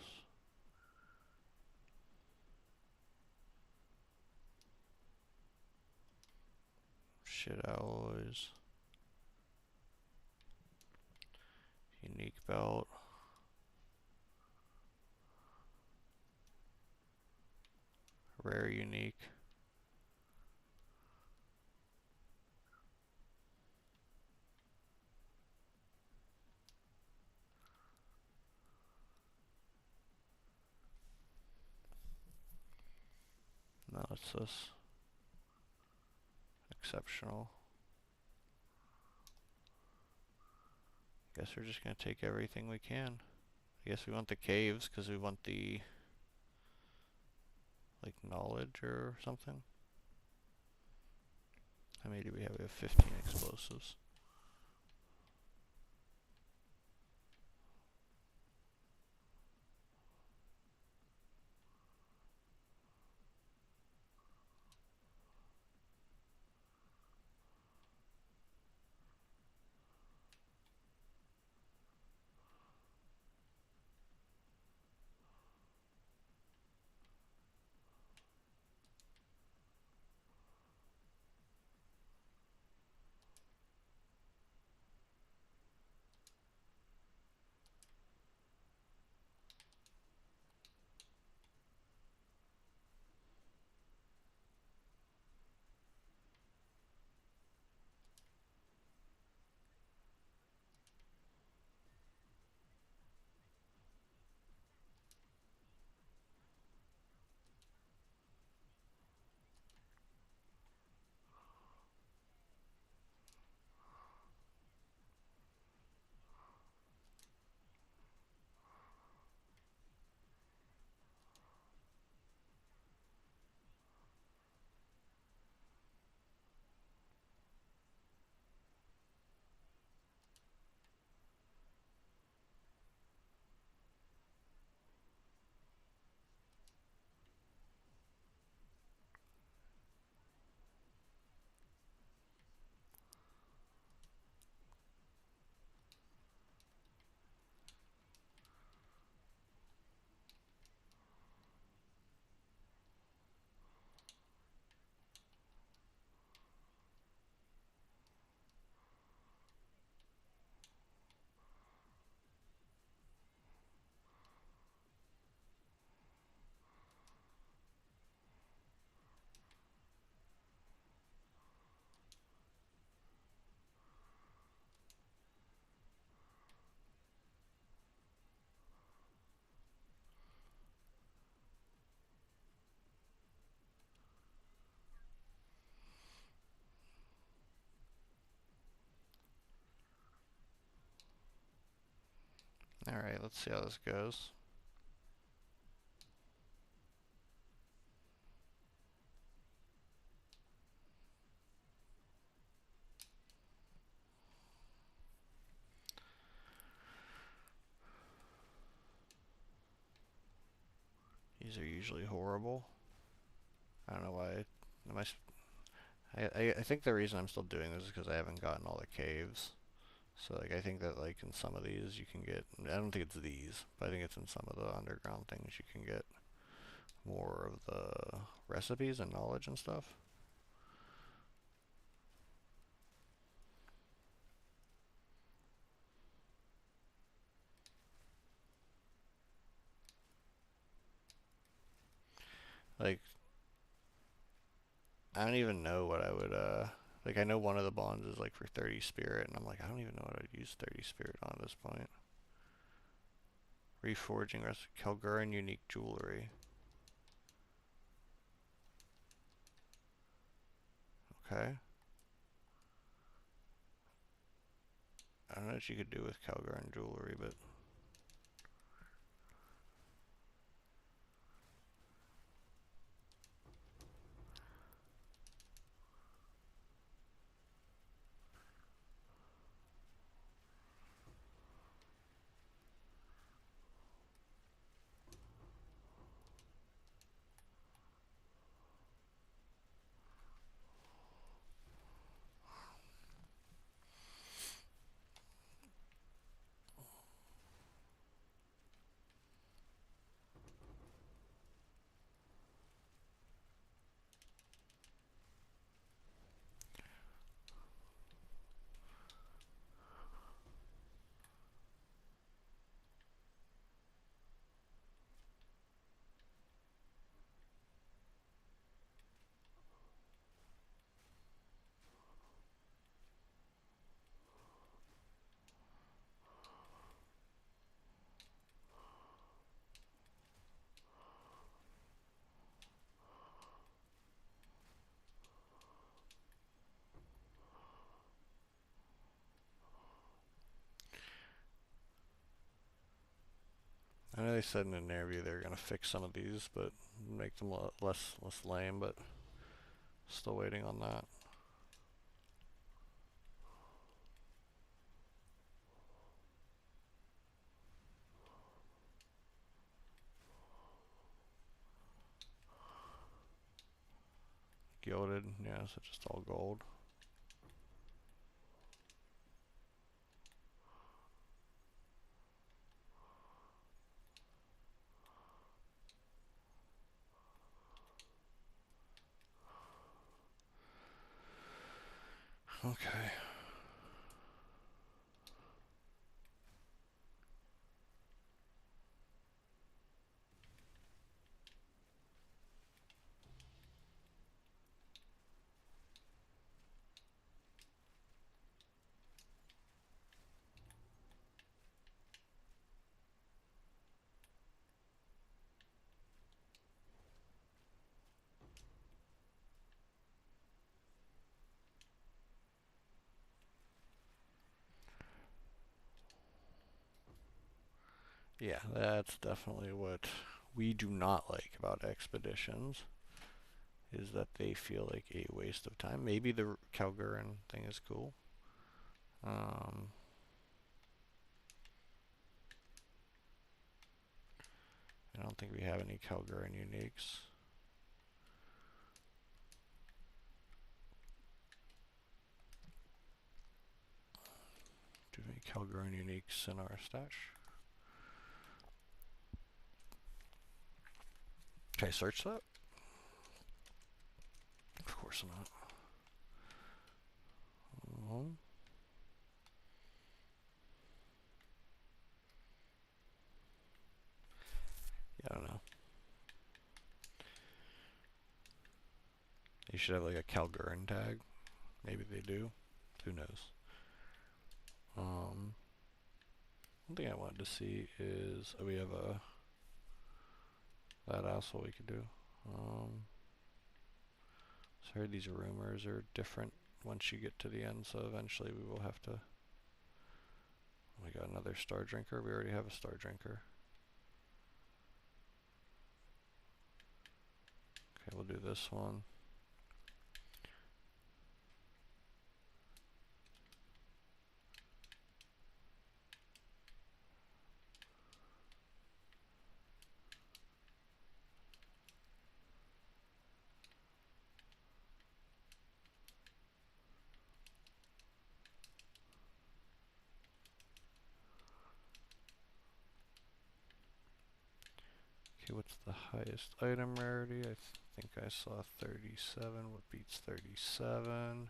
Shit alloys. Unique belt. Rare unique. What's this? Exceptional. Guess we're just gonna take everything we can. I guess we want the caves because we want the like knowledge or something. How many do we have? We have 15 explosives. Alright, let's see how this goes. These are usually horrible. I don't know why. Am I think the reason I'm still doing this is because I haven't gotten all the caves. So like I think that like in some of these you can get, I don't think it's these, but I think it's in some of the underground things you can get more of the recipes and knowledge and stuff. Like I don't even know what I would like I know one of the bonds is like for 30 spirit and I'm like I don't even know what I'd use 30 spirit on at this point. Reforging Kalguran unique jewelry. Okay. I don't know what you could do with Kalguran jewelry, but know they said in an interview they're gonna fix some of these, but make them less lame. But still waiting on that. Gilded, yeah, so just all gold. Okay. Yeah, that's definitely what we do not like about expeditions, is that they feel like a waste of time. Maybe the Calguran thing is cool. Um, I don't think we have any Calguran uniques. Do we have any Calguran uniques in our stash? Can I search that? Of course not. Yeah, I don't know. You should have like a Calguran tag. Maybe they do. Who knows? One thing I wanted to see is we have that asshole we could do. So I heard these rumors are different once you get to the end, so eventually we will have to. We got another Star Drinker. We already have a Star Drinker. Okay, we'll do this one. Okay, what's the highest item rarity? I think I saw 37. What beats 37?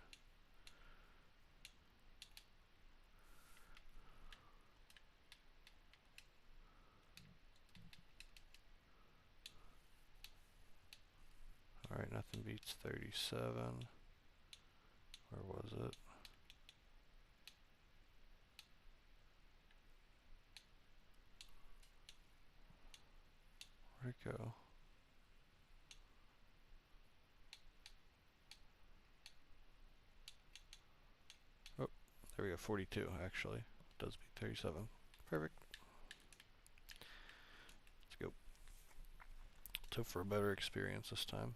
Alright, nothing beats 37. Where was it? Where'd it go? Oh, there we go, 42 actually. It does beat 37. Perfect. Let's go. Let's hope for a better experience this time.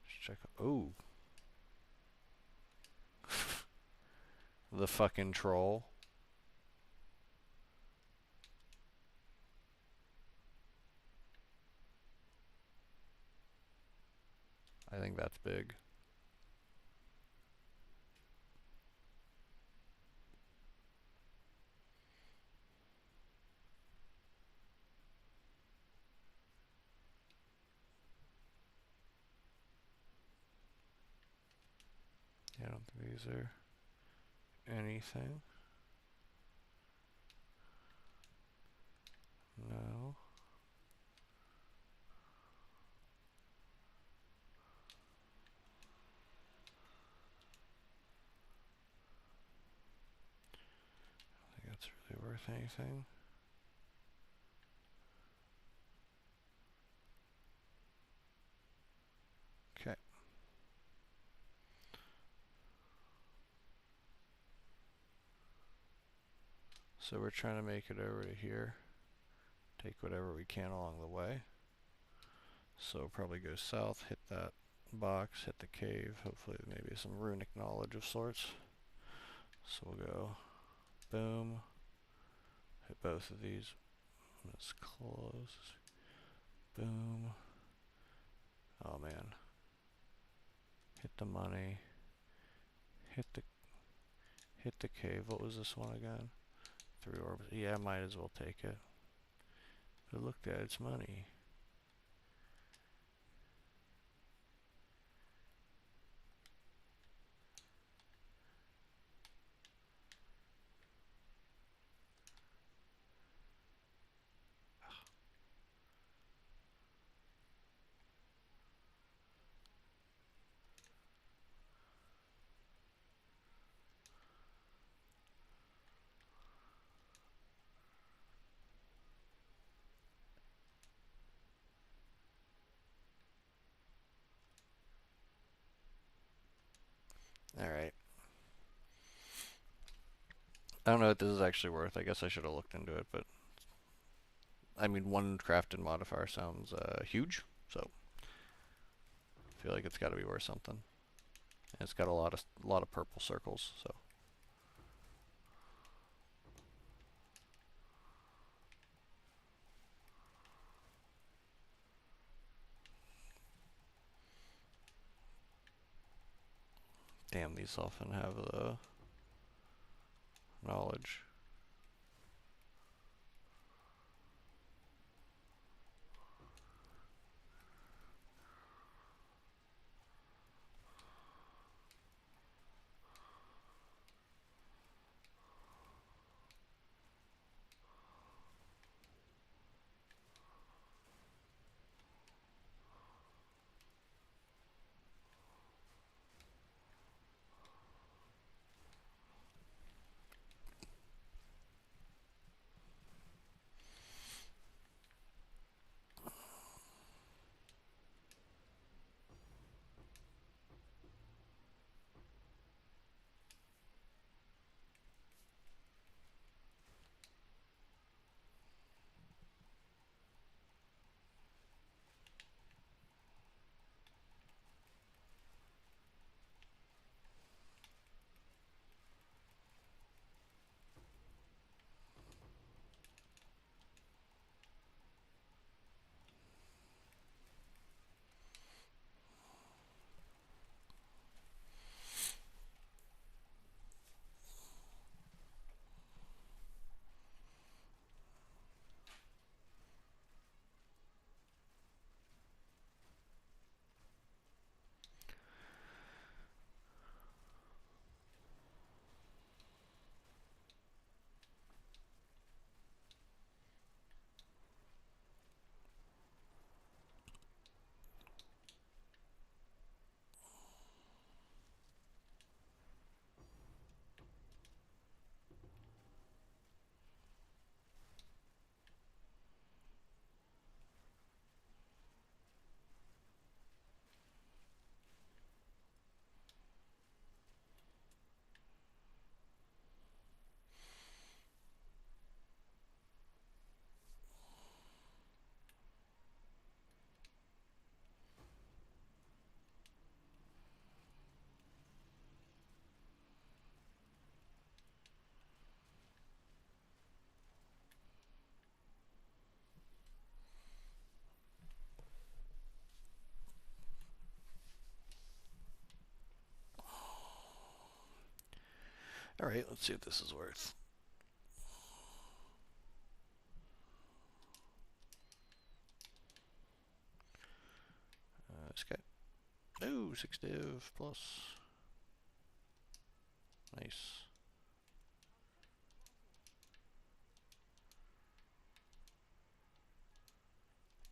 Just check. Oh. The fucking troll. I think that's big. Yeah, I don't think these are anything. No. I think that's really worth anything. Okay. So we're trying to make it over to here. Take whatever we can along the way. So probably go south, hit that box, hit the cave, hopefully maybe some runic knowledge of sorts. So we'll go boom, hit both of these. Let's close. Boom. Oh man. Hit the money. Hit the cave. What was this one again? 3 orbs. Yeah, I might as well take it. But look, Dad, it's money. Alright. I don't know what this is actually worth. I guess I should have looked into it, but I mean, one crafted modifier sounds huge, so I feel like it's got to be worth something. And it's got a lot of purple circles, so. Damn, these often have the knowledge. Alright, let's see what this is worth. This guy. Oh, 6 div plus. Nice.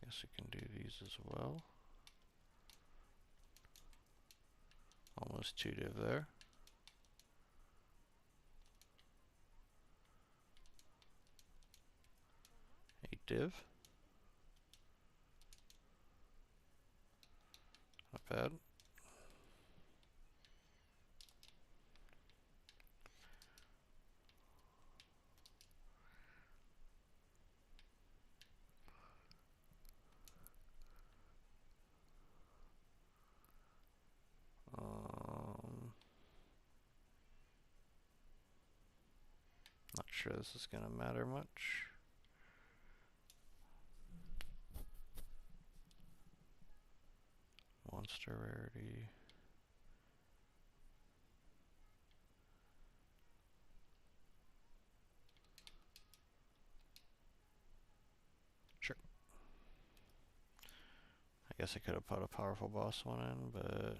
Guess we can do these as well. Almost 2 div there. 8 div. Not bad. sure this is gonna matter much. Monster rarity. Sure. I guess I could have put a powerful boss one in, but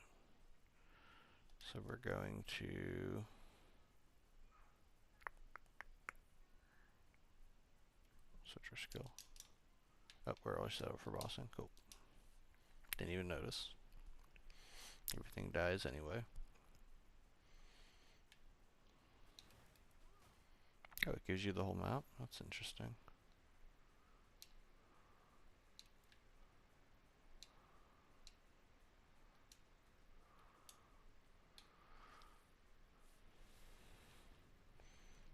so we're going to switch our skill. Oh, we're always set up for bossing. Cool. Didn't even notice. Everything dies anyway. Oh, it gives you the whole map? That's interesting.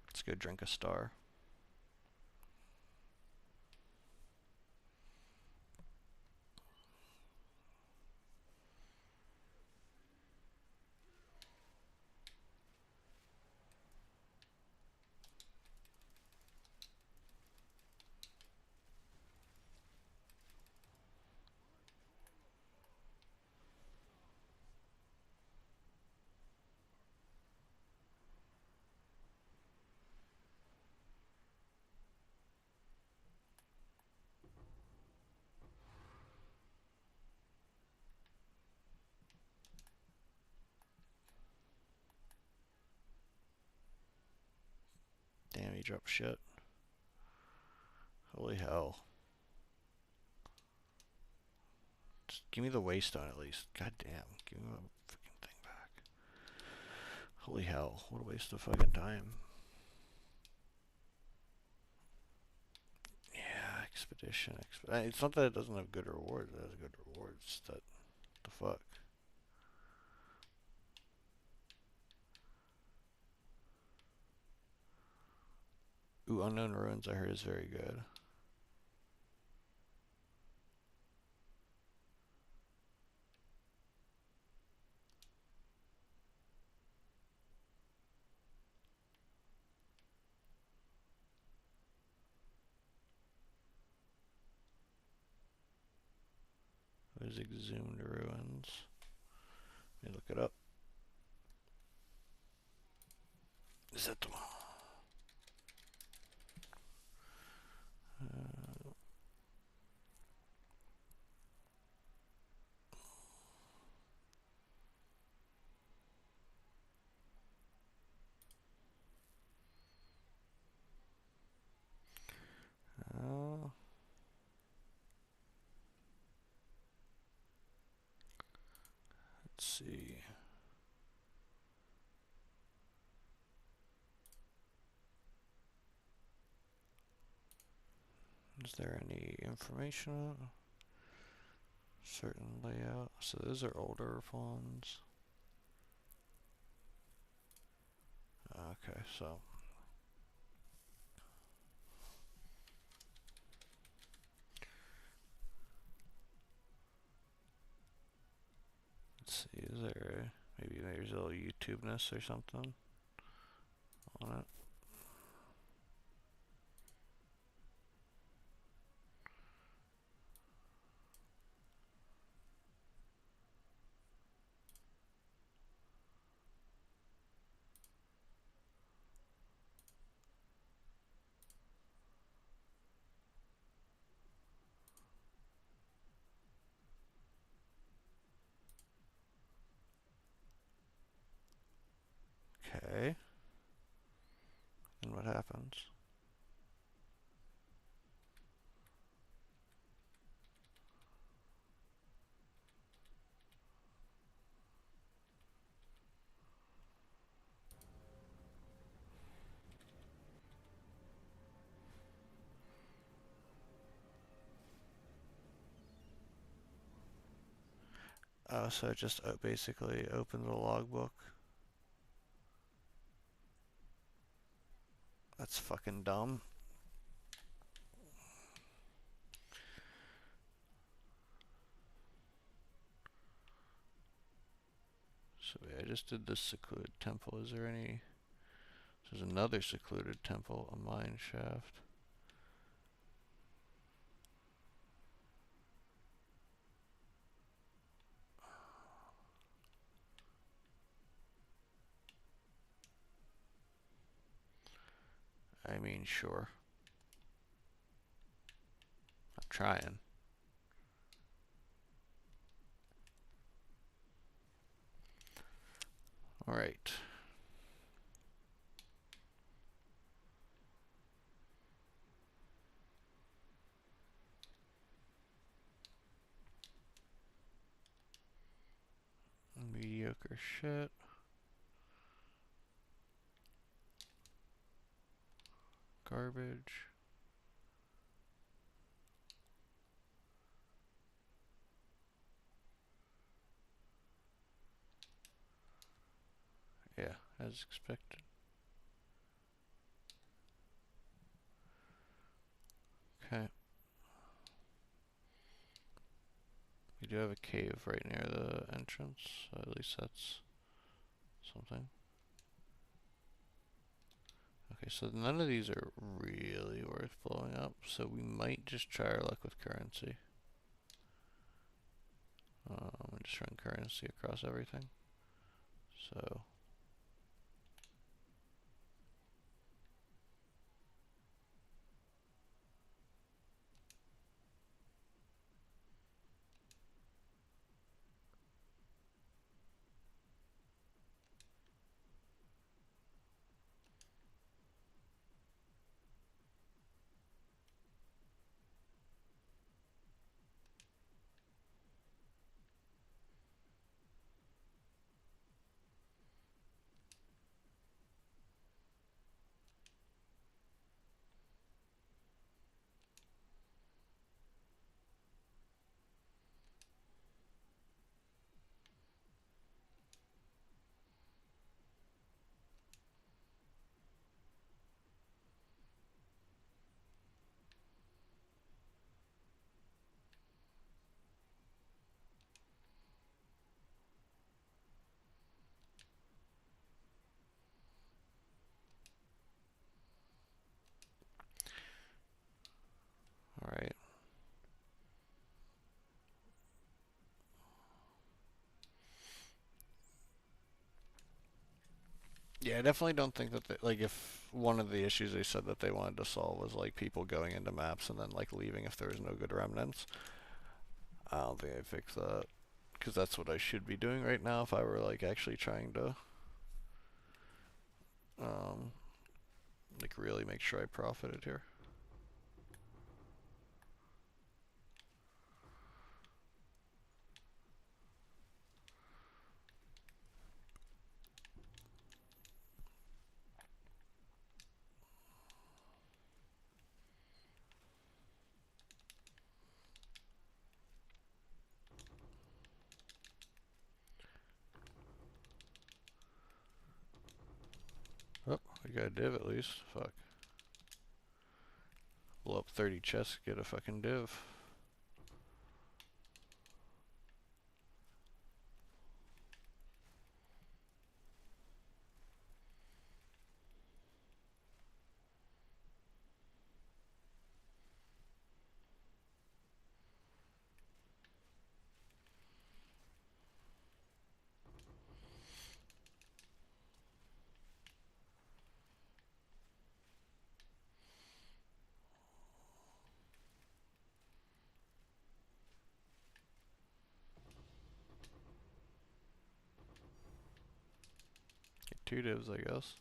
Let's go drink a star. Damn, he dropped shit. Holy hell. Just give me the waystone at least. God damn, give me my freaking thing back. Holy hell, what a waste of fucking time. Yeah, expedition. It's not that it doesn't have good rewards, it has good rewards. That, the fuck? Ooh, Unknown Ruins I heard is very good. There's Exhumed Ruins. Let me look it up. Is that the one? Uh, let's see. Is there any information? Certain layout. So those are older ones. Okay, so let's see. Is there maybe there's a little YouTube-ness or something on it? Okay. And what happens? Oh, so it just basically open the logbook. That's fucking dumb. So yeah, I just did this secluded temple. Is there any There's another secluded temple, a mine shaft. I mean, sure. I'm trying. Alright. Mediocre shit. Garbage. Yeah, as expected. Okay. We do have a cave right near the entrance, so at least that's something. Okay, so none of these are really worth blowing up, so we might just try our luck with currency. And just run currency across everything. So alright. Yeah, I definitely don't think that like if one of the issues they said that they wanted to solve was like people going into maps and then like leaving if there was no good remnants. I don't think I'd fix that. Because that's what I should be doing right now if I were like actually trying to um like really make sure I profited here. Oh, we got a div at least. Fuck. Blow up 30 chests, get a fucking div. Get 2 divs, I guess.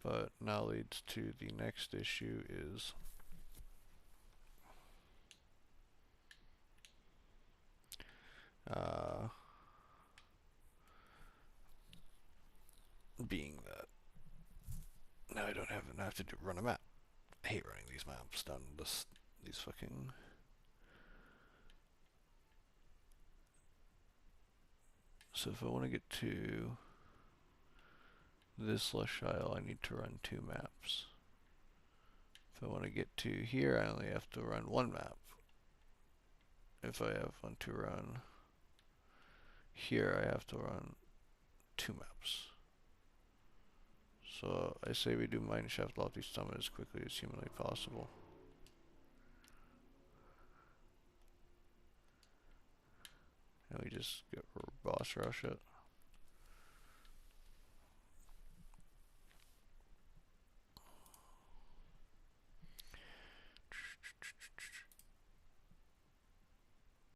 But now leads to the next issue is being that now I don't have to run a map. I hate running these maps down these fucking. So if I want to get to this lush isle, I need to run 2 maps. If I want to get to here, I only have to run 1 map. if I have one to run here, I have to run 2 maps. So I say we do Mineshaft Lofty Summit as quickly as humanly possible. And we just get boss rush it.